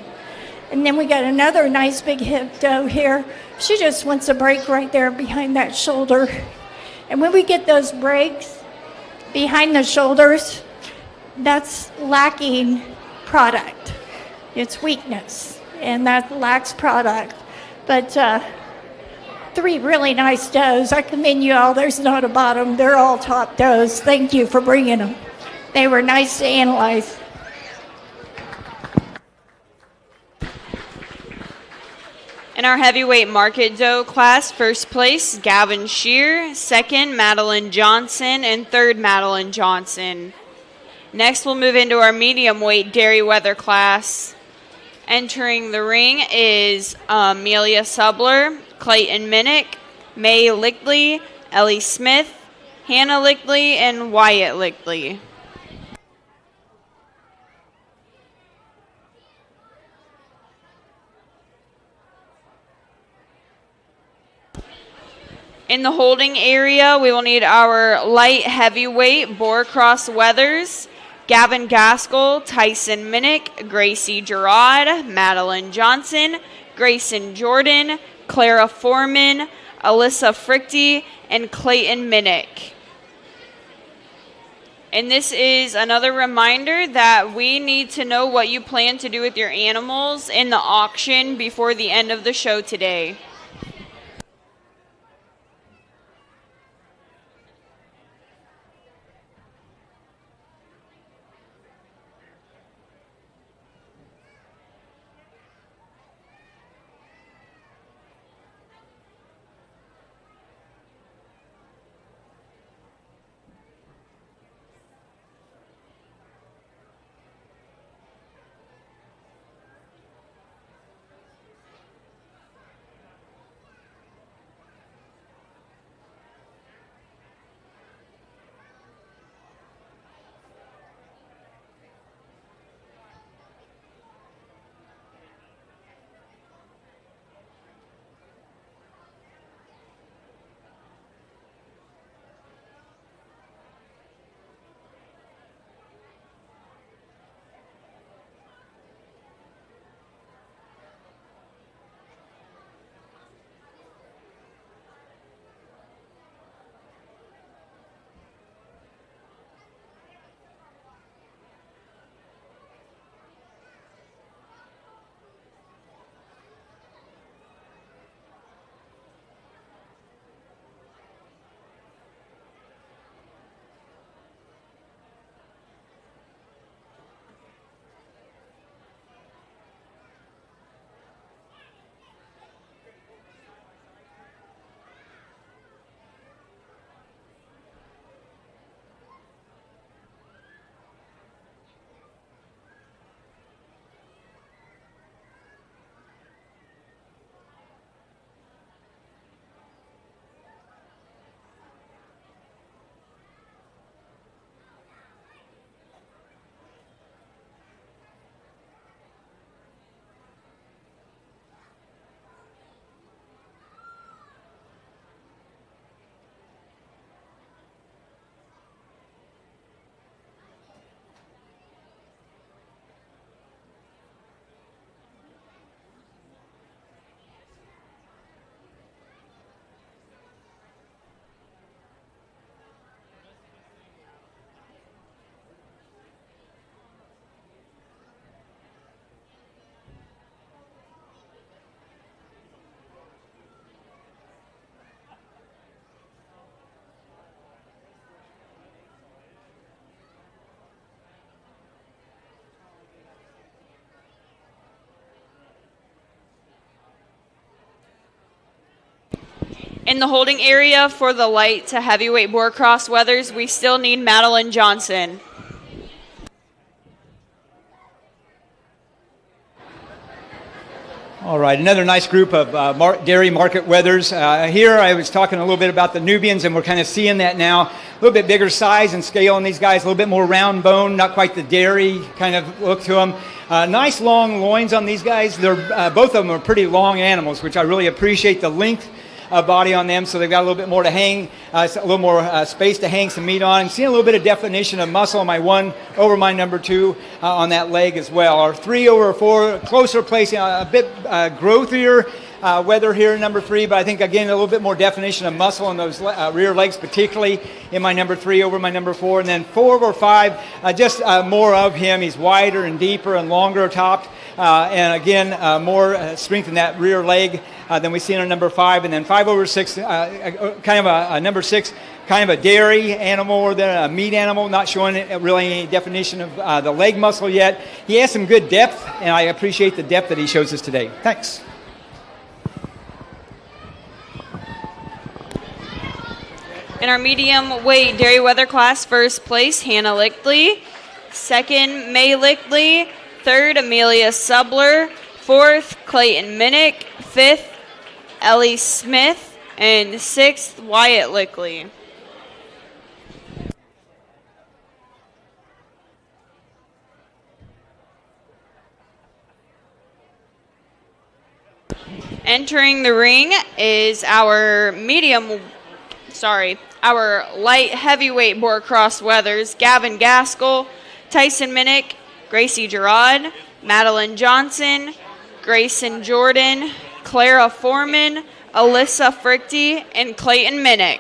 And then we got another nice big hip doe here. She just wants a break right there behind that shoulder. And when we get those breaks behind the shoulders, that's lacking product. It's weakness, and that lacks product. But three really nice does. I commend you all. There's not a bottom. They're all top does. Thank you for bringing them. They were nice to analyze. In our heavyweight market doe class, first place, Gavin Shear, second, Madeline Johnson, and third, Madeline Johnson. Next, we'll move into our medium weight dairy weather class. Entering the ring is Amelia Subler, Clayton Minnick, May Lickley, Ellie Smith, Hannah Lickley, and Wyatt Lickley. In the holding area, we will need our light heavyweight boar cross weathers, Gavin Gaskell, Tyson Minnick, Gracie Gerard, Madeline Johnson, Grayson Jordan, Clara Foreman, Alyssa Frichty, and Clayton Minnick. And this is another reminder that we need to know what you plan to do with your animals in the auction before the end of the show today. In the holding area for the light to heavyweight boar cross weathers, we still need Madeline Johnson. All right, another nice group of dairy market weathers. Here I was talking a little bit about the Nubians, and we're kind of seeing that now. A little bit bigger size and scale on these guys, a little bit more round bone, not quite the dairy kind of look to them. Nice long loins on these guys. They're both of them are pretty long animals, which I really appreciate the length body on them, so they've got a little bit more to hang, a little more space to hang some meat on. And seeing a little bit of definition of muscle on my 1 over my number 2 on that leg as well. Our 3 over 4, closer placing, a bit growthier weather here in number 3, but I think again a little bit more definition of muscle on those rear legs, particularly in my number 3 over my number 4. And then 4 over 5, just more of him. He's wider and deeper and longer topped. And again, more strength in that rear leg than we see in our number 5. And then 5 over 6, kind of a number 6, kind of a dairy animal or a meat animal, not showing really any definition of the leg muscle yet. He has some good depth, and I appreciate the depth that he shows us today. Thanks. In our medium weight dairy weather class, first place, Hannah Lichtley. Second, May Lichtley. Third, Amelia Subler. Fourth, Clayton Minnick. Fifth, Ellie Smith. And sixth, Wyatt Lichtley. Entering the ring is our our light heavyweight boar cross weathers, Gavin Gaskell, Tyson Minnick, Gracie Gerard, Madeline Johnson, Grayson Jordan, Clara Foreman, Alyssa Frichty, and Clayton Minnick.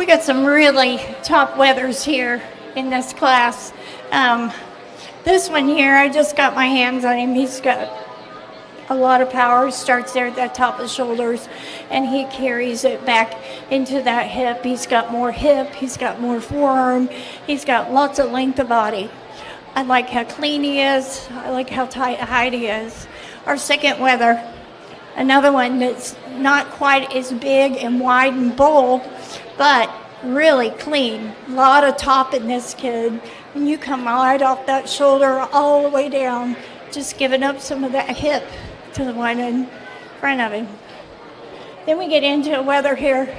We got some really top weathers here in this class. This one here, I just got my hands on him. He's got a lot of power. He starts there at the top of the shoulders, and he carries it back into that hip. He's got more hip. He's got more forearm. He's got lots of length of body. I like how clean he is. I like how tight he is. Our second weather, another one that's not quite as big and wide and bold, but really clean. A lot of top in this kid. And you come right off that shoulder all the way down, just giving up some of that hip to the one in front of him. Then we get into a weather here.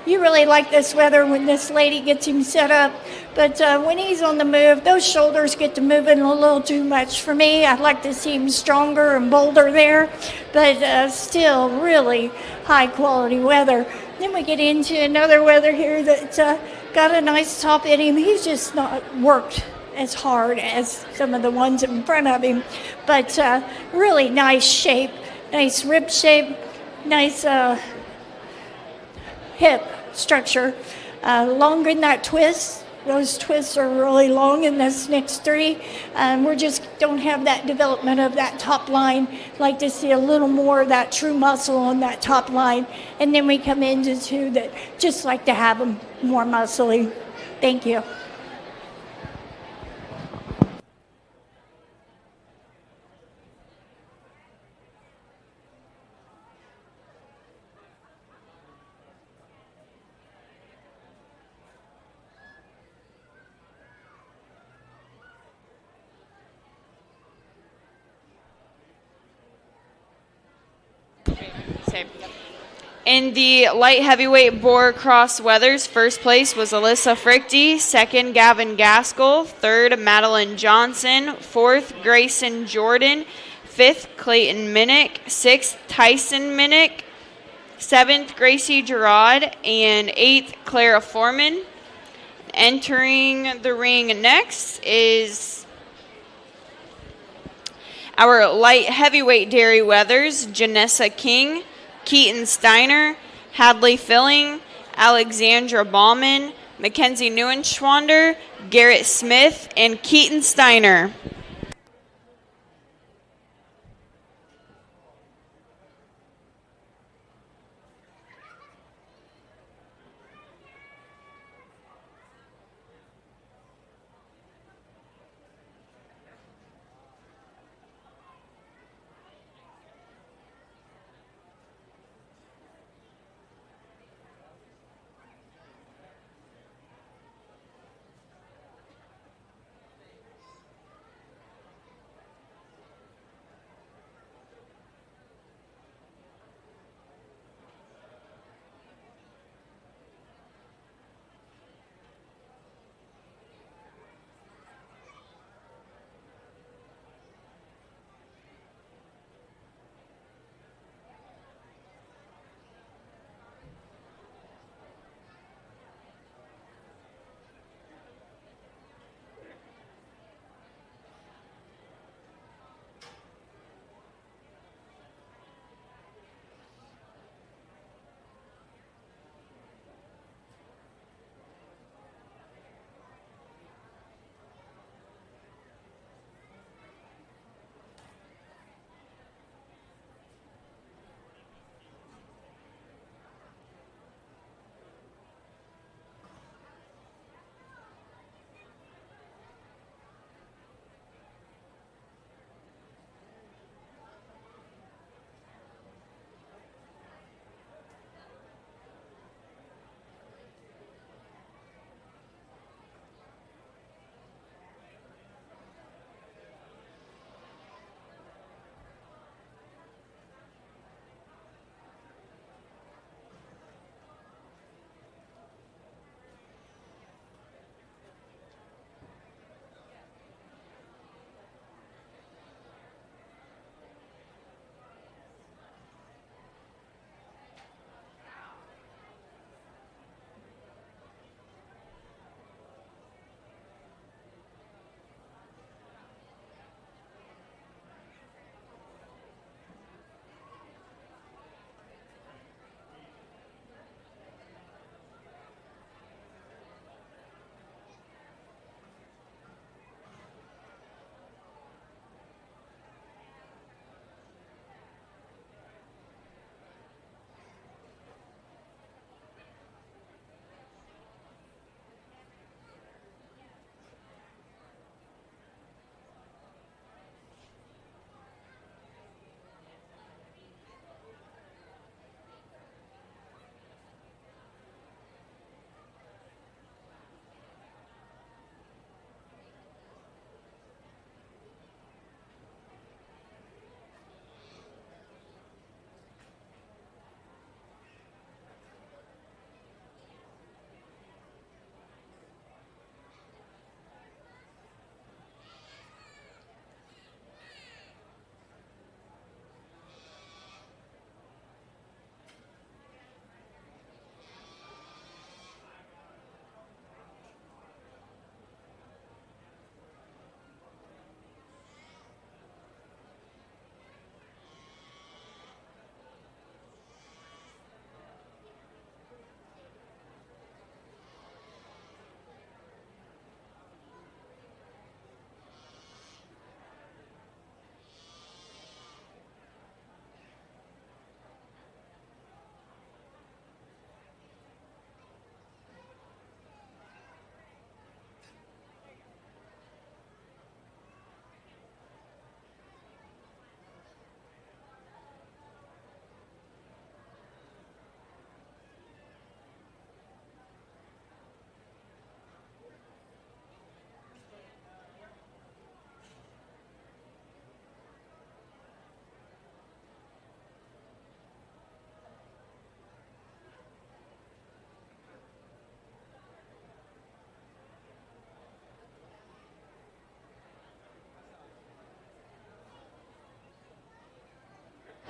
You really like this weather when this lady gets him set up, but when he's on the move, those shoulders get to moving a little too much for me. I'd like to see him stronger and bolder there, but still really high quality weather. Then we get into another weather here that's got a nice top in him. He's just not worked as hard as some of the ones in front of him, but really nice shape, nice rib shape, nice hip structure, longer in that twist. Those twists are really long in this next three. We just don't have that development of that top line. Like to see a little more of that true muscle on that top line. And then we come into two that just like to have them more muscly. Thank you. In the light heavyweight boar cross weathers, first place was Alyssa Frichty, second Gavin Gaskell, third Madeline Johnson, fourth Grayson Jordan, fifth Clayton Minnick, sixth Tyson Minnick, seventh Gracie Gerard, and eighth Clara Foreman. Entering the ring next is our light heavyweight dairy weathers, Janessa King, Keaton Steiner, Hadley Filling, Alexandra Bauman, Mackenzie Neuenschwander, Garrett Smith, and Keaton Steiner.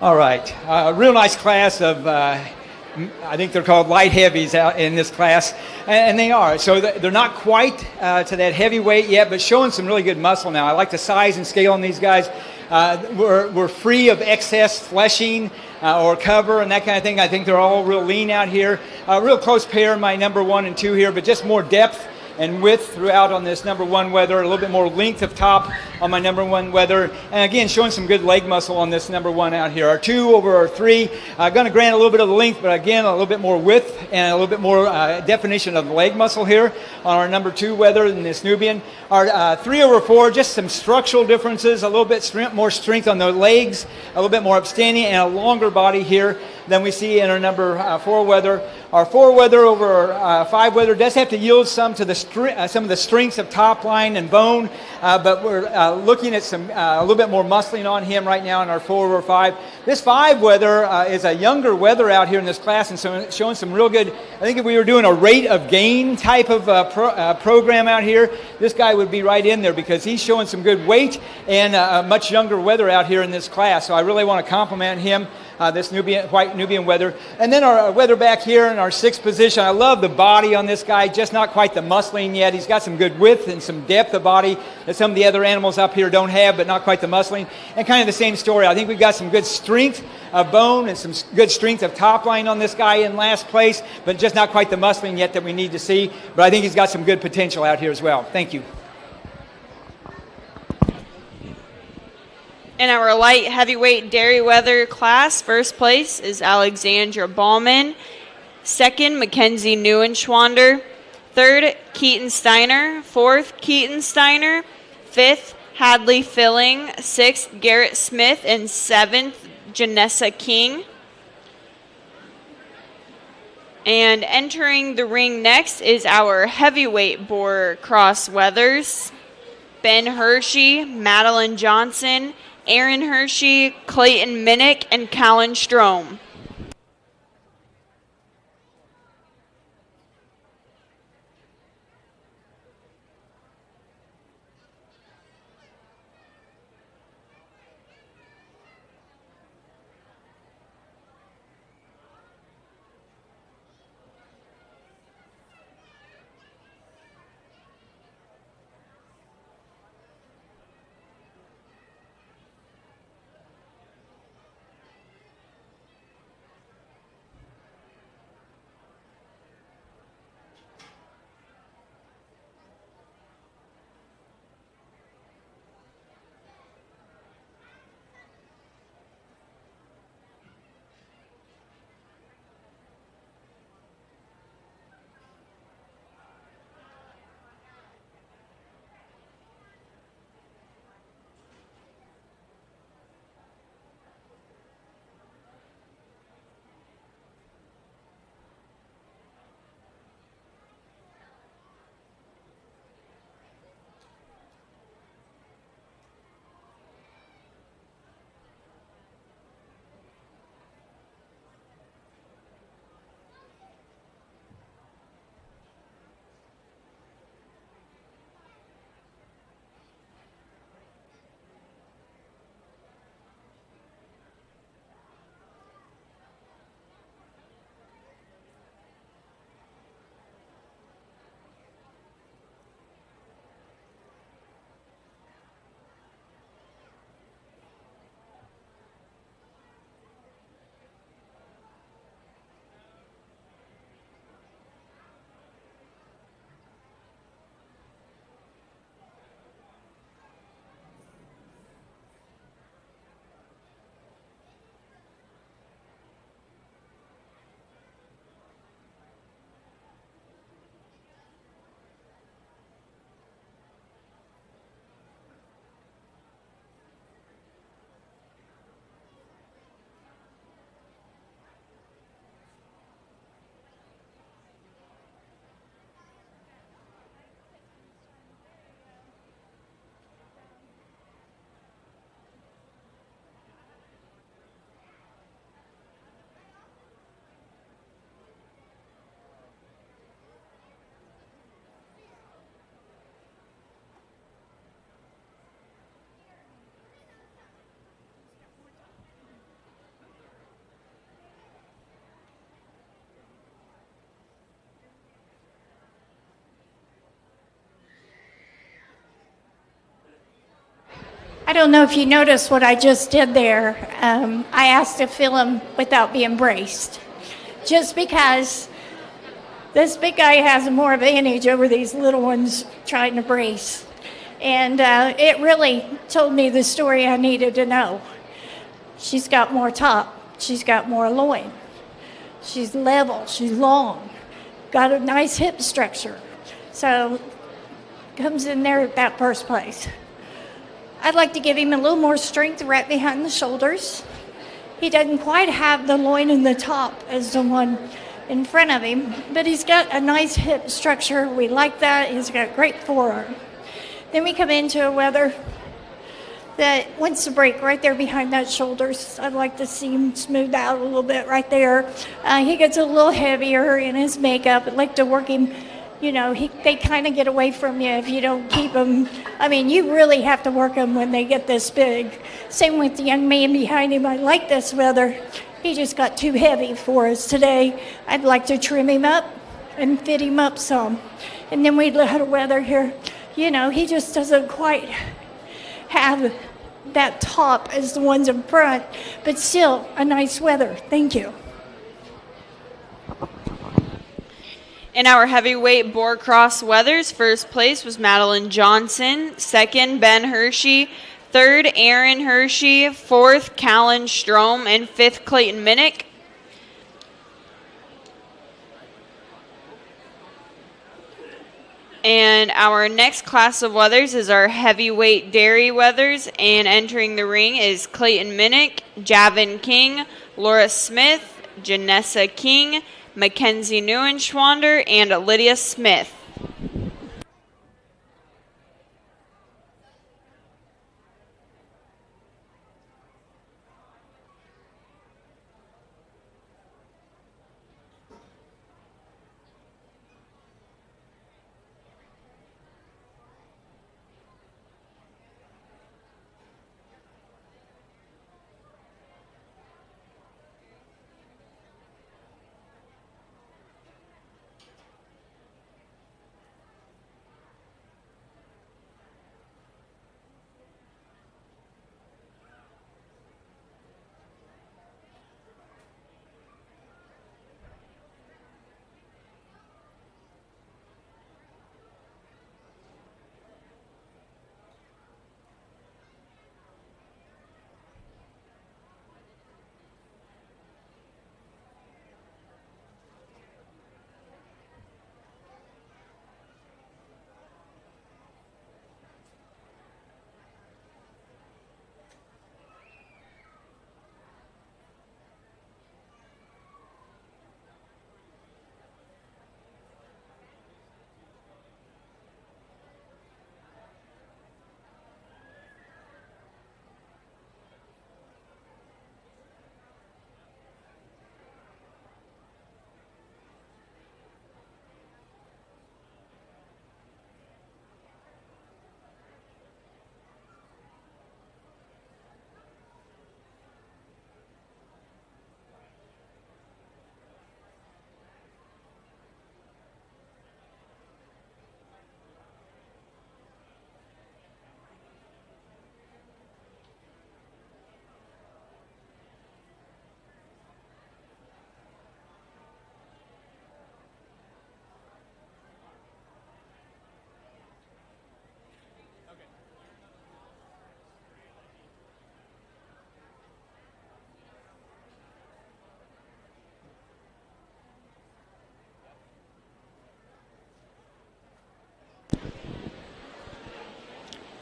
All right, real nice class of, I think they're called light heavies out in this class, and they are. So they're not quite to that heavyweight yet, but showing some really good muscle now. I like the size and scale on these guys. We're free of excess fleshing or cover and that kind of thing. I think they're all real lean out here. Real close pair, my number 1 and 2 here, but just more depth and width throughout on this number 1 weather, a little bit more length of top on my number 1 weather, and again showing some good leg muscle on this number 1 out here. Our 2 over our 3, going to grant a little bit of the length, but again a little bit more width and a little bit more definition of the leg muscle here on our number 2 weather in this Nubian. Our 3 over 4, just some structural differences, a little bit more strength on the legs, a little bit more upstanding, and a longer body here than we see in our number 4 weather. Our 4 weather over our 5 weather does have to yield some to the some of the strengths of top line and bone, but we're looking at some a little bit more muscling on him right now in our 4 over 5. This 5 weather is a younger weather out here in this class, and so showing some real good. I think if we were doing a rate of gain type of program out here, this guy would be right in there because he's showing some good weight and a much younger weather out here in this class. So I really want to compliment him. This white Nubian weather. And then our weather back here in our 6th position. I love the body on this guy, just not quite the muscling yet. He's got some good width and some depth of body that some of the other animals up here don't have, but not quite the muscling. And kind of the same story. I think we've got some good strength of bone and some good strength of top line on this guy in last place, but just not quite the muscling yet that we need to see. But I think he's got some good potential out here as well. Thank you. In our light heavyweight dairy weather class, first place is Alexandra Ballman. Second, Mackenzie Neuenschwander. Third, Keaton Steiner. Fourth, Keaton Steiner. Fifth, Hadley Filling. Sixth, Garrett Smith. And seventh, Janessa King. And entering the ring next is our heavyweight boar cross weathers. Ben Hershey, Madeline Johnson, Aaron Hershey, Clayton Minnick, and Callan Strom. I don't know if you noticed what I just did there. I asked to fill him without being braced, just because this big guy has more advantage over these little ones trying to brace. And it really told me the story I needed to know. She's got more top. She's got more loin. She's level. She's long. Got a nice hip structure. So comes in there at that first place. I'd like to give him a little more strength right behind the shoulders. He doesn't quite have the loin in the top as the one in front of him, but he's got a nice hip structure. We like that. He's got great forearm. Then we come into a wether that wants to break right there behind that shoulders. I'd like to see him smooth out a little bit right there. He gets a little heavier in his makeup. I'd like to work him. You know, they kind of get away from you if you don't keep them. I mean, you really have to work them when they get this big. Same with the young man behind him. I like this weather. He just got too heavy for us today. I'd like to trim him up and fit him up some. And then we'd let a weather here. You know, he just doesn't quite have that top as the ones in front, but still a nice weather. Thank you. In our heavyweight boar cross weathers, first place was Madeline Johnson, second Ben Hershey, third Aaron Hershey, fourth Callan Strom, and fifth Clayton Minnick. And our next class of weathers is our heavyweight dairy weathers, and entering the ring is Clayton Minnick, Javin King, Laura Smith, Janessa King, Mackenzie Neuenschwander, and Lydia Smith.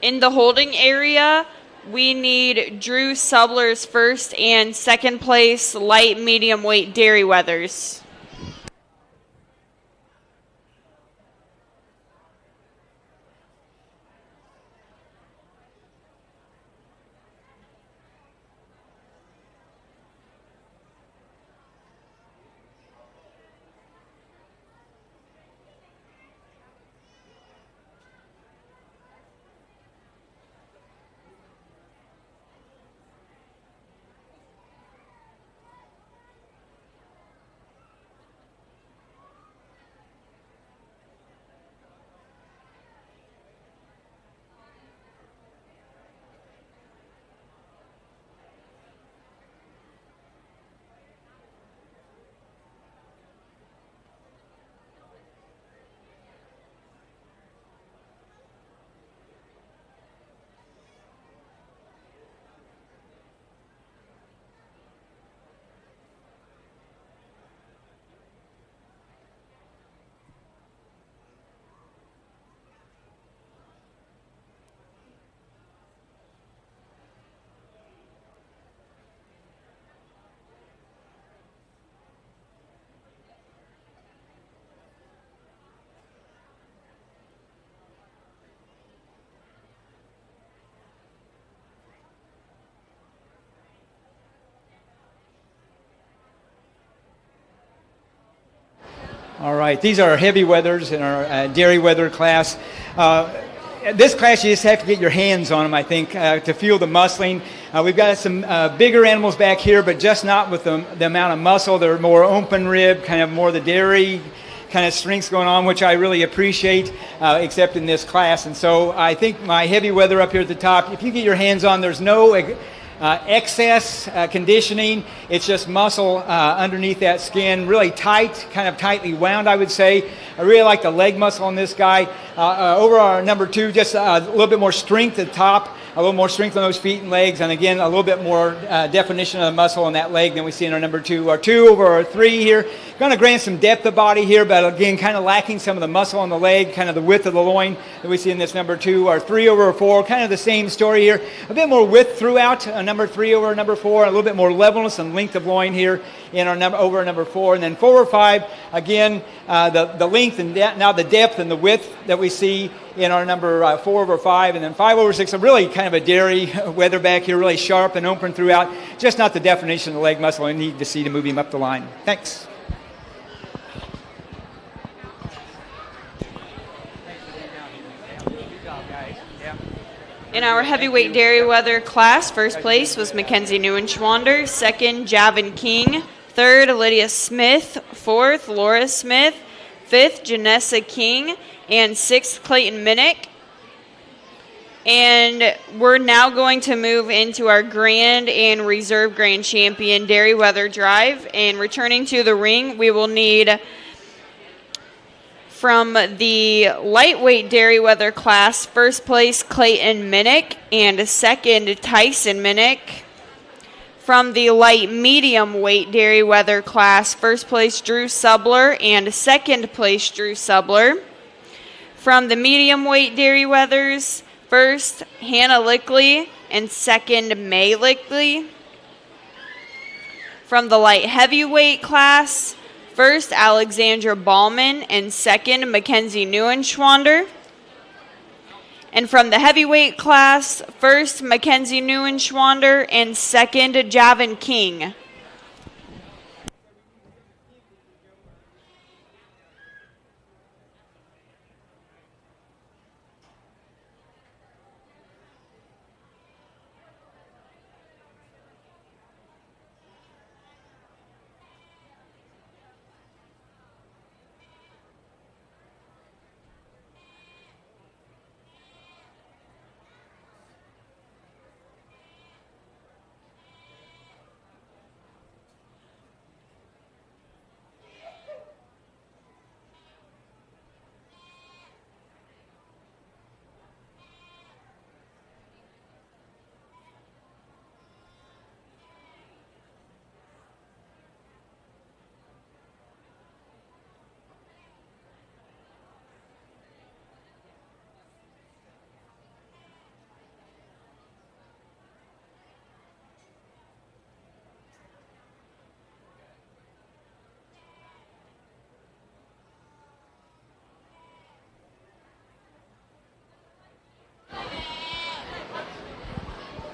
In the holding area, we need Drew Subler's first and second place light medium weight dairy weathers. All right, these are our heavy weathers in our dairy weather class. This class, you just have to get your hands on them, I think, to feel the muscling. We've got some bigger animals back here, but just not with the amount of muscle. They're more open rib, kind of more the dairy kind of strengths going on, which I really appreciate, except in this class. And so I think my heavy weather up here at the top, if you get your hands on, there's no excess conditioning. It's just muscle underneath that skin, really tight, kind of tightly wound, I would say. I really like the leg muscle on this guy. Over our number 2, just a little bit more strength at the top, a little more strength on those feet and legs, and again, a little bit more definition of the muscle on that leg than we see in our number 2. Our 2 over our 3 here, going to grant some depth of body here, but again, kind of lacking some of the muscle on the leg, kind of the width of the loin that we see in this number 2. Our 3 over our 4, kind of the same story here. A bit more width throughout, number 3 over number 4, a little bit more levelness and length of loin here in our over number 4. And then 4 or 5, again, the length and now the depth and the width that we see in our number 4 over 5. And then 5 over 6, really kind of a dairy weather back here, really sharp and open throughout. Just not the definition of the leg muscle I need to see to move him up the line. Thanks. In our heavyweight dairy weather class, first place was Mackenzie Neuenschwander, second, Javin King, third, Lydia Smith, fourth, Laura Smith, fifth, Janessa King, and sixth, Clayton Minnick. And we're now going to move into our grand and reserve grand champion dairy weather drive. And returning to the ring, we will need from the lightweight dairy weather class, first place Clayton Minnick and second Tyson Minnick. From the light medium weight dairy weather class, first place Drew Subler and second place Drew Subler. From the medium weight dairy weathers, first Hannah Lickley and second May Lickley. From the light heavyweight class, first Alexandra Ballman and second Mackenzie Neuenschwander. And from the heavyweight class, first Mackenzie Neuenschwander and second Javin King.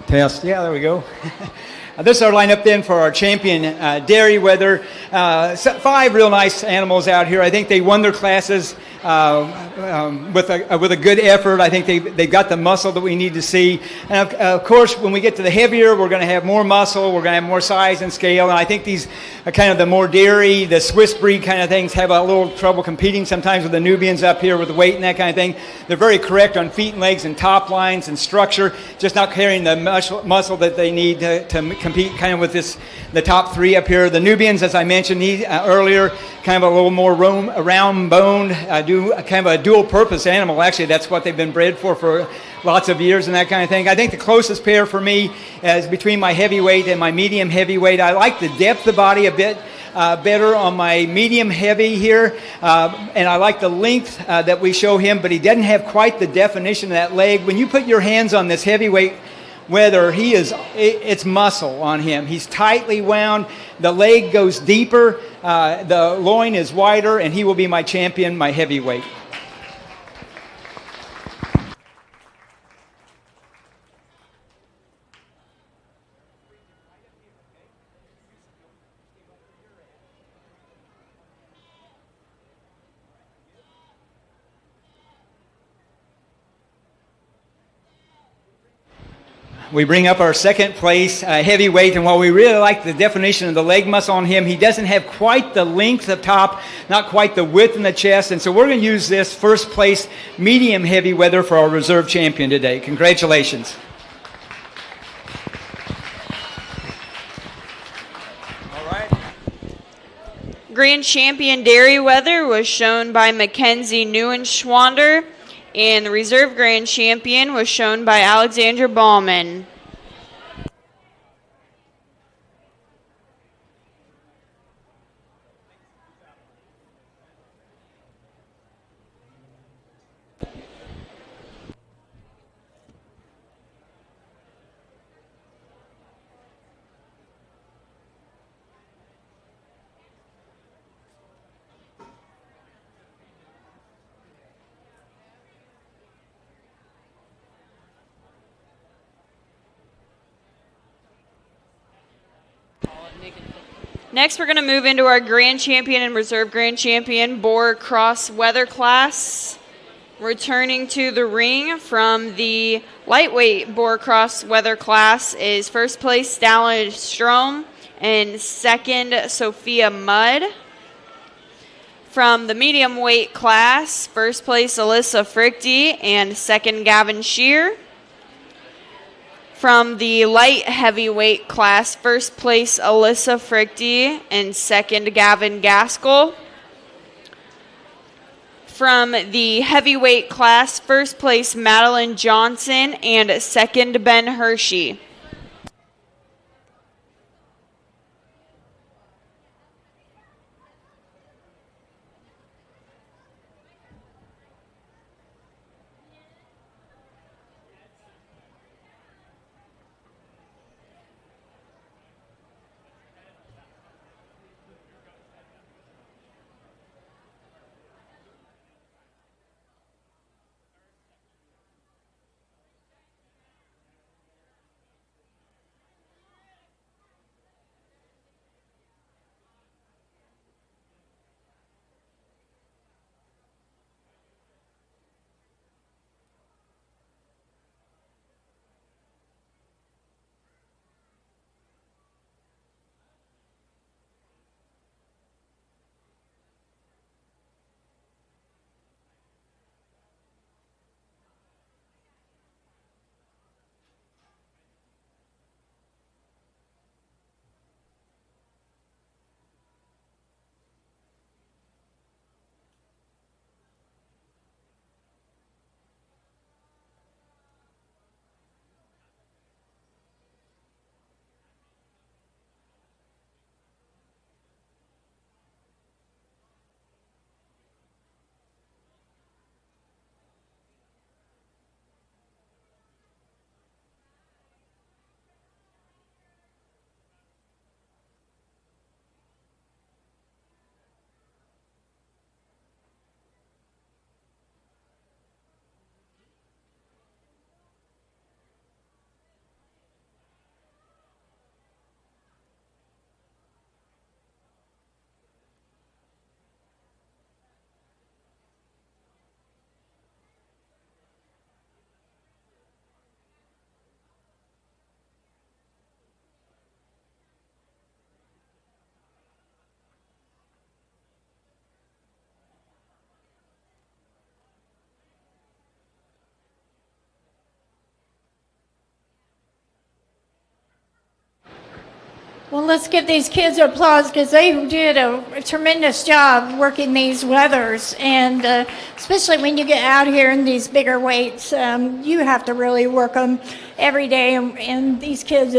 Test. Yeah, there we go. This is our lineup then for our champion dairy weather. 5 real nice animals out here. I think they won their classes with a good effort. I think they've got the muscle that we need to see. And of course, when we get to the heavier, we're going to have more muscle. We're going to have more size and scale. And I think these kind of the more dairy, the Swiss breed kind of things have a little trouble competing sometimes with the Nubians up here with the weight and that kind of thing. They're very correct on feet and legs and top lines and structure, just not carrying the muscle that they need to compete kind of with the top 3 up here. The Nubians, as I mentioned earlier, kind of a little more round boned, kind of a dual purpose animal. Actually, that's what they've been bred for lots of years and that kind of thing. I think the closest pair for me is between my heavyweight and my medium heavyweight. I like the depth of body a bit better on my medium heavy here, and I like the length that we show him, but he doesn't have quite the definition of that leg. When you put your hands on this heavyweight weather, it's muscle on him. He's tightly wound. The leg goes deeper. The loin is wider, and he will be my champion, my heavyweight. We bring up our second place heavyweight, and while we really like the definition of the leg muscle on him, he doesn't have quite the length up top, not quite the width in the chest, and so we're going to use this first place medium heavyweight for our reserve champion today. Congratulations. All right. Grand champion dairy weather was shown by Mackenzie Neuenschwander, and the reserve grand champion was shown by Alexandra Ballman. Next, we're going to move into our grand champion and reserve grand champion boar cross weather class. Returning to the ring from the lightweight boar cross weather class is first place Stella Strom and second Sophia Mudd. From the medium weight class, first place Alyssa Frichty and second Gavin Shear. From the light heavyweight class, first place Alyssa Frichty and second Gavin Gaskell. From the heavyweight class, first place Madeline Johnson and second Ben Hershey. Well, let's give these kids applause because they did a tremendous job working these weathers. And especially when you get out here in these bigger weights, you have to really work them every day. And these kids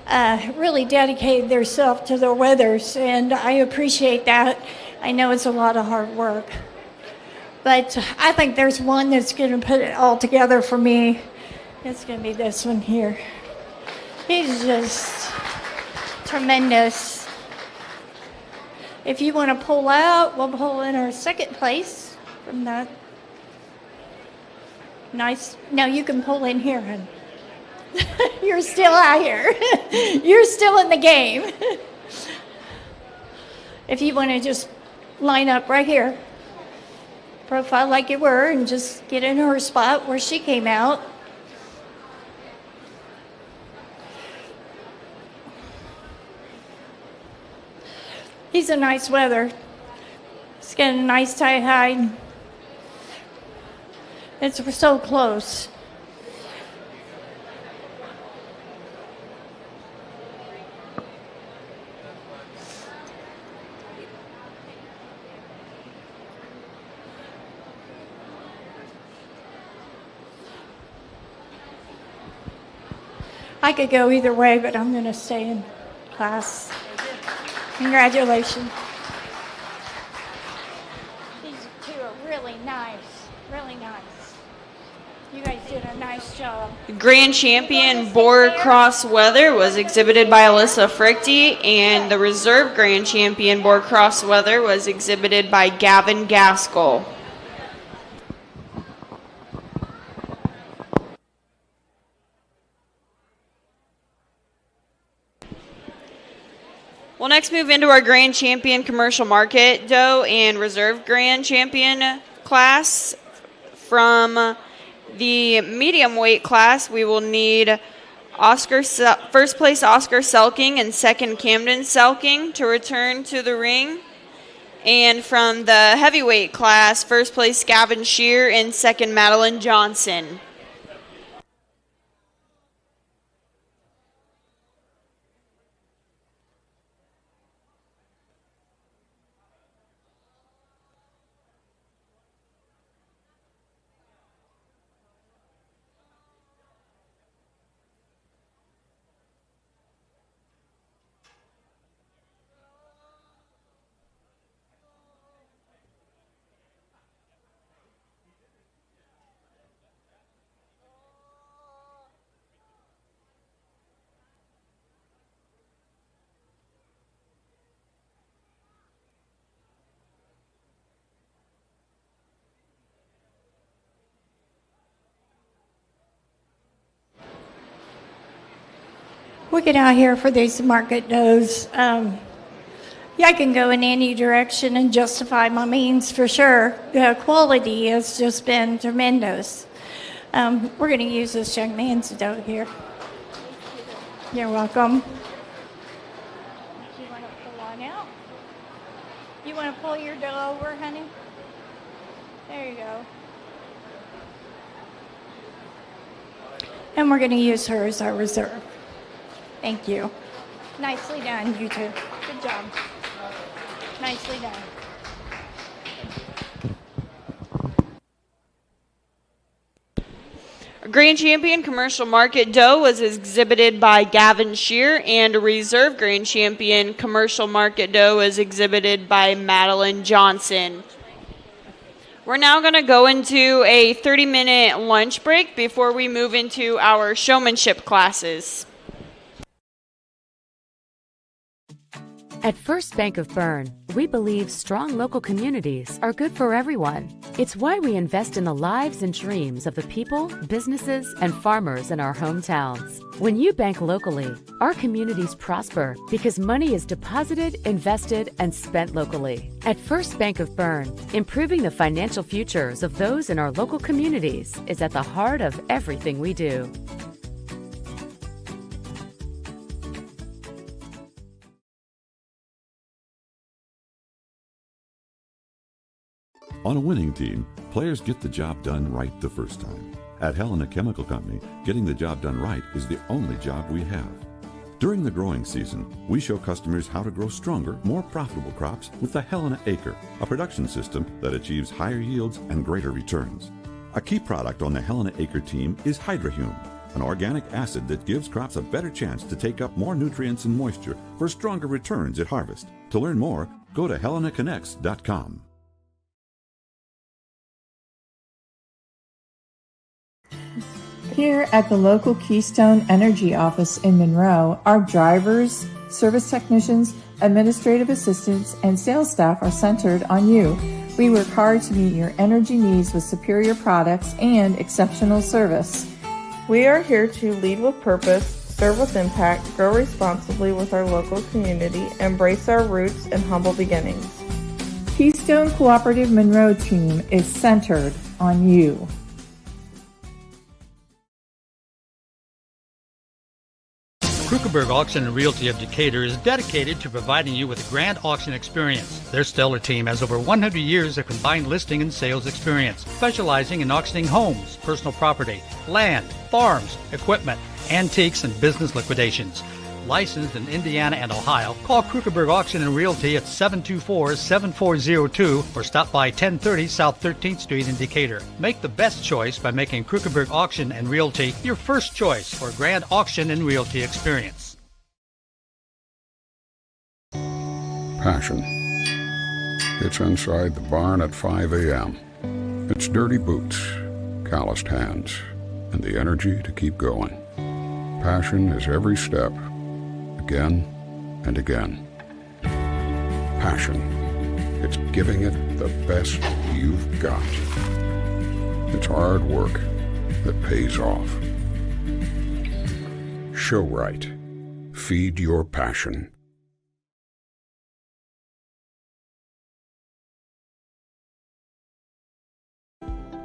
have really dedicated themselves to their weathers. And I appreciate that. I know it's a lot of hard work. But I think there's one that's going to put it all together for me. It's going to be this one here. He's just tremendous. If you want to pull out, we'll pull in our second place from that. Nice. Now you can pull in here, hon. You're still out here. You're still in the game. If you want to just line up right here, profile like you were, and just get in her spot where she came out. He's a nice weather. He's got a nice tight hide. We're so close. I could go either way, but I'm going to stay in class. Congratulations. These two are really nice, really nice. You guys did a nice job. Grand Champion Board Cross Weather was exhibited by Alyssa Frichty, and the Reserve Grand Champion Board Cross Weather was exhibited by Gavin Gaskell. We'll next move into our Grand Champion Commercial Market Dough and Reserve Grand Champion class. From the medium weight class, we will need first place Oscar Selking and second Camden Selking to return to the ring. And from the heavyweight class, first place Gavin Shear and second Madeline Johnson. We get out here for these market doughs. I can go in any direction and justify my means for sure. The quality has just been tremendous. We're going to use this young man's dough here. You're welcome. You want to pull on out? You want to pull your dough over, honey? There you go. And we're going to use her as our reserve. Thank you. Nicely done, you two. Good job. Nicely done. Grand Champion Commercial Market Dough was exhibited by Gavin Shear, and a Reserve Grand Champion Commercial Market Dough was exhibited by Madeline Johnson. We're now going to go into a 30-minute lunch break before we move into our showmanship classes. At First Bank of Berne, we believe strong local communities are good for everyone. It's why we invest in the lives and dreams of the people, businesses, and farmers in our hometowns. When you bank locally, our communities prosper because money is deposited, invested, and spent locally. At First Bank of Berne, improving the financial futures of those in our local communities is at the heart of everything we do. On a winning team, players get the job done right the first time. At Helena Chemical Company, getting the job done right is the only job we have. During the growing season, we show customers how to grow stronger, more profitable crops with the Helena Acre, a production system that achieves higher yields and greater returns. A key product on the Helena Acre team is Hydrahume, an organic acid that gives crops a better chance to take up more nutrients and moisture for stronger returns at harvest. To learn more, go to helenaconnects.com. Here at the local Keystone Energy office in Monroe, our drivers, service technicians, administrative assistants, and sales staff are centered on you. We work hard to meet your energy needs with superior products and exceptional service. We are here to lead with purpose, serve with impact, grow responsibly with our local community, embrace our roots and humble beginnings. Keystone Cooperative Monroe team is centered on you. Krukenberg Auction and Realty of Decatur is dedicated to providing you with a grand auction experience. Their stellar team has over 100 years of combined listing and sales experience, specializing in auctioning homes, personal property, land, farms, equipment, antiques, and business liquidations. Licensed in Indiana and Ohio, call Krukenberg Auction and Realty at 724-7402 or stop by 1030 South 13th Street in Decatur. Make the best choice by making Krukenberg Auction and Realty your first choice for a grand auction and realty experience. Passion. It's inside the barn at 5 a.m. It's dirty boots, calloused hands, and the energy to keep going. Passion is every step, again and again. Passion. It's giving it the best you've got. It's hard work that pays off. Show right. Feed your passion.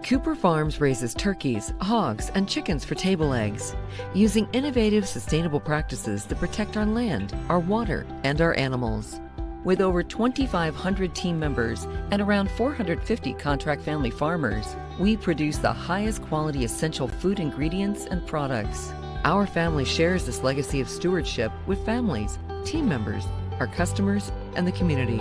Cooper Farms raises turkeys, hogs, and chickens for table eggs, using innovative, sustainable practices that protect our land, our water, and our animals. With over 2,500 team members and around 450 contract family farmers, we produce the highest quality essential food ingredients and products. Our family shares this legacy of stewardship with families, team members, our customers, and the community.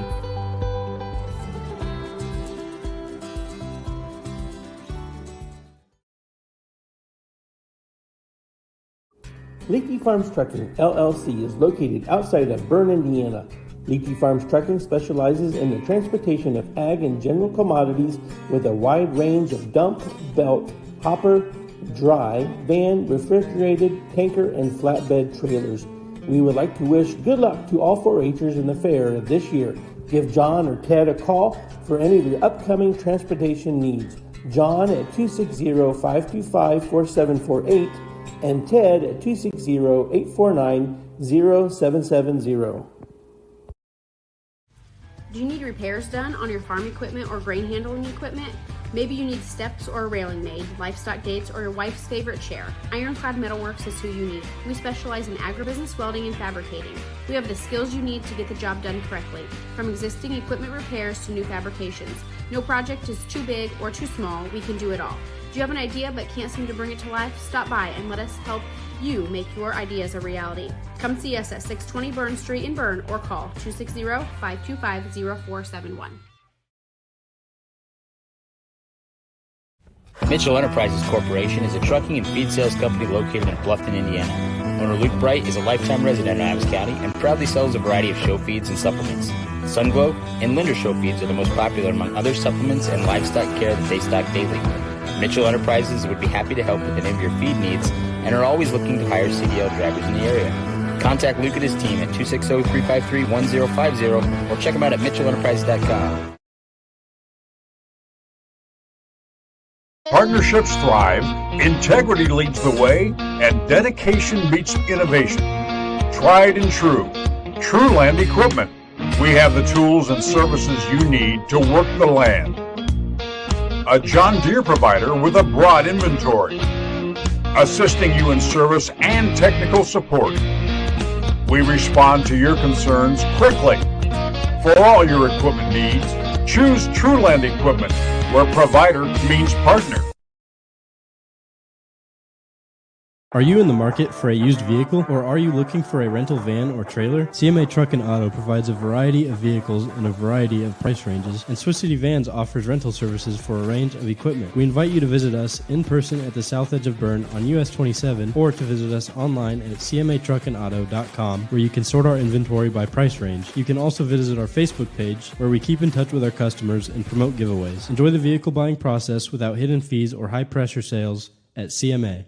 Leafy Farms Trucking, LLC is located outside of Berne, Indiana. Leafy Farms Trucking specializes in the transportation of ag and general commodities with a wide range of dump, belt, hopper, dry, van, refrigerated, tanker, and flatbed trailers. We would like to wish good luck to all 4-H'ers in the fair this year. Give John or Ted a call for any of your upcoming transportation needs. John at 260-525-4748 and Ted at 260-849-0770. Do you need repairs done on your farm equipment or grain handling equipment? Maybe you need steps or a railing made, livestock gates, or your wife's favorite chair. Ironclad Metalworks is who you need. We specialize in agribusiness welding and fabricating. We have the skills you need to get the job done correctly, from existing equipment repairs to new fabrications. No project is too big or too small. We can do it all. Do you have an idea but can't seem to bring it to life? Stop by and let us help you make your ideas a reality. Come see us at 620 Berne Street in Berne or call 260-525-0471. Mitchell Enterprises Corporation is a trucking and feed sales company located in Bluffton, Indiana. Owner Luke Bright is a lifetime resident of Adams County and proudly sells a variety of show feeds and supplements. Sunglow and Linder show feeds are the most popular among other supplements and livestock care that they stock daily. Mitchell Enterprises would be happy to help with any of your feed needs and are always looking to hire CDL drivers in the area. Contact Luke and his team at 260-353-1050 or check them out at mitchellenterprises.com. Partnerships thrive, integrity leads the way, and dedication meets innovation. Tried and true. Trueland Equipment. We have the tools and services you need to work the land. A John Deere provider with a broad inventory, assisting you in service and technical support. We respond to your concerns quickly. For all your equipment needs, choose Trueland Equipment, where provider means partner. Are you in the market for a used vehicle, or are you looking for a rental van or trailer? CMA Truck and Auto provides a variety of vehicles in a variety of price ranges, and Swiss City Vans offers rental services for a range of equipment. We invite you to visit us in person at the south edge of Berne on US 27, or to visit us online at cmatruckandauto.com, where you can sort our inventory by price range. You can also visit our Facebook page, where we keep in touch with our customers and promote giveaways. Enjoy the vehicle buying process without hidden fees or high-pressure sales at CMA.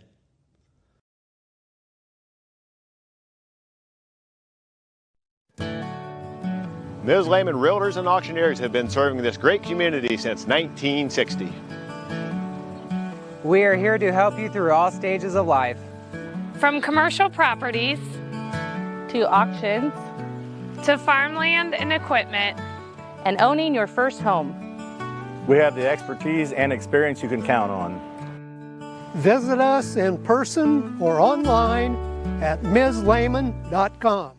Ms. Lehman Realtors and Auctioneers have been serving this great community since 1960. We are here to help you through all stages of life. From commercial properties to auctions to farmland and equipment and owning your first home. We have the expertise and experience you can count on. Visit us in person or online at MsLehman.com.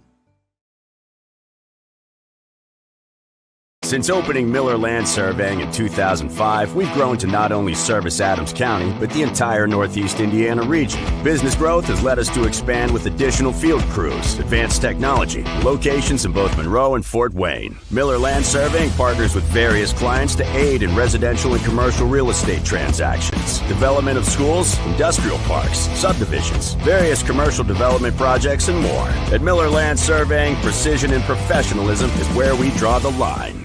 Since opening Miller Land Surveying in 2005, we've grown to not only service Adams County, but the entire Northeast Indiana region. Business growth has led us to expand with additional field crews, advanced technology, locations in both Monroe and Fort Wayne. Miller Land Surveying partners with various clients to aid in residential and commercial real estate transactions, development of schools, industrial parks, subdivisions, various commercial development projects, and more. At Miller Land Surveying, precision and professionalism is where we draw the line.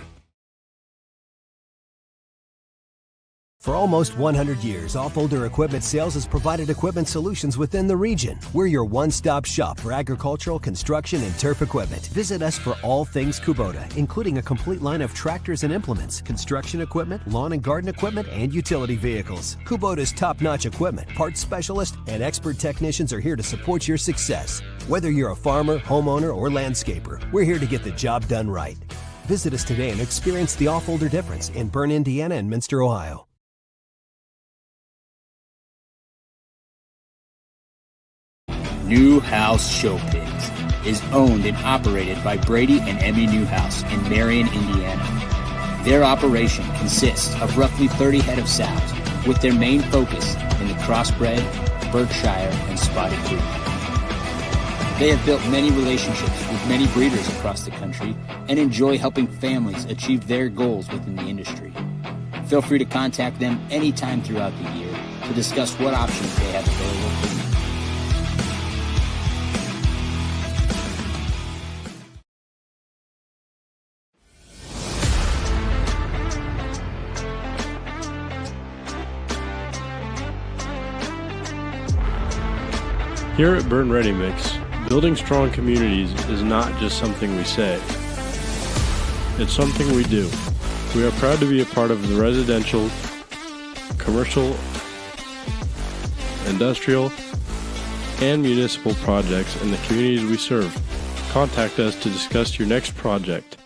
For almost 100 years, Offholder Equipment Sales has provided equipment solutions within the region. We're your one-stop shop for agricultural, construction, and turf equipment. Visit us for all things Kubota, including a complete line of tractors and implements, construction equipment, lawn and garden equipment, and utility vehicles. Kubota's top-notch equipment, parts specialist, and expert technicians are here to support your success. Whether you're a farmer, homeowner, or landscaper, we're here to get the job done right. Visit us today and experience the Offholder difference in Berne, Indiana, and Minster, Ohio. Newhouse Show Pigs is owned and operated by Brady and Emmy Newhouse in Marion, Indiana. Their operation consists of roughly 30 head of sows, with their main focus in the crossbred, Berkshire, and Spotted Creek. They have built many relationships with many breeders across the country and enjoy helping families achieve their goals within the industry. Feel free to contact them anytime throughout the year to discuss what options they have available for you. Here at Berne Ready Mix, building strong communities is not just something we say. It's something we do. We are proud to be a part of the residential, commercial, industrial, and municipal projects in the communities we serve. Contact us to discuss your next project.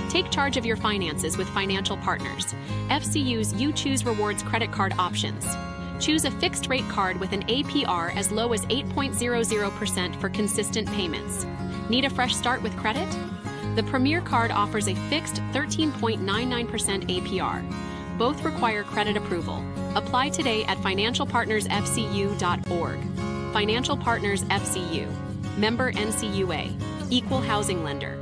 Take charge of your finances with Financial Partners, FCU's You Choose Rewards credit card options. Choose a fixed rate card with an APR as low as 8.00% for consistent payments. Need a fresh start with credit? The Premier card offers a fixed 13.99% APR. Both require credit approval. Apply today at financialpartnersfcu.org. Financial Partners FCU. Member NCUA. Equal housing lender.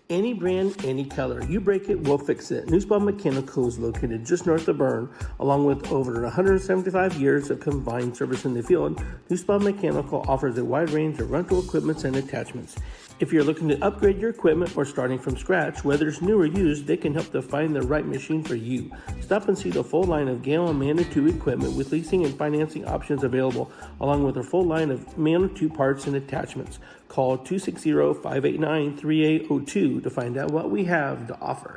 Any brand, any color. You break it, we'll fix it. Newspawn Mechanical is located just north of Berne, along with over 175 years of combined service in the field. Newspawn Mechanical offers a wide range of rental equipment and attachments. If you're looking to upgrade your equipment or starting from scratch, whether it's new or used, they can help to find the right machine for you. Stop and see the full line of Gale and Manitou equipment with leasing and financing options available, along with their full line of Manitou parts and attachments. Call 260-589-3802 to find out what we have to offer.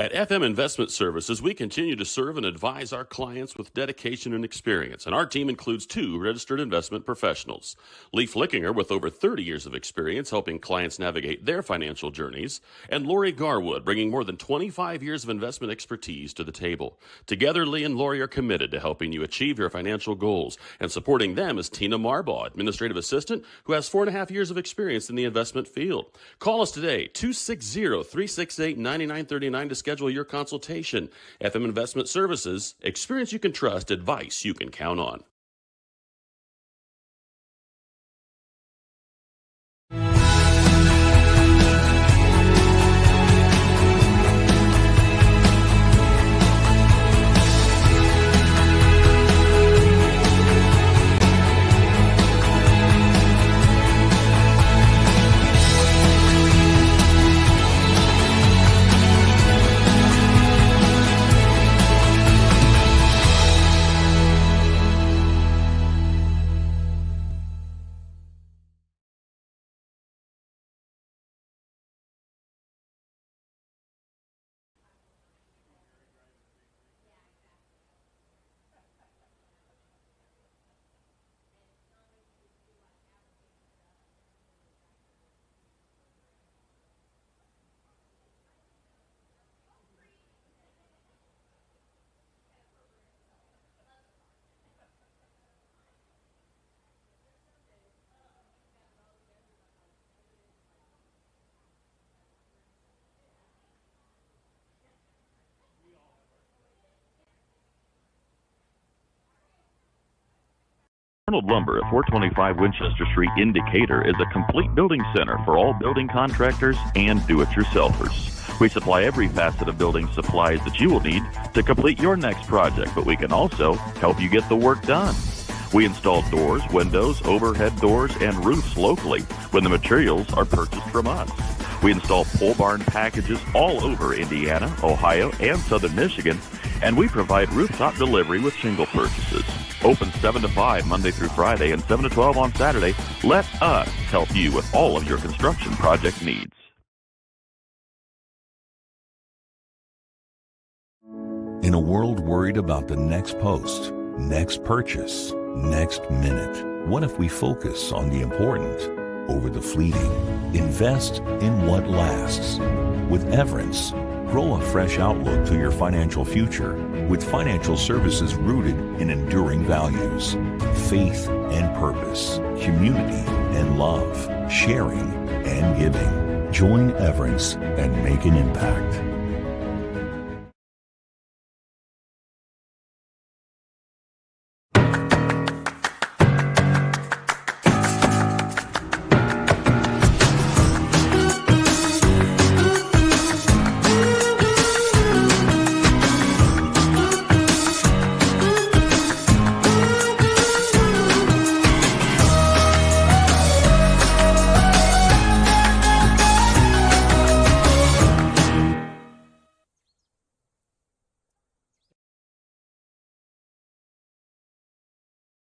At FM Investment Services, we continue to serve and advise our clients with dedication and experience, and our team includes 2 registered investment professionals. Leif Lickinger, with over 30 years of experience helping clients navigate their financial journeys, and Lori Garwood, bringing more than 25 years of investment expertise to the table. Together, Lee and Lori are committed to helping you achieve your financial goals, and supporting them is Tina Marbaugh, administrative assistant, who has 4.5 years of experience in the investment field. Call us today, 260-368-9939 to schedule your consultation. FM Investment Services, experience you can trust, advice you can count on. Arnold Lumber at 425 Winchester Street in Decatur is a complete building center for all building contractors and do-it-yourselfers. We supply every facet of building supplies that you will need to complete your next project, but we can also help you get the work done. We install doors, windows, overhead doors, and roofs locally when the materials are purchased from us. We install pole barn packages all over Indiana, Ohio, and southern Michigan, and we provide rooftop delivery with shingle purchases. Open 7 to 5 Monday through Friday and 7 to 12 on Saturday. Let us help you with all of your construction project needs. In a world worried about the next post, next purchase, next minute, what if we focus on the important over the fleeting? Invest in what lasts. With Everence, grow a fresh outlook to your financial future with financial services rooted in enduring values, faith and purpose, community and love, sharing and giving. Join Everence and make an impact.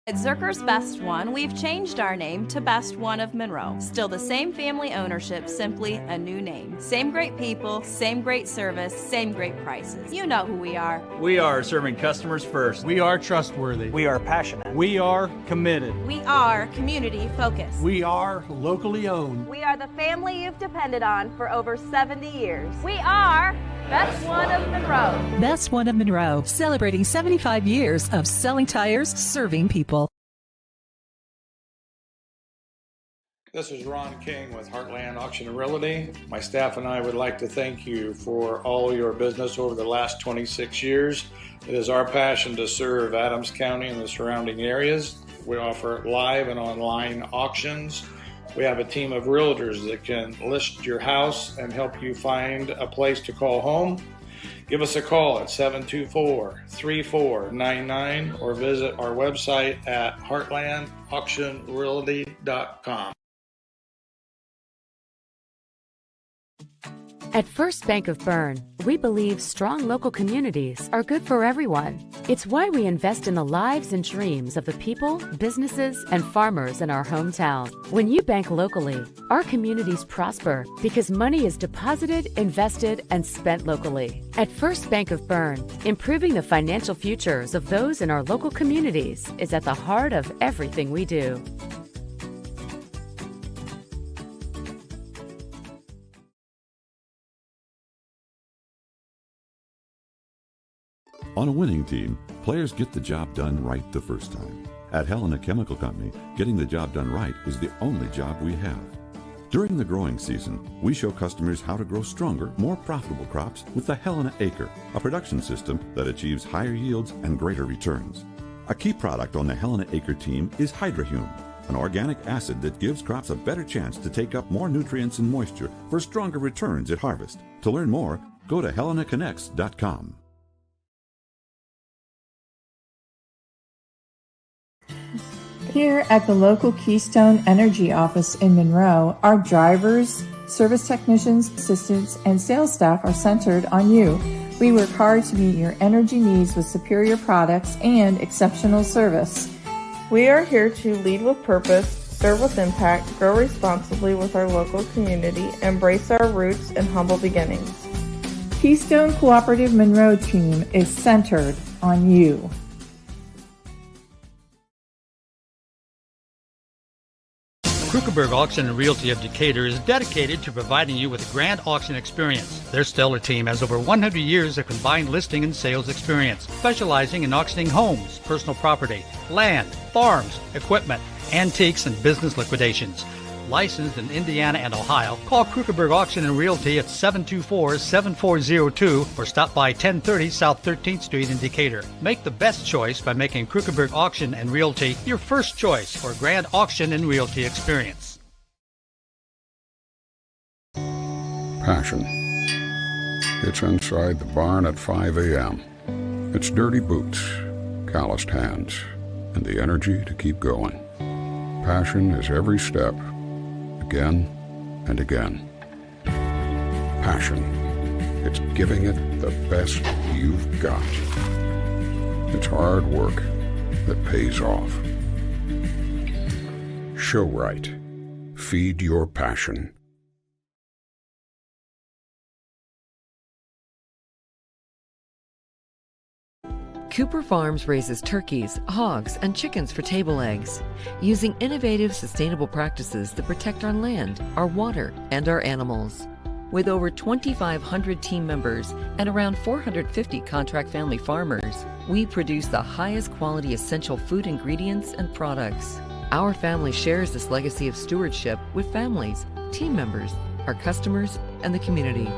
At Zerker's Best One, we've changed our name to Best One of Monroe. Still the same family ownership, simply a new name. Same great people, same great service, same great prices. You know who we are. We are serving customers first. We are trustworthy. We are passionate. We are committed. We are community focused. We are locally owned. We are the family you've depended on for over 70 years. We are Best One of Monroe. Best One of Monroe, celebrating 75 years of selling tires, serving people. This is Ron King with Heartland Auction and Realty. My staff and I would like to thank you for all your business over the last 26 years. It is our passion to serve Adams County and the surrounding areas. We offer live and online auctions. We have a team of realtors that can list your house and help you find a place to call home. Give us a call at 724-3499 or visit our website at heartlandauctionrealty.com. At First Bank of Berne, we believe strong local communities are good for everyone. It's why we invest in the lives and dreams of the people, businesses, and farmers in our hometown. When you bank locally, our communities prosper because money is deposited, invested, and spent locally. At First Bank of Berne, improving the financial futures of those in our local communities is at the heart of everything we do. On a winning team, players get the job done right the first time. At Helena Chemical Company, getting the job done right is the only job we have. During the growing season, we show customers how to grow stronger, more profitable crops with the Helena Acre, a production system that achieves higher yields and greater returns. A key product on the Helena Acre team is Hydrahume, an organic acid that gives crops a better chance to take up more nutrients and moisture for stronger returns at harvest. To learn more, go to helenaconnects.com. Here at the local Keystone Energy office in Monroe, our drivers, service technicians, assistants, and sales staff are centered on you. We work hard to meet your energy needs with superior products and exceptional service. We are here to lead with purpose, serve with impact, grow responsibly with our local community, embrace our roots and humble beginnings. Keystone Cooperative Monroe team is centered on you. Krukenberg Auction and Realty of Decatur is dedicated to providing you with a grand auction experience. Their stellar team has over 100 years of combined listing and sales experience, specializing in auctioning homes, personal property, land, farms, equipment, antiques, and business liquidations. Licensed in Indiana and Ohio. Call Krugerberg Auction and Realty at 724-7402 or stop by 1030 South 13th Street in Decatur. Make the best choice by making Krugerberg Auction and Realty your first choice for a grand auction and realty experience. Passion. It's inside the barn at 5 a.m. It's dirty boots, calloused hands, and the energy to keep going. Passion is every step, again and again. Passion. It's giving it the best you've got. It's hard work that pays off. Show right. Feed your passion. Cooper Farms raises turkeys, hogs, and chickens for table eggs, using innovative, sustainable practices that protect our land, our water, and our animals. With over 2,500 team members and around 450 contract family farmers, we produce the highest quality essential food ingredients and products. Our family shares this legacy of stewardship with families, team members, our customers, and the community.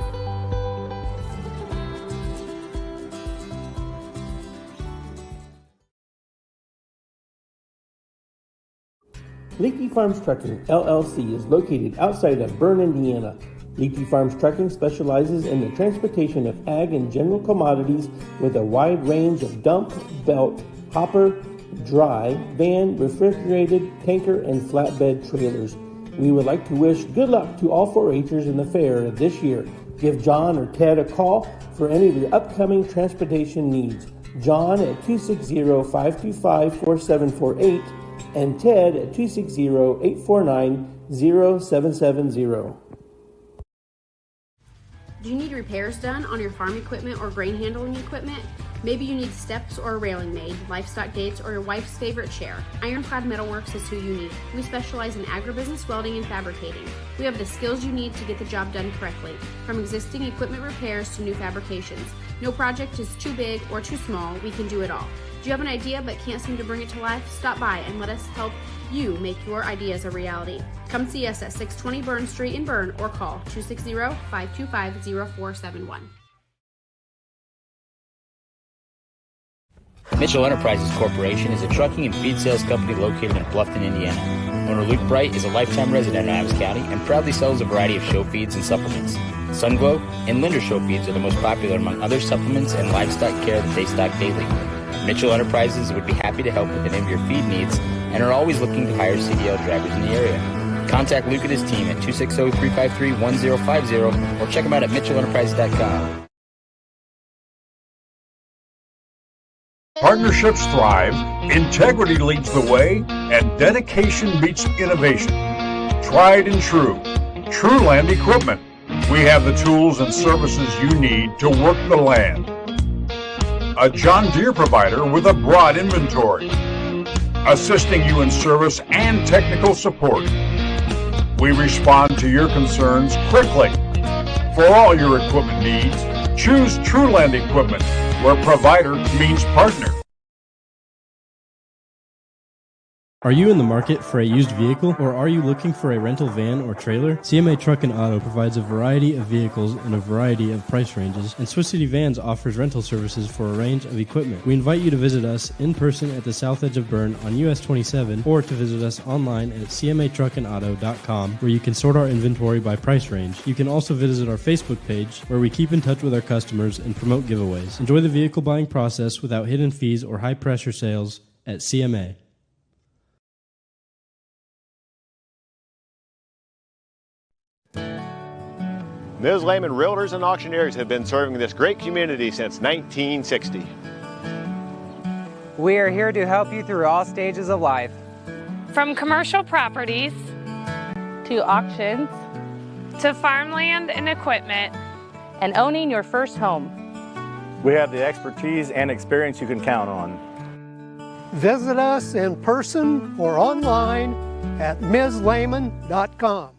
Leaky Farms Trucking, LLC is located outside of Berne, Indiana. Leaky Farms Trucking specializes in the transportation of ag and general commodities with a wide range of dump, belt, hopper, dry, van, refrigerated, tanker, and flatbed trailers. We would like to wish good luck to all 4-H'ers in the fair this year. Give John or Ted a call for any of your upcoming transportation needs. John at 260-525-4748 and Ted at 260-849-0770. Do you need repairs done on your farm equipment or grain handling equipment? Maybe you need steps or a railing made, livestock gates, or your wife's favorite chair. Ironclad Metalworks is who you need. We specialize in agribusiness welding and fabricating. We have the skills you need to get the job done correctly, from existing equipment repairs to new fabrications. No project is too big or too small, we can do it all. Do you have an idea but can't seem to bring it to life? Stop by and let us help you make your ideas a reality. Come see us at 620 Berne Street in Berne or call 260-525-0471. Mitchell Enterprises Corporation is a trucking and feed sales company located in Bluffton, Indiana. Owner Luke Bright is a lifetime resident of Adams County and proudly sells a variety of show feeds and supplements. Sunglow and Linder show feeds are the most popular among other supplements and livestock care that they stock daily. Mitchell Enterprises would be happy to help with any of your feed needs and are always looking to hire CDL drivers in the area. Contact Luke and his team at 260-353-1050 or check them out at mitchellenterprises.com. Partnerships thrive, integrity leads the way, and dedication meets innovation. Tried and true. Trueland Equipment. We have the tools and services you need to work the land. A John Deere provider with a broad inventory, assisting you in service and technical support. We respond to your concerns quickly. For all your equipment needs, choose Trueland Equipment, where provider means partner. Are you in the market for a used vehicle, or are you looking for a rental van or trailer? CMA Truck and Auto provides a variety of vehicles in a variety of price ranges, and Swiss City Vans offers rental services for a range of equipment. We invite you to visit us in person at the south edge of Berne on US 27, or to visit us online at cmatruckandauto.com, where you can sort our inventory by price range. You can also visit our Facebook page, where we keep in touch with our customers and promote giveaways. Enjoy the vehicle buying process without hidden fees or high-pressure sales at CMA. Ms. Lehman Realtors and Auctioneers have been serving this great community since 1960. We are here to help you through all stages of life. From commercial properties to auctions to farmland and equipment and owning your first home. We have the expertise and experience you can count on. Visit us in person or online at mslehman.com.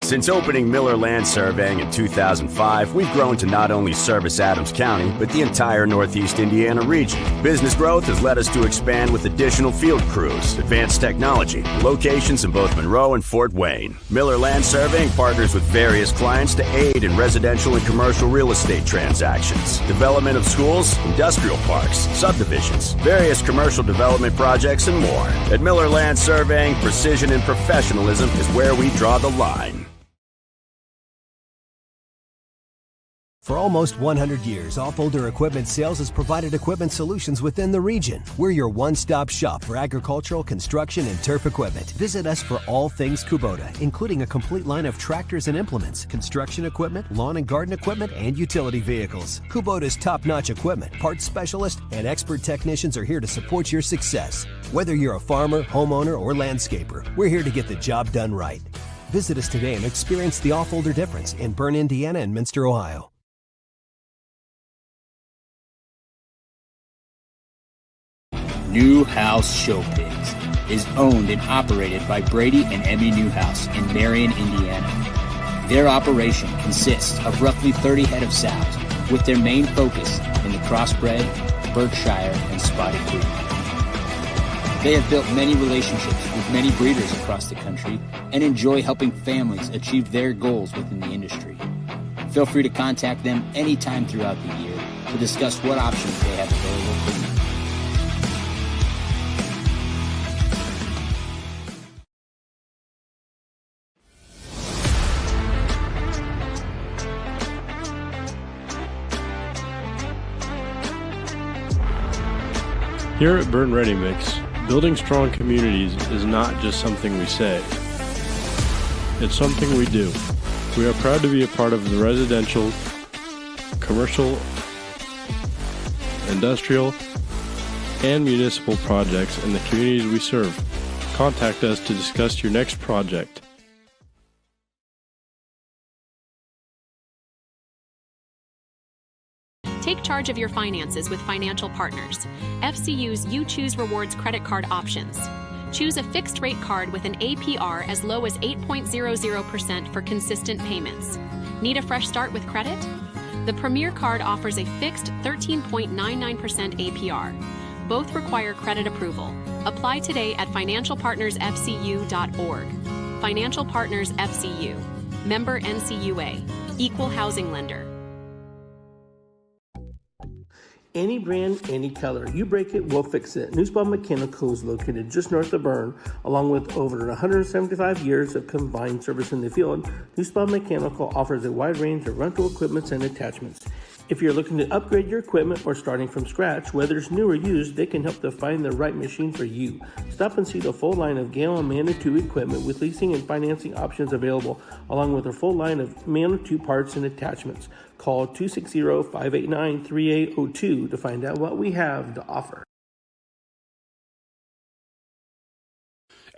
Since opening Miller Land Surveying in 2005, we've grown to not only service Adams County, but the entire Northeast Indiana region. Business growth has led us to expand with additional field crews, advanced technology, locations in both Monroe and Fort Wayne. Miller Land Surveying partners with various clients to aid in residential and commercial real estate transactions, development of schools, industrial parks, subdivisions, various commercial development projects, and more. At Miller Land Surveying, precision and professionalism is where we draw the line. For almost 100 years, Allfolder Equipment Sales has provided equipment solutions within the region. We're your one-stop shop for agricultural, construction, and turf equipment. Visit us for all things Kubota, including a complete line of tractors and implements, construction equipment, lawn and garden equipment, and utility vehicles. Kubota's top-notch equipment, parts specialists, and expert technicians are here to support your success. Whether you're a farmer, homeowner, or landscaper, we're here to get the job done right. Visit us today and experience the Allfolder difference in Berne, Indiana, and Minster, Ohio. Newhouse Show Pigs is owned and operated by Brady and Emmy Newhouse in Marion, Indiana. Their operation consists of roughly 30 head of sows, with their main focus in the crossbred, Berkshire, and Spotted Creek. They have built many relationships with many breeders across the country and enjoy helping families achieve their goals within the industry. Feel free to contact them anytime throughout the year to discuss what options they have available for you. Here at Berne Ready Mix, building strong communities is not just something we say. It's something we do. We are proud to be a part of the residential, commercial, industrial, and municipal projects in the communities we serve. Contact us to discuss your next project. Take charge of your finances with Financial Partners. FCU's You Choose Rewards credit card options. Choose a fixed rate card with an APR as low as 8.00% for consistent payments. Need a fresh start with credit? The Premier card offers a fixed 13.99% APR. Both require credit approval. Apply today at financialpartnersfcu.org. Financial Partners FCU. Member NCUA. Equal housing lender. Any brand, any color. You break it, we'll fix it. Newspawn Mechanical is located just north of Berne. Along with over 175 years of combined service in the field, Newspawn Mechanical offers a wide range of rental equipment and attachments. If you're looking to upgrade your equipment or starting from scratch, whether it's new or used, they can help to find the right machine for you. Stop and see the full line of Gale and Manitou equipment with leasing and financing options available, along with a full line of Manitou parts and attachments. Call 260-589-3802 to find out what we have to offer.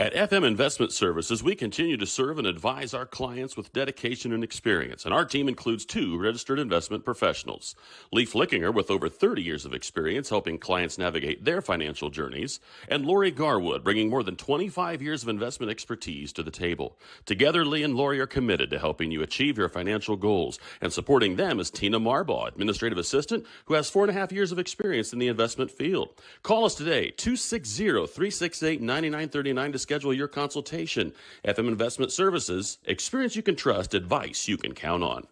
At FM Investment Services, we continue to serve and advise our clients with dedication and experience, and our team includes 2 registered investment professionals. Leif Lickinger, with over 30 years of experience helping clients navigate their financial journeys, and Lori Garwood, bringing more than 25 years of investment expertise to the table. Together, Lee and Lori are committed to helping you achieve your financial goals, and supporting them is Tina Marbaugh, administrative assistant, who has 4.5 years of experience in the investment field. Call us today, 260-368-9939 to schedule your consultation. FM Investment Services, experience you can trust, advice you can count on.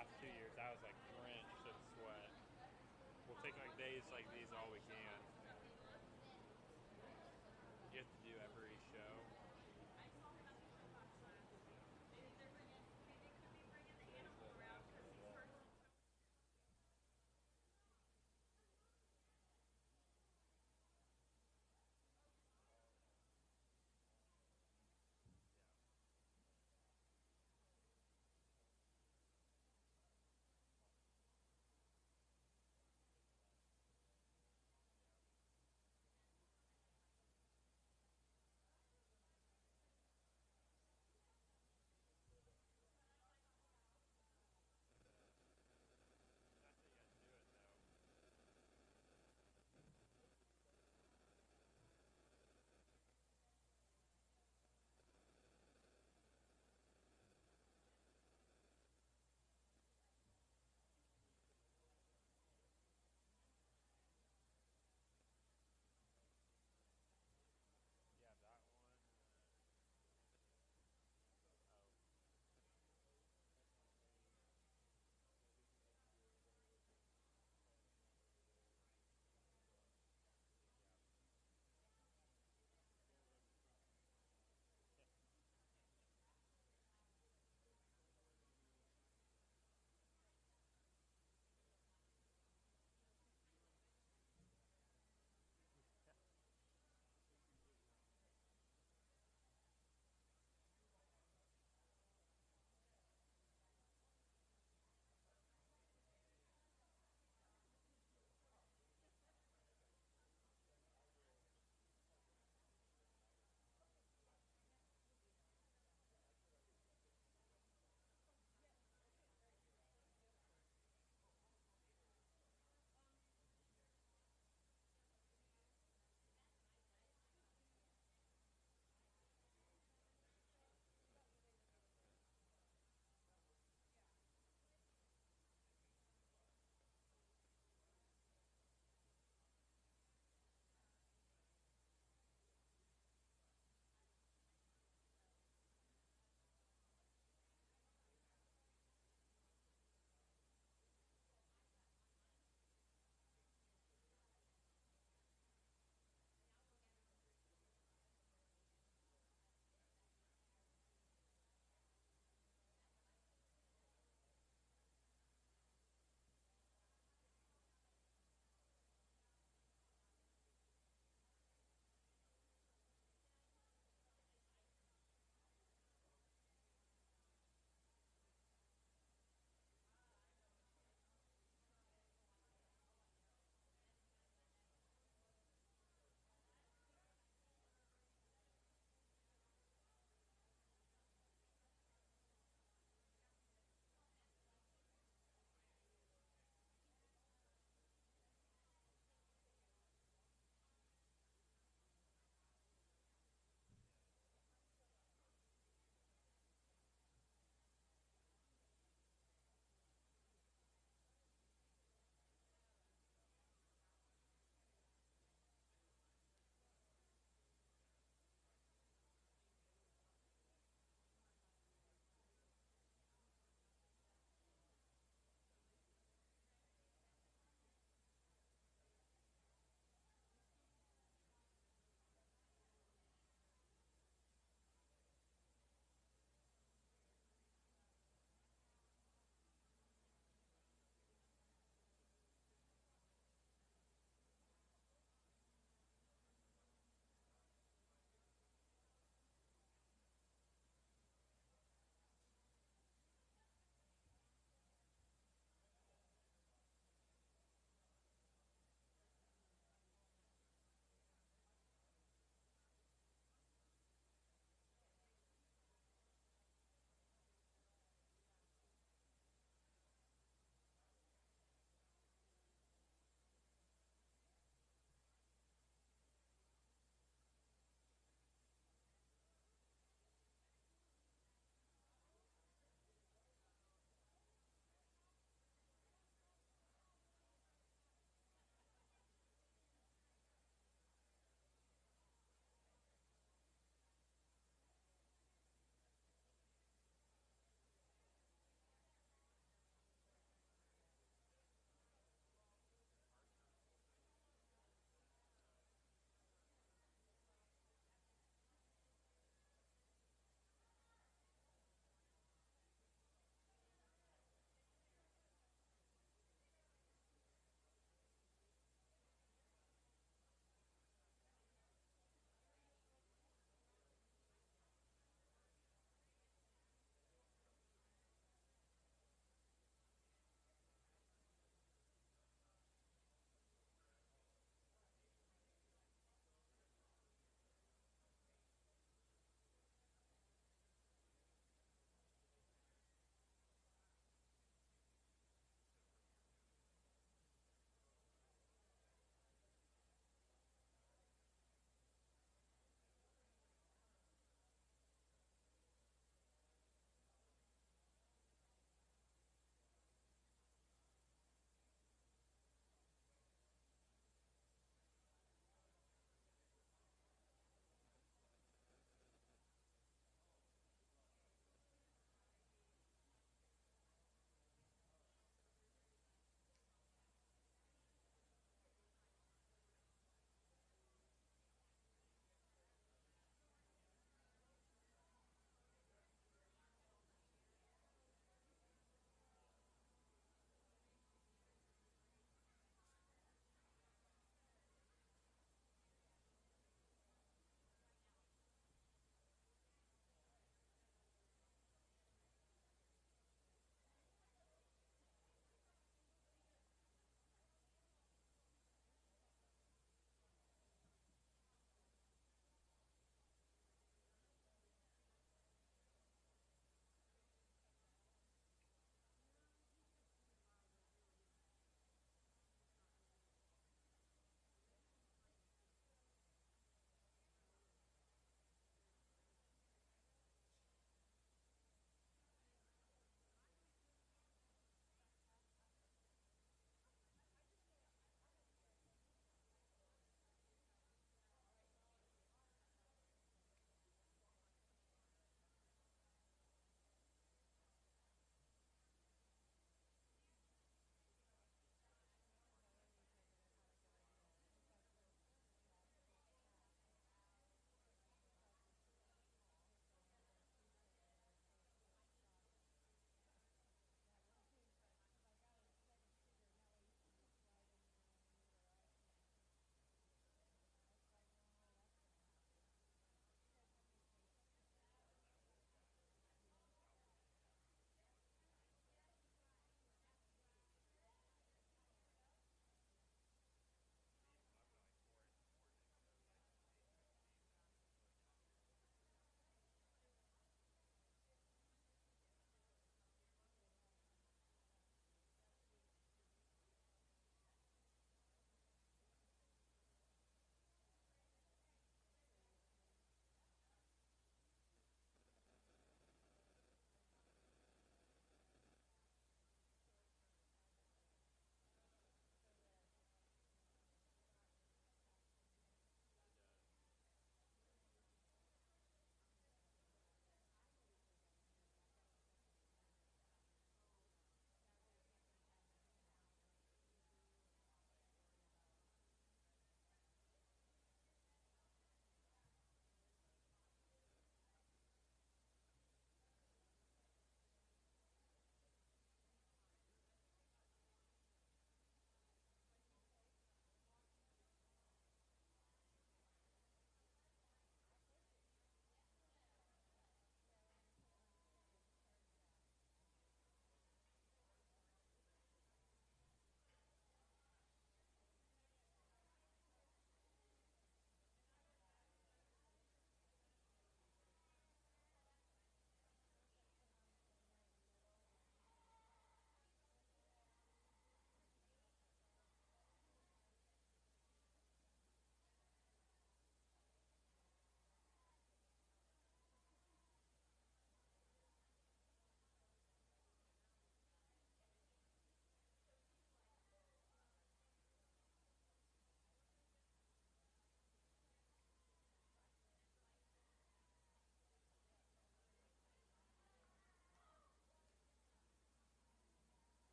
last 2 years, I was like drenched in sweat. We'll take like days like these all we can. You have to do every show.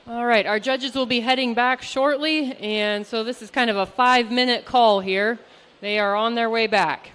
All right, our judges will be heading back shortly, and so this is kind of a 5-minute call here. They are on their way back.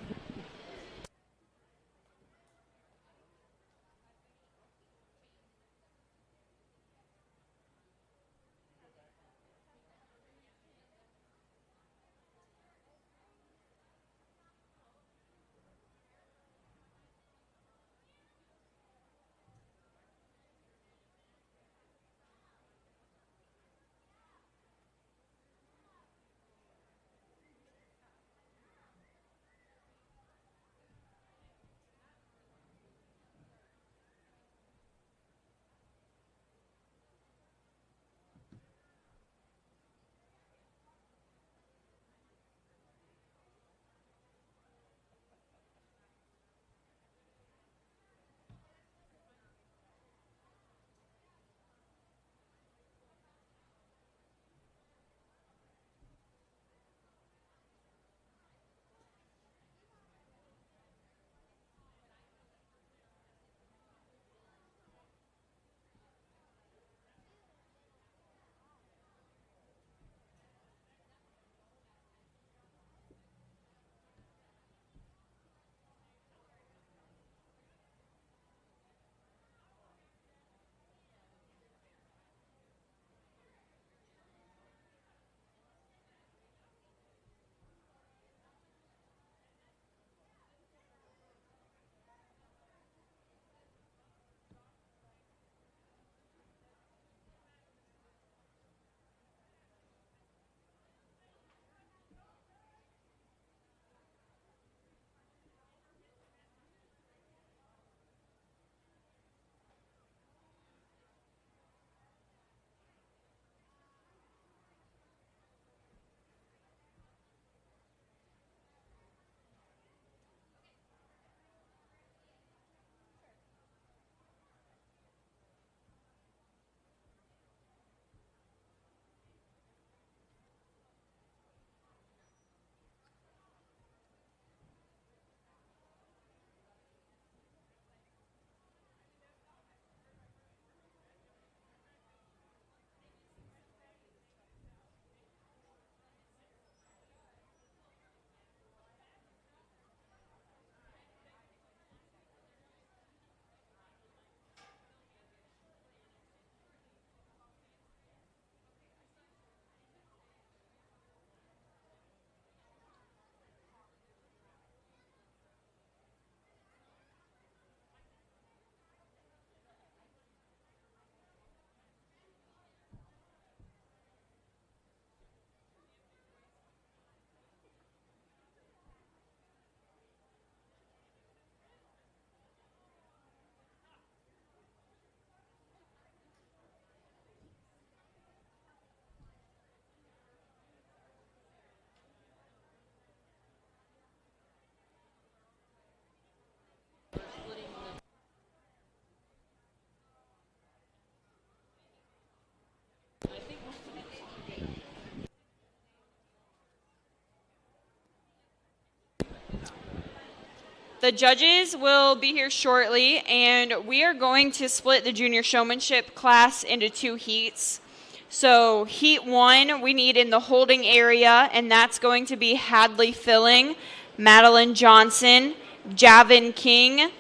The judges will be here shortly, and we are going to split the junior showmanship class into 2 heats. So heat 1, we need in the holding area, and that's going to be Hadley Filling, Madeline Johnson, Javin King,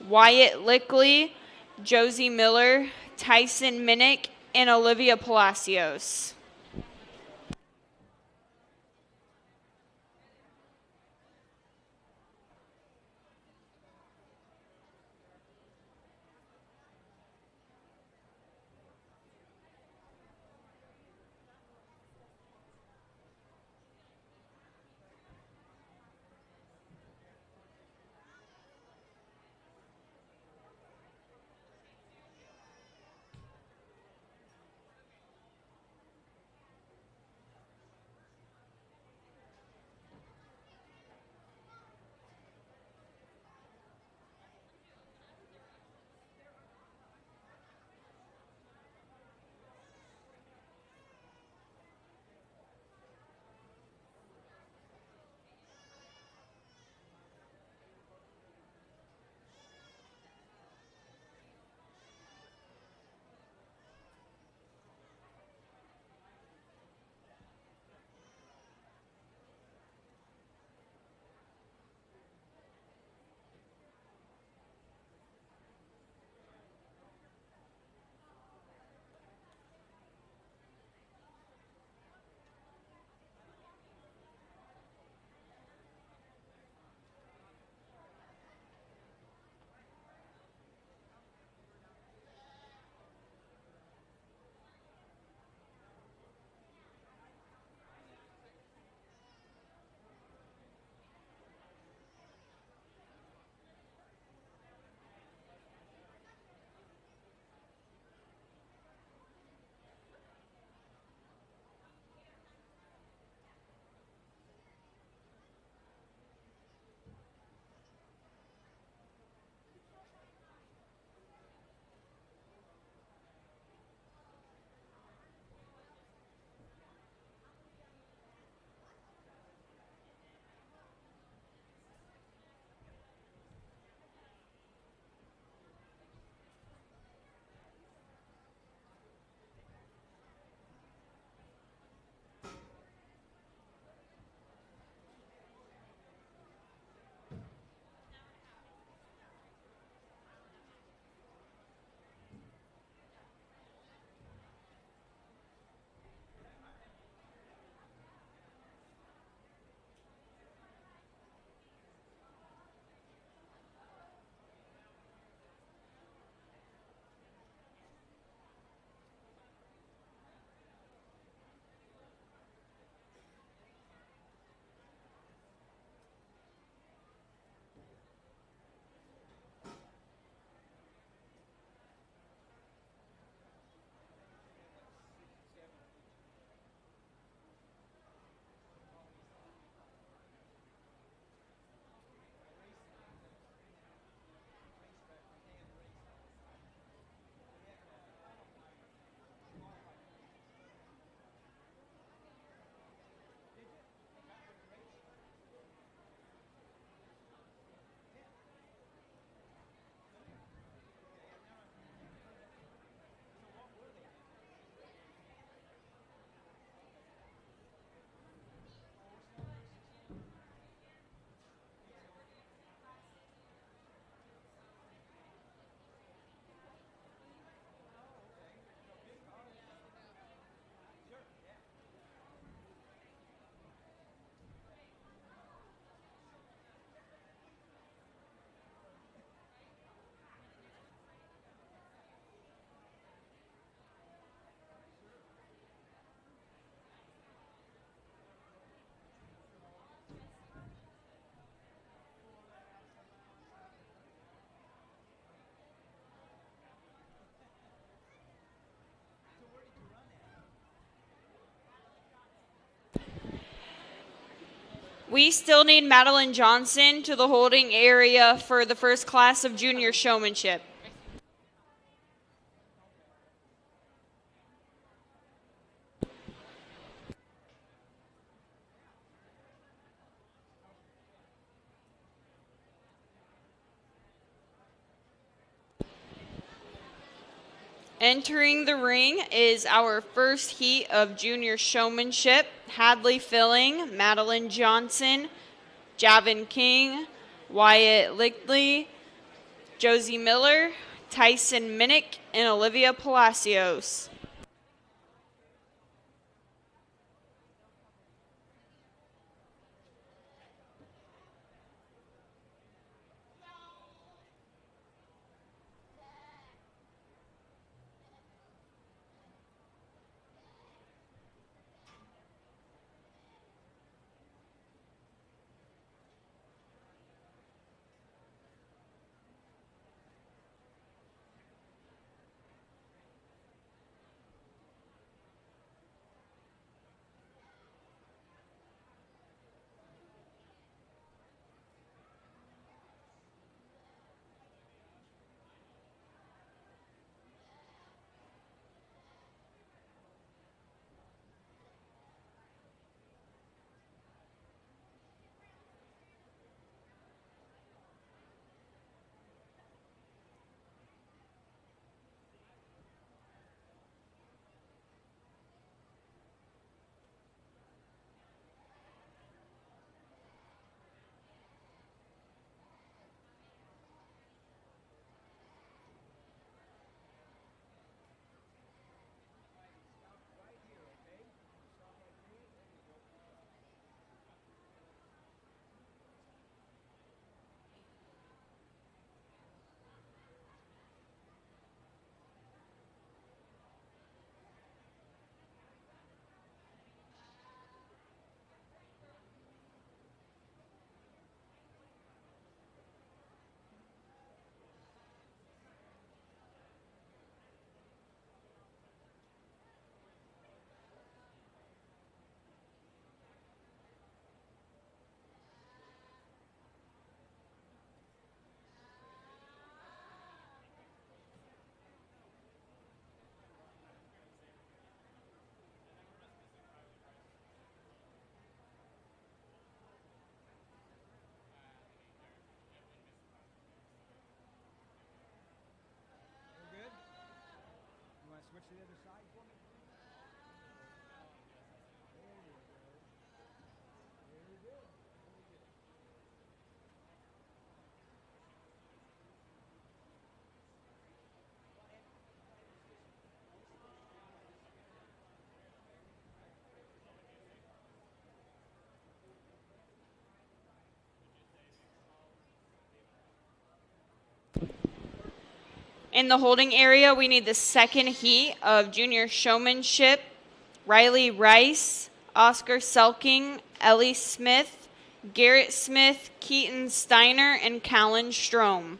Wyatt Lickley, Josie Miller, Tyson Minnick, and Olivia Palacios. We still need Madeline Johnson to the holding area for the first class of junior showmanship. Entering the ring is our first heat of junior showmanship. Hadley Filling, Madeline Johnson, Javin King, Wyatt Lickley, Josie Miller, Tyson Minnick, and Olivia Palacios. In the holding area, we need the second heat of junior showmanship. Riley Rice, Oscar Selking, Ellie Smith, Garrett Smith, Keaton Steiner, and Callan Strom.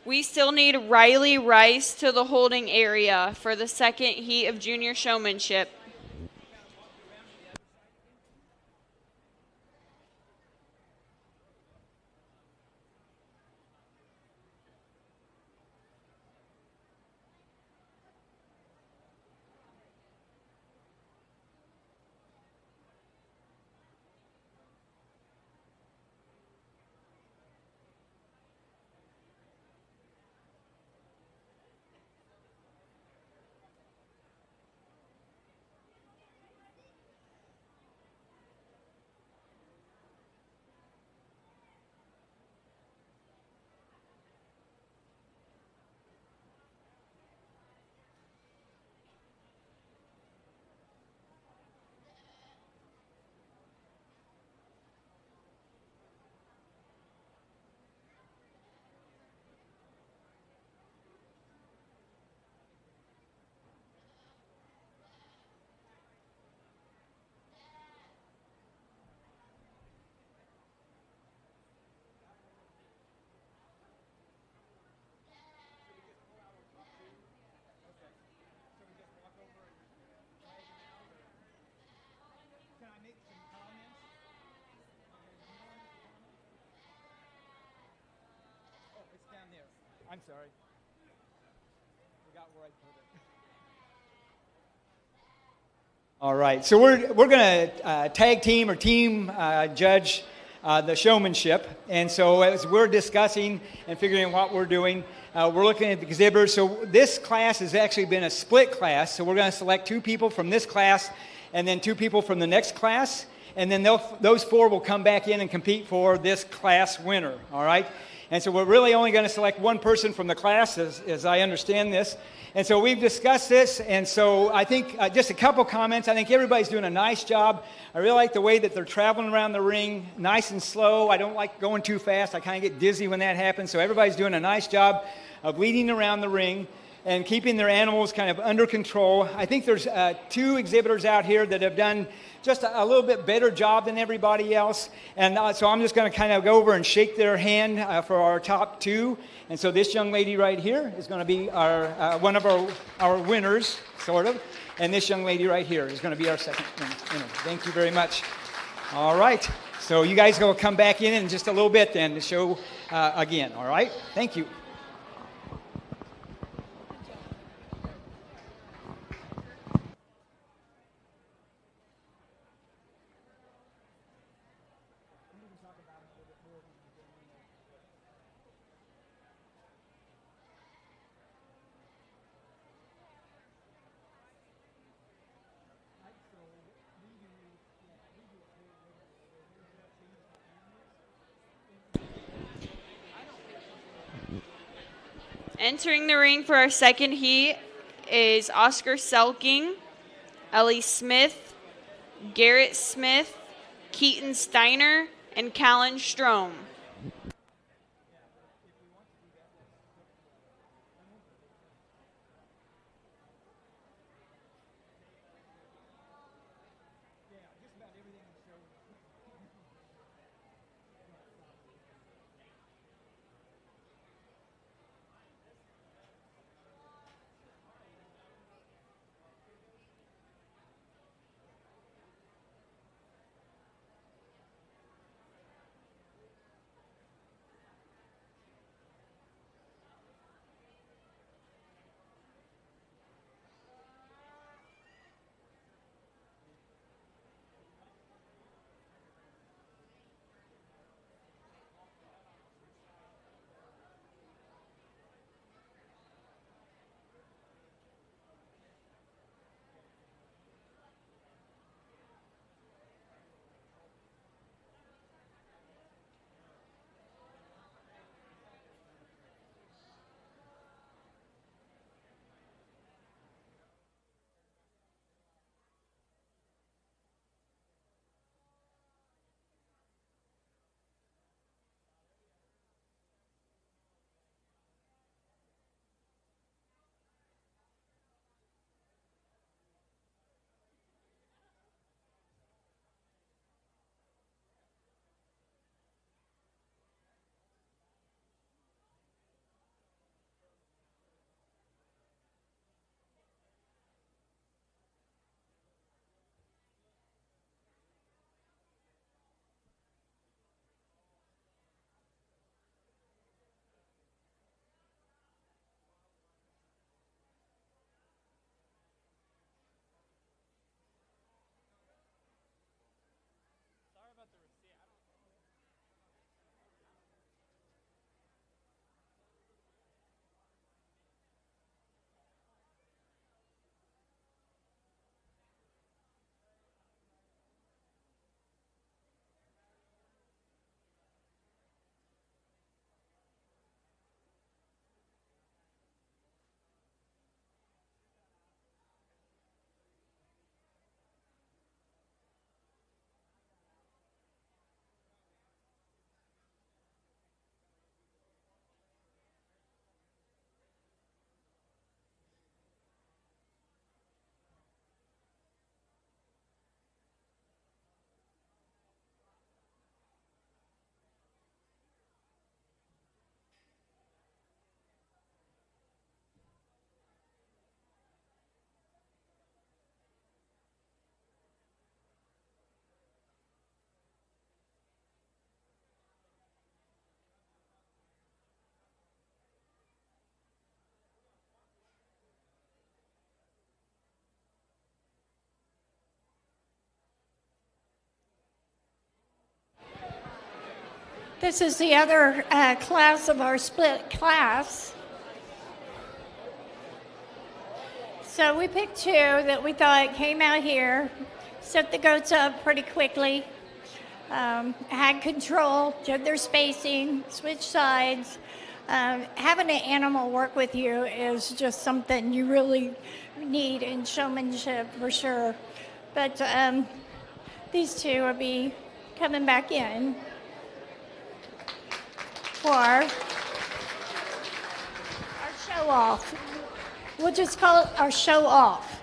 We still need Riley Rice to the holding area for the second heat of junior showmanship. sorry. Forgot where I put it. All right, so we're going to tag team or team judge the showmanship. And so as we're discussing and figuring out what we're doing, we're looking at the exhibitors. So this class has actually been a split class. So we're going to select 2 people from this class and then 2 people from the next class. And then those 4 will come back in and compete for this class winner, all right? And so we're really only going to select 1 person from the class, as I understand this. And so we've discussed this, and so I think just a couple comments. I think everybody's doing a nice job. I really like the way that they're traveling around the ring, nice and slow. I don't like going too fast. I kind of get dizzy when that happens. So everybody's doing a nice job of leading around the ring and keeping their animals kind of under control. I think there's 2 exhibitors out here that have done just a little bit better job than everybody else. And so I'm just going to kind of go over and shake their hand for our top 2. And so this young lady right here is going to be our one of our winners, sort of. And this young lady right here is going to be our second winner. Thank you very much. All right. So you guys will come back in just a little bit then to show again. All right. Thank you. Entering the ring for our second heat is Oscar Selking, Ellie Smith, Garrett Smith, Keaton Steiner, and Callan Strom. This is the other class of our split class. So we picked two that we thought came out here, set the goats up pretty quickly, had control, did their spacing, switched sides. Having an animal work with you is just something you really need in showmanship for sure. But these two will be coming back in for our show off. We'll just call it our show off.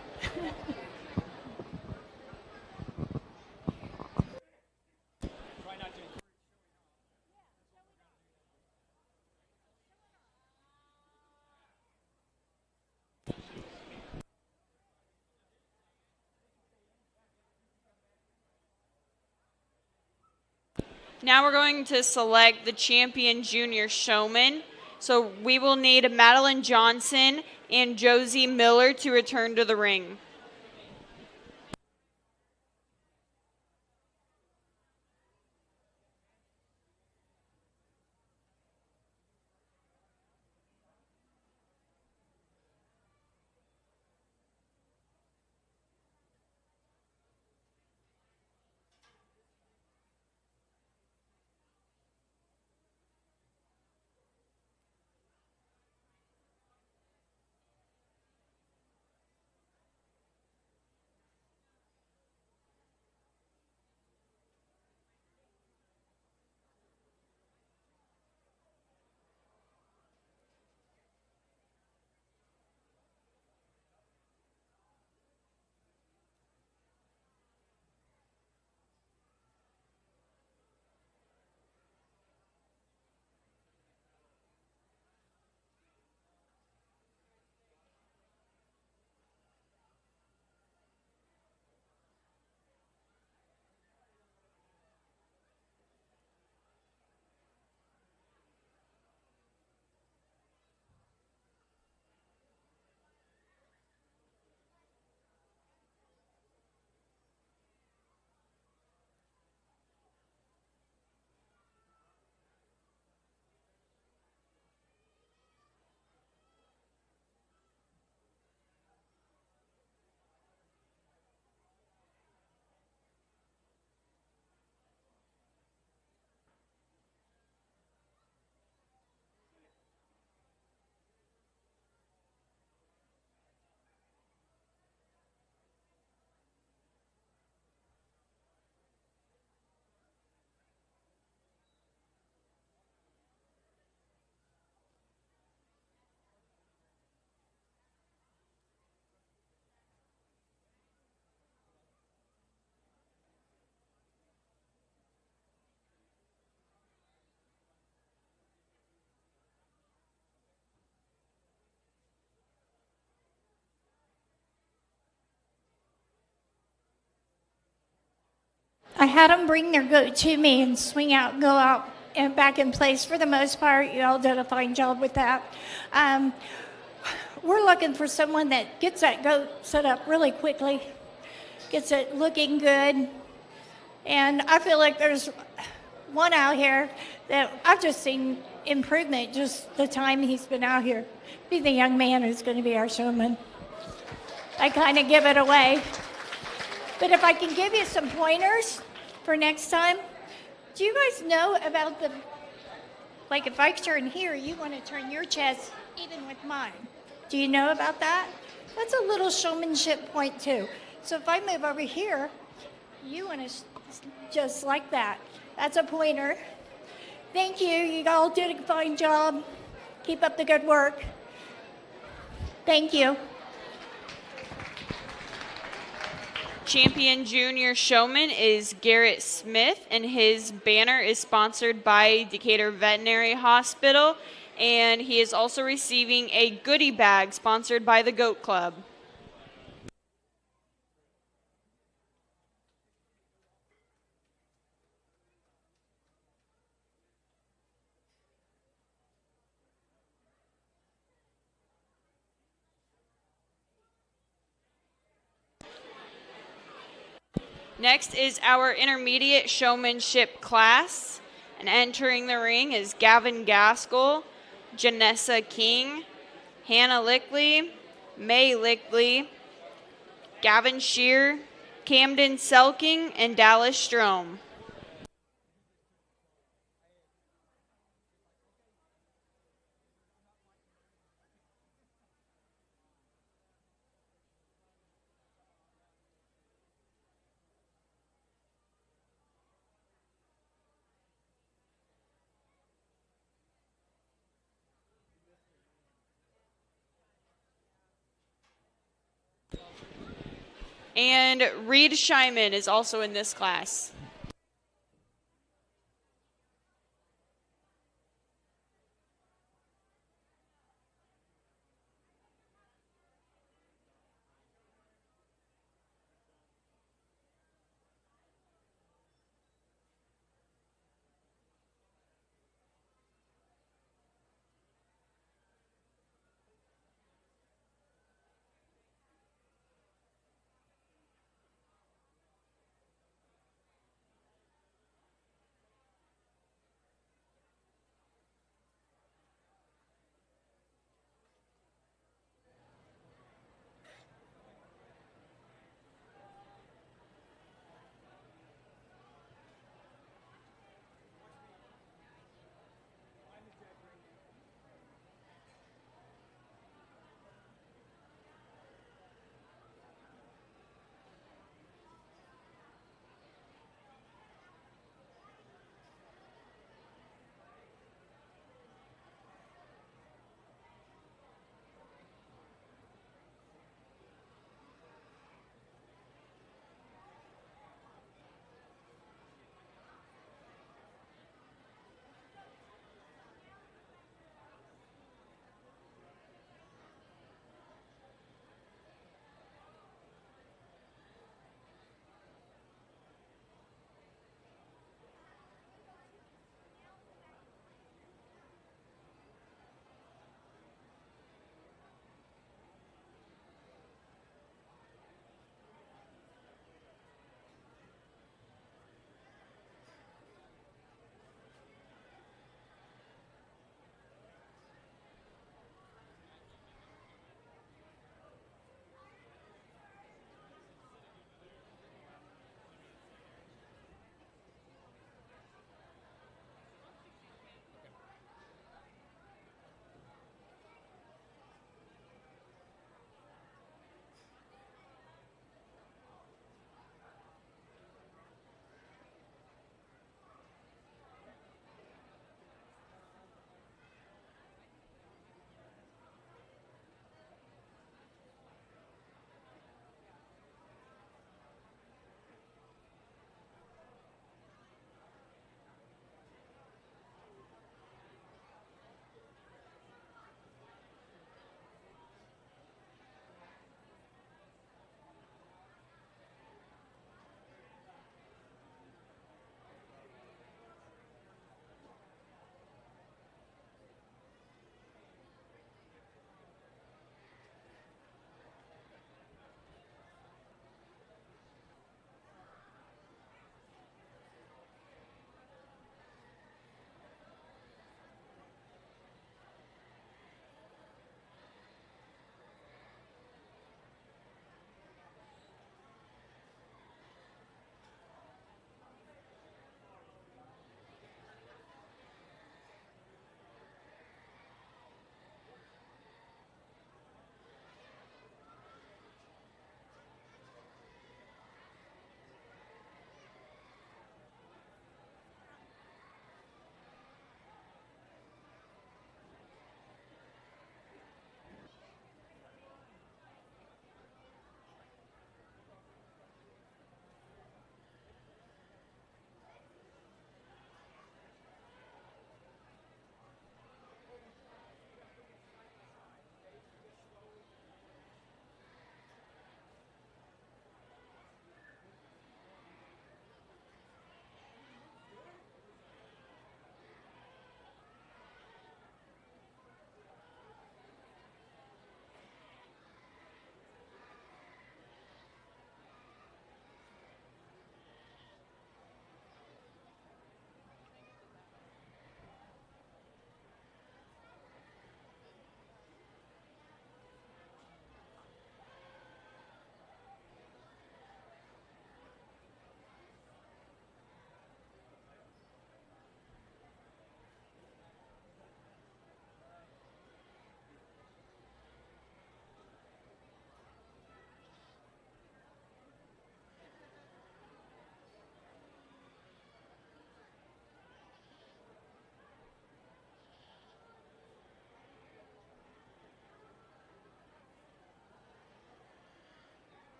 Now we're going to select the champion junior showman. So we will need Madeline Johnson and Josie Miller to return to the ring. I had them bring their goat to me and swing out, go out and back in place. For the most part, you all did a fine job with that. We're looking for someone that gets that goat set up really quickly, gets it looking good. And I feel like there's one out here that I've just seen improvement just the time he's been out here. Be the young man who's going to be our showman. I kind of give it away. But if I can give you some pointers for next time, do you guys know about the, like if I turn here, you want to turn your chest even with mine. Do you know about that? That's a little showmanship point too. So if I move over here, you want to just like that. That's a pointer. Thank you. You all did a fine job. Keep up the good work. Thank you. Champion junior showman is Garrett Smith, and his banner is sponsored by Decatur Veterinary Hospital, and he is also receiving a goodie bag sponsored by the Goat Club. Next is our intermediate showmanship class, And entering the ring is Gavin Gaskell, Janessa King, Hannah Lickley, May Lickley, Gavin Shear, Camden Selking, and Dallas Strom. And Reed Scheiman is also in this class.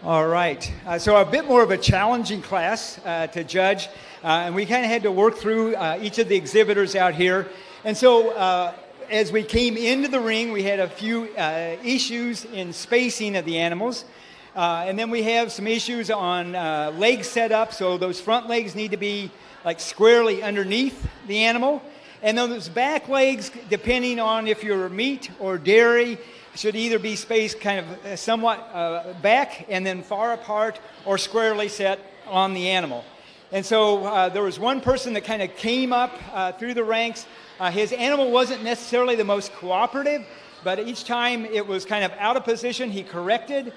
All right. So a bit more of a challenging class to judge, and we kind of had to work through each of the exhibitors out here. And so as we came into the ring, we had a few issues in spacing of the animals. And then we have some issues on leg setup, so those front legs need to be like squarely underneath the animal. And then those back legs, depending on if you're meat or dairy, should either be spaced kind of somewhat back and then far apart, or squarely set on the animal. And so there was one person that kind of came up through the ranks. His animal wasn't necessarily the most cooperative, but each time it was kind of out of position, he corrected,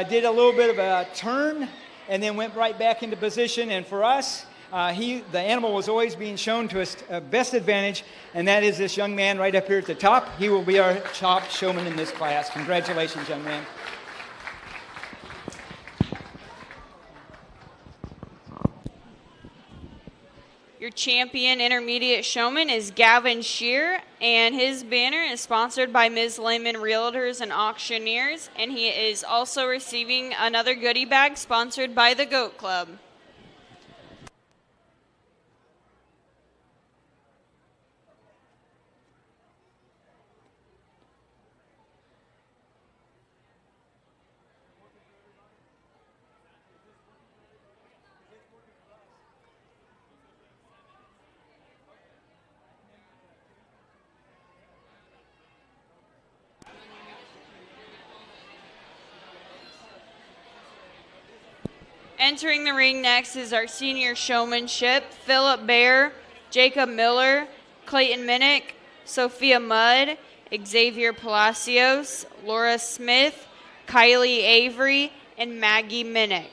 did a little bit of a turn, and then went right back into position. And for us, the animal was always being shown to his best advantage, and that is this young man right up here at the top. He will be our top showman in this class. Congratulations, young man. Your champion intermediate showman is Gavin Shear, and his banner is sponsored by Ms. Lehman Realtors and Auctioneers, and he is also receiving another goodie bag sponsored by the Goat Club. Entering the ring next is our senior showmanship, Philip Bear, Jacob Miller, Clayton Minnick, Sophia Mudd, Xavier Palacios, Laura Smith, Kylie Avery, and Maggie Minnick.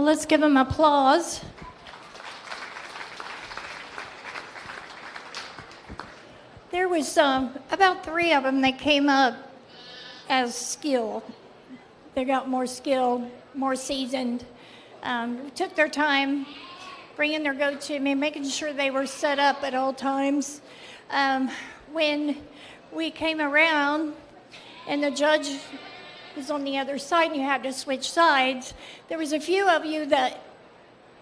let's give them applause. There was about 3 of them that came up as skilled. They got more skilled, more seasoned, took their time bringing their goat to me, making sure they were set up at all times. When we came around and the judge was on the other side and you had to switch sides, there was a few of you that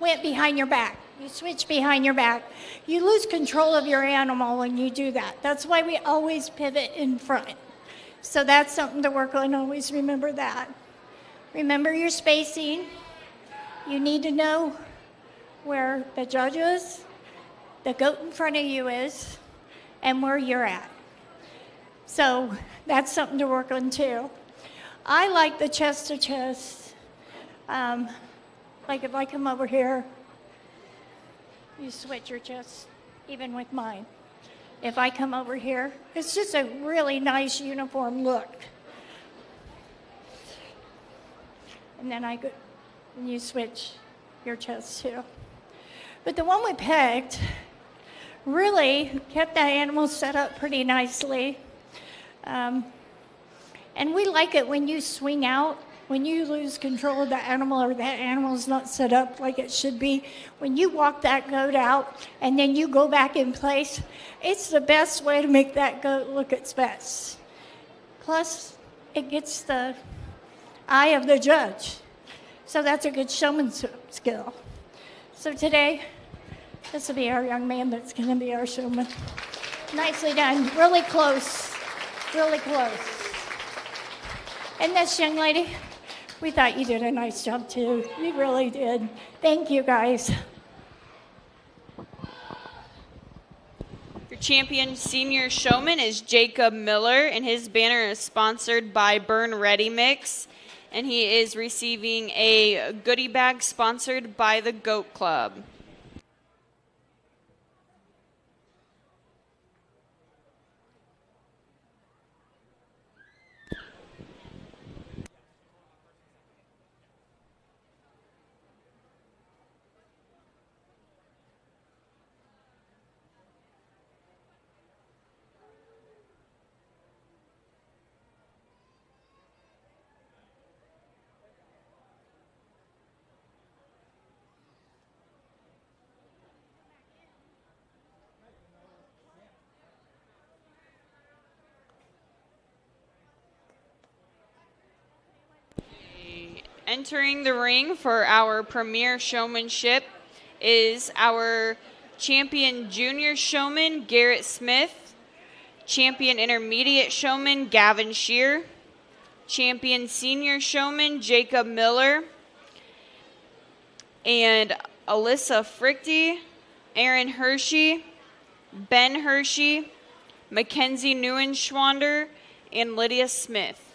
went behind your back. You switch behind your back. You lose control of your animal when you do that. That's why we always pivot in front. So that's something to work on. Always remember that. Remember your spacing. You need to know where the judge is, the goat in front of you is, and where you're at. So that's something to work on too. I like the chest to chest. Like if I come over here, you switch your chest, even with mine. If I come over here, it's just a really nice uniform look. And then I go, and you switch your chest too. But the one we picked really kept that animal set up pretty nicely. And we like it when you swing out, when you lose control of the animal or that animal's not set up like it should be. When you walk that goat out and then you go back in place, it's the best way to make that goat look its best. Plus, it gets the eye of the judge. So that's a good showmanship skill. So today, this will be our young man that's going to be our showman. Nicely done. Really close. Really close. And this young lady, we thought you did a nice job too. You really did. Thank you, guys. Your champion senior showman is Jacob Miller, and his banner is sponsored by Berne Ready Mix, and he is receiving a goodie bag sponsored by the Goat Club. Entering the ring for our premier showmanship is our champion junior showman, Garrett Smith, champion intermediate showman, Gavin Shear, champion senior showman, Jacob Miller, and Alyssa Frichty, Aaron Hershey, Ben Hershey, Mackenzie Neuenschwander, and Lydia Smith.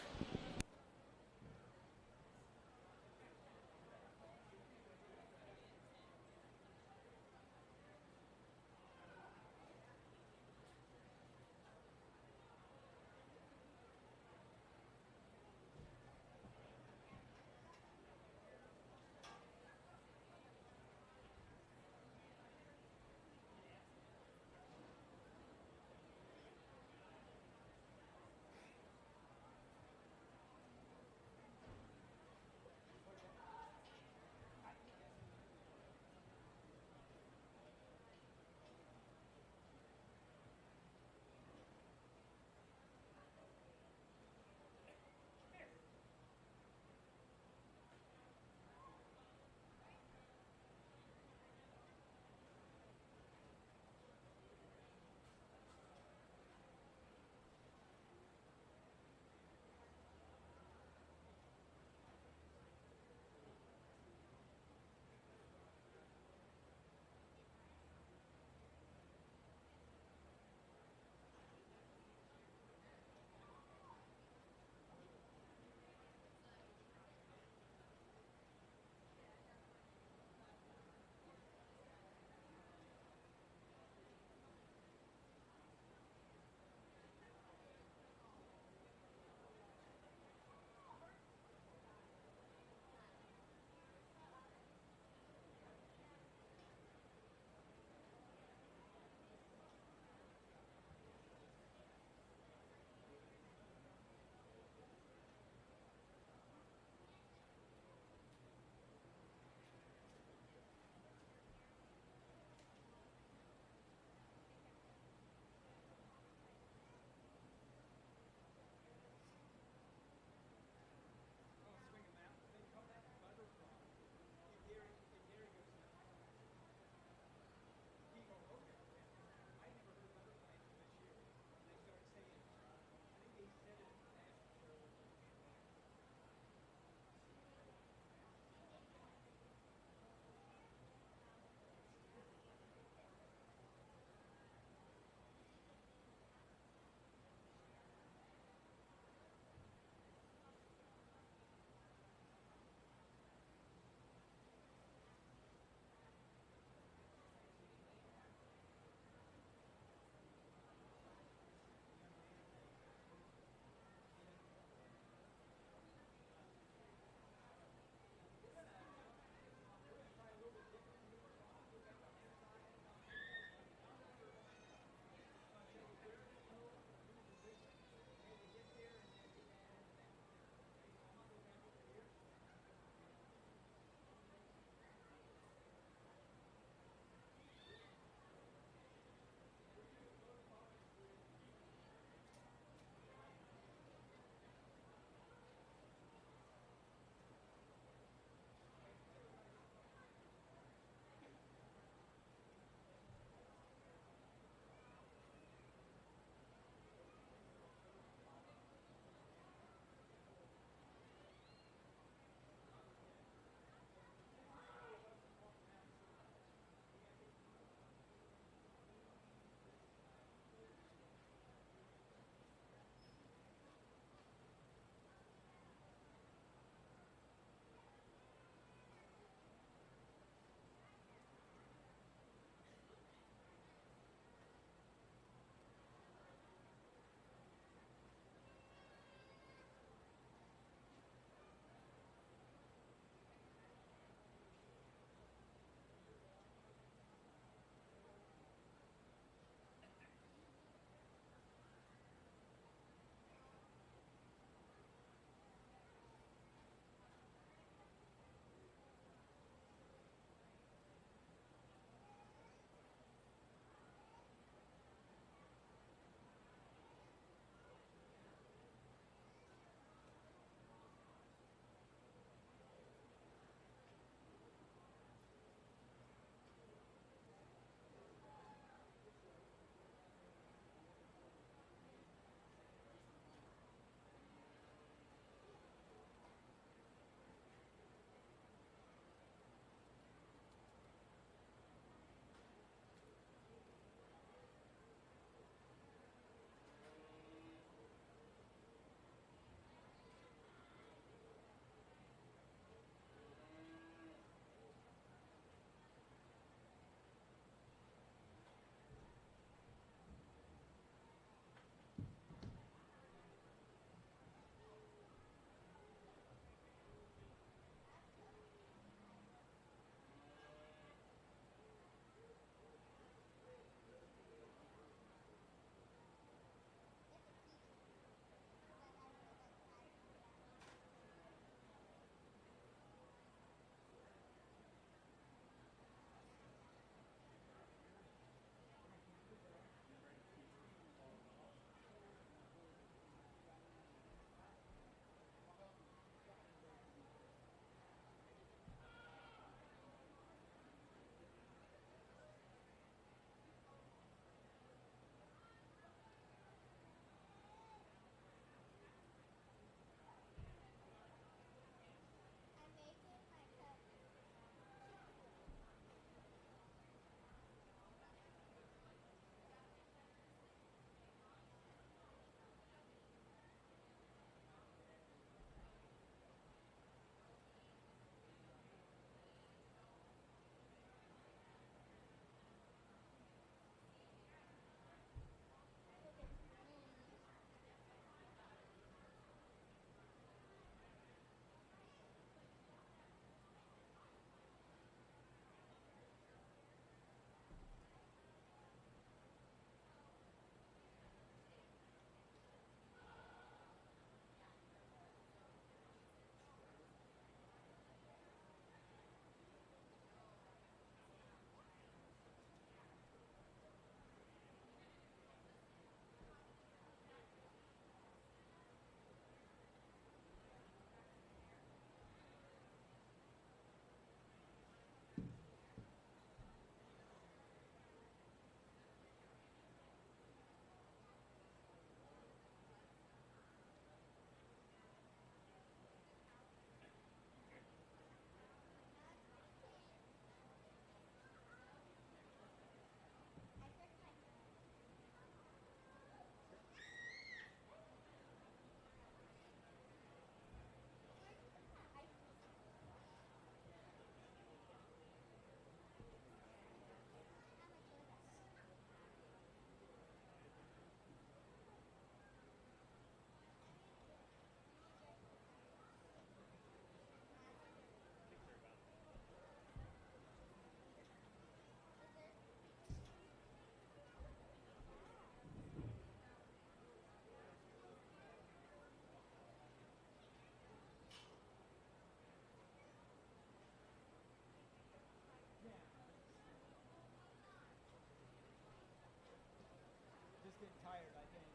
just getting tired, I think.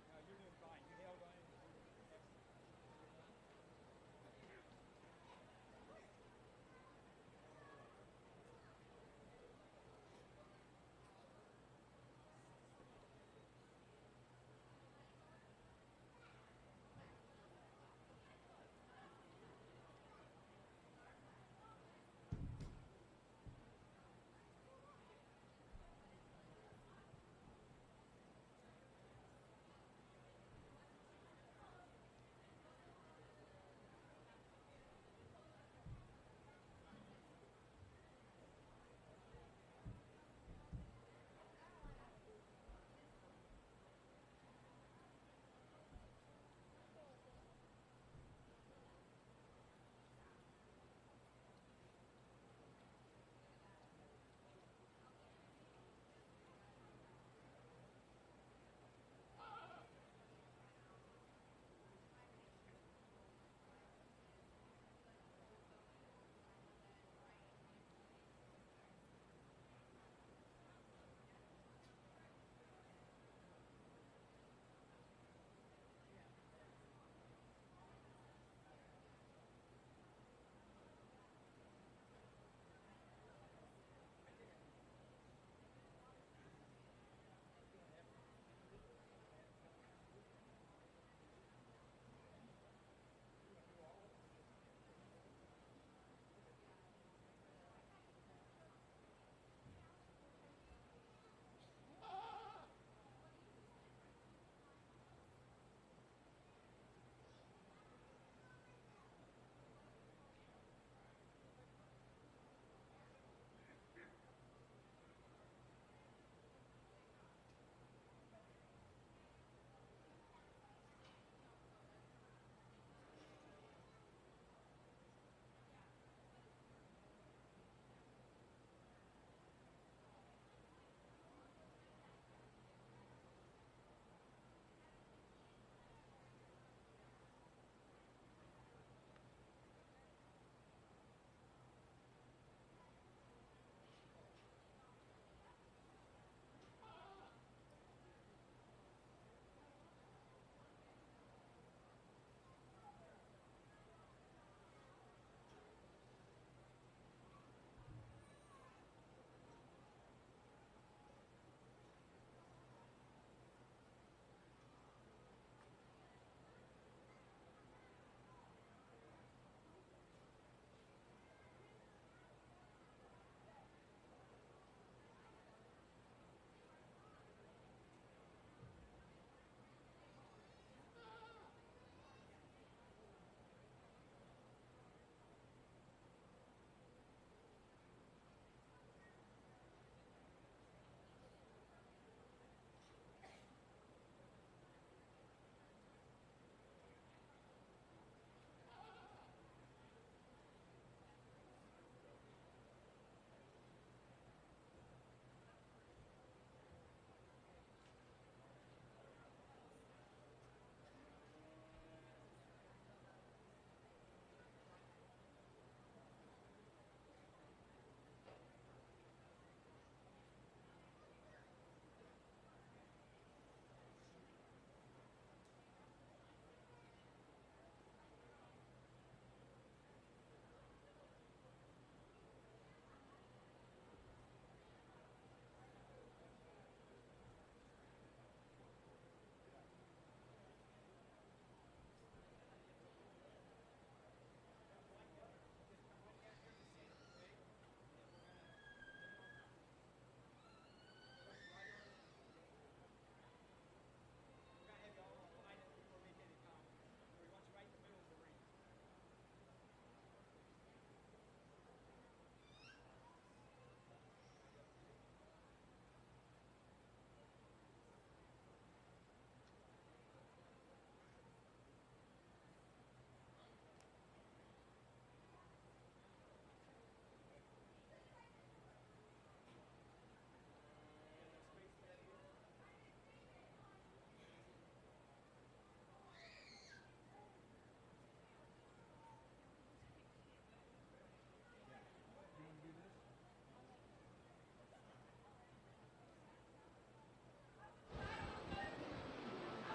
No, you're doing fine. You held on.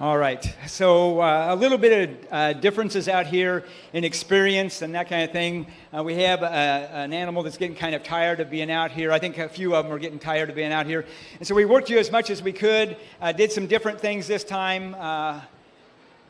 All right. So a little bit of differences out here in experience and that kind of thing. We have an animal that's getting kind of tired of being out here. I think a few of them are getting tired of being out here. And so we worked you as much as we could, did some different things this time.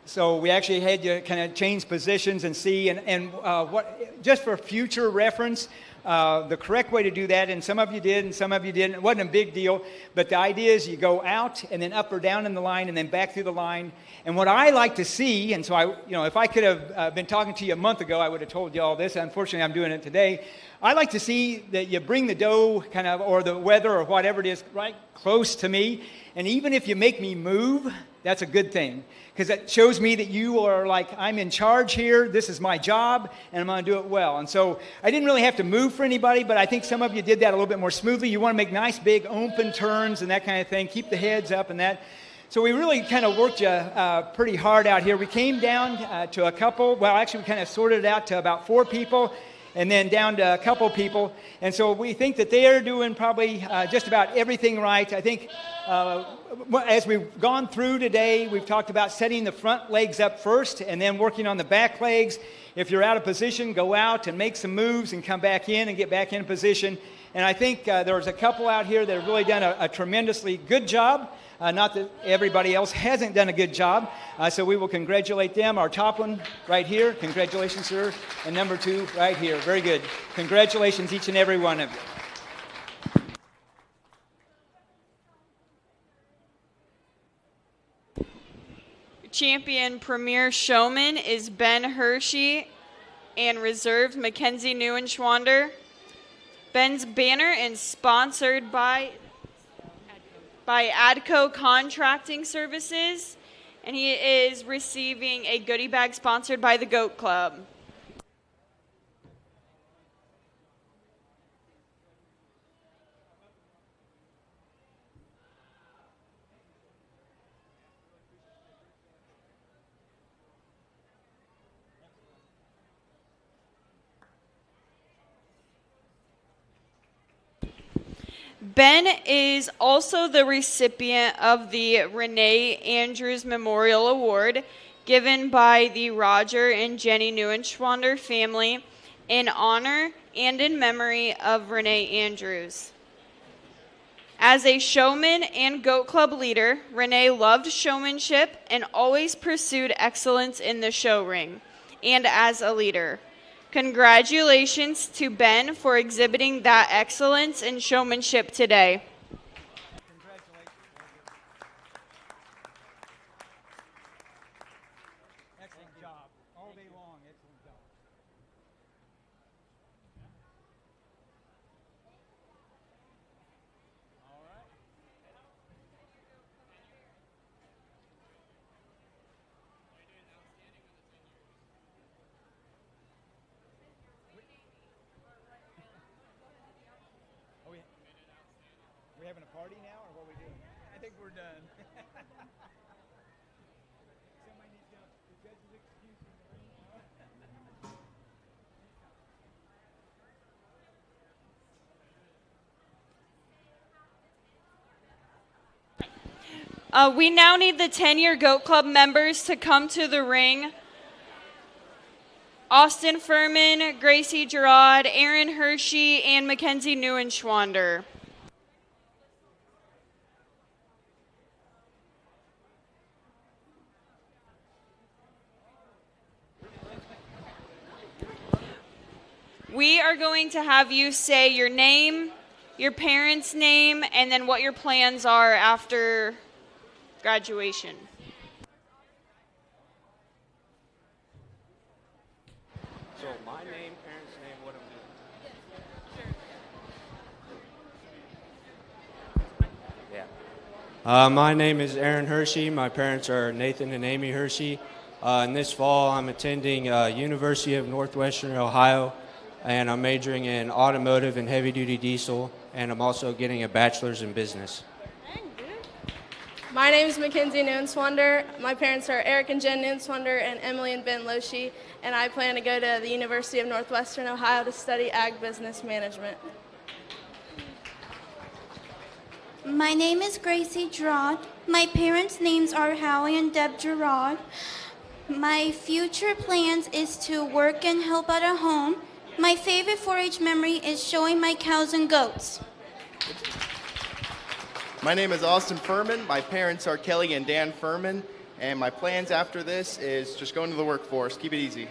So we actually had you kind of change positions and see. And what, just for future reference, the correct way to do that, and some of you did and some of you didn't. It wasn't a big deal, but the idea is you go out and then up or down in the line and then back through the line. And what I like to see, and so if I could have been talking to you a month ago, I would have told you all this. Unfortunately, I'm doing it today. I like to see that you bring the dough kind of, or the weather or whatever it is, right close to me. And even if you make me move, that's a good thing, because it shows me that you are like, I'm in charge here, this is my job, and I'm going to do it well. And so I didn't really have to move for anybody, but I think some of you did that a little bit more smoothly. You want to make nice, big, open turns and that kind of thing, keep the heads up and that. So we really kind of worked you pretty hard out here. We came down to a couple, well, actually we kind of sorted it out to about 4 people, and then down to a couple people. And so we think that they are doing probably just about everything right. I think as we've gone through today, we've talked about setting the front legs up first and then working on the back legs. If you're out of position, go out and make some moves and come back in and get back in position. And I think there's a couple out here that have really done a tremendously good job. Not that everybody else hasn't done a good job. So we will congratulate them. Our top one right here. Congratulations, sir. And number 2 right here. Very good. Congratulations, each and every one of you. Champion Premier Showman is Ben Hershey and reserved Mackenzie Neuenschwander. Ben's banner is sponsored by ADCO Contracting Services, and he is receiving a goodie bag sponsored by the Goat Club. Ben is also the recipient of the Renee Andrews Memorial Award, given by the Roger and Jenny Neuenschwander family in honor and in memory of Renee Andrews. As a showman and Goat Club leader, Renee loved showmanship and always pursued excellence in the show ring and as a leader. Congratulations to Ben for exhibiting that excellence and showmanship today. Excellent job. All day long, excellent job. All right. We having a party now, or what are we doing? I think we're done. Somebody needs to, the judge's excuse me right now. We now need the 10-year Goat Club members to come to the ring. Austin Furman, Gracie Gerard, Aaron Hershey, and Mackenzie Neuenschwander. We are going to have you say your name, your parents' name, and then what your plans are after graduation. So my name, parents' name, what I'm doing. Yeah. My name is Aaron Hershey. My parents are Nathan and Amy Hershey. And this fall, I'm attending University of Northwestern Ohio, and I'm majoring in automotive and heavy-duty diesel, and I'm also getting a bachelor's in business. My name is Mackenzie Neuenschwander. My parents are Eric and Jen Neuenschwander and Emily and Ben Loshi, and I plan to go to the University of Northwestern Ohio to study ag business management. My name is Gracie Gerard. My parents' names are Howie and Deb Gerard. My future plans is to work and help out at home. My favorite 4-H memory is showing my cows and goats. My name is Austin Furman. My parents are Kelly and Dan Furman. And my plans after this is just going to the workforce. Keep it easy.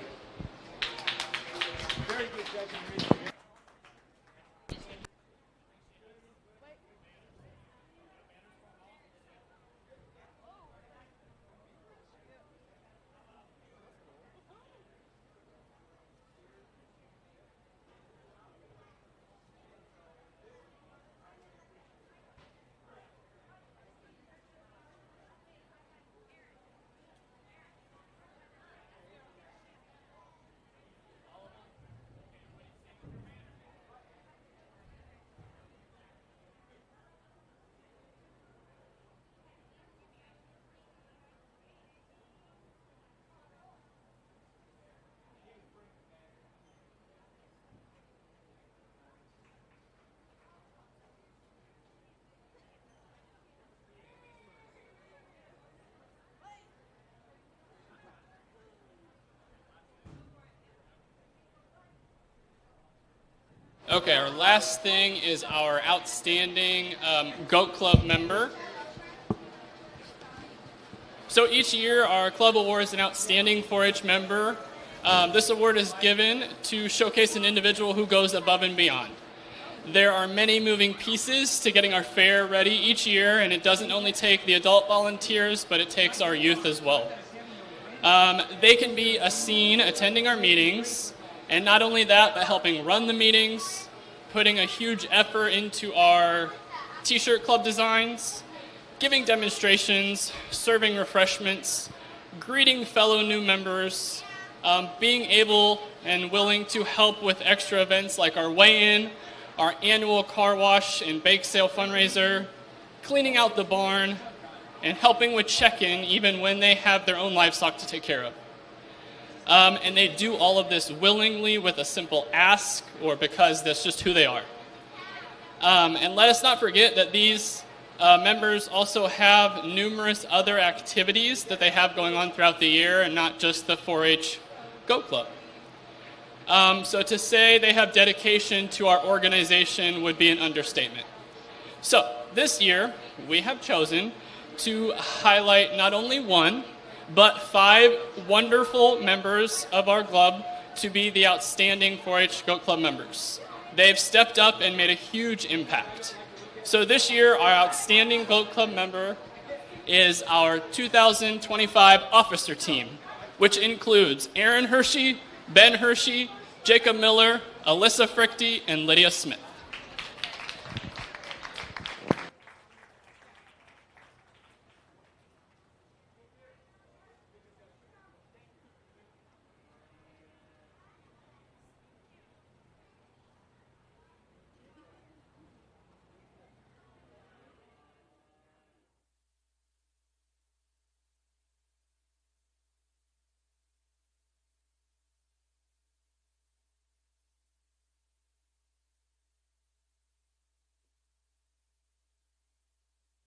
Okay, our last thing is our outstanding Goat Club member. So each year, our club awards an outstanding 4-H member. This award is given to showcase an individual who goes above and beyond. There are many moving pieces to getting our fair ready each year, and it doesn't only take the adult volunteers, but it takes our youth as well. They can be seen attending our meetings, and not only that, but helping run the meetings, putting a huge effort into our t-shirt club designs, giving demonstrations, serving refreshments, greeting fellow new members, being able and willing to help with extra events like our weigh-in, our annual car wash and bake sale fundraiser, cleaning out the barn, and helping with check-in even when they have their own livestock to take care of. And they do all of this willingly with a simple ask or because that's just who they are. And let us not forget that these members also have numerous other activities that they have going on throughout the year and not just the 4-H Goat Club. So to say they have dedication to our organization would be an understatement. So this year, we have chosen to highlight not only one, but 5 wonderful members of our club to be the outstanding 4-H Goat Club members. They've stepped up and made a huge impact. So this year, our outstanding Goat Club member is our 2025 officer team, which includes Aaron Hershey, Ben Hershey, Jacob Miller, Alyssa Frichty, and Lydia Smith.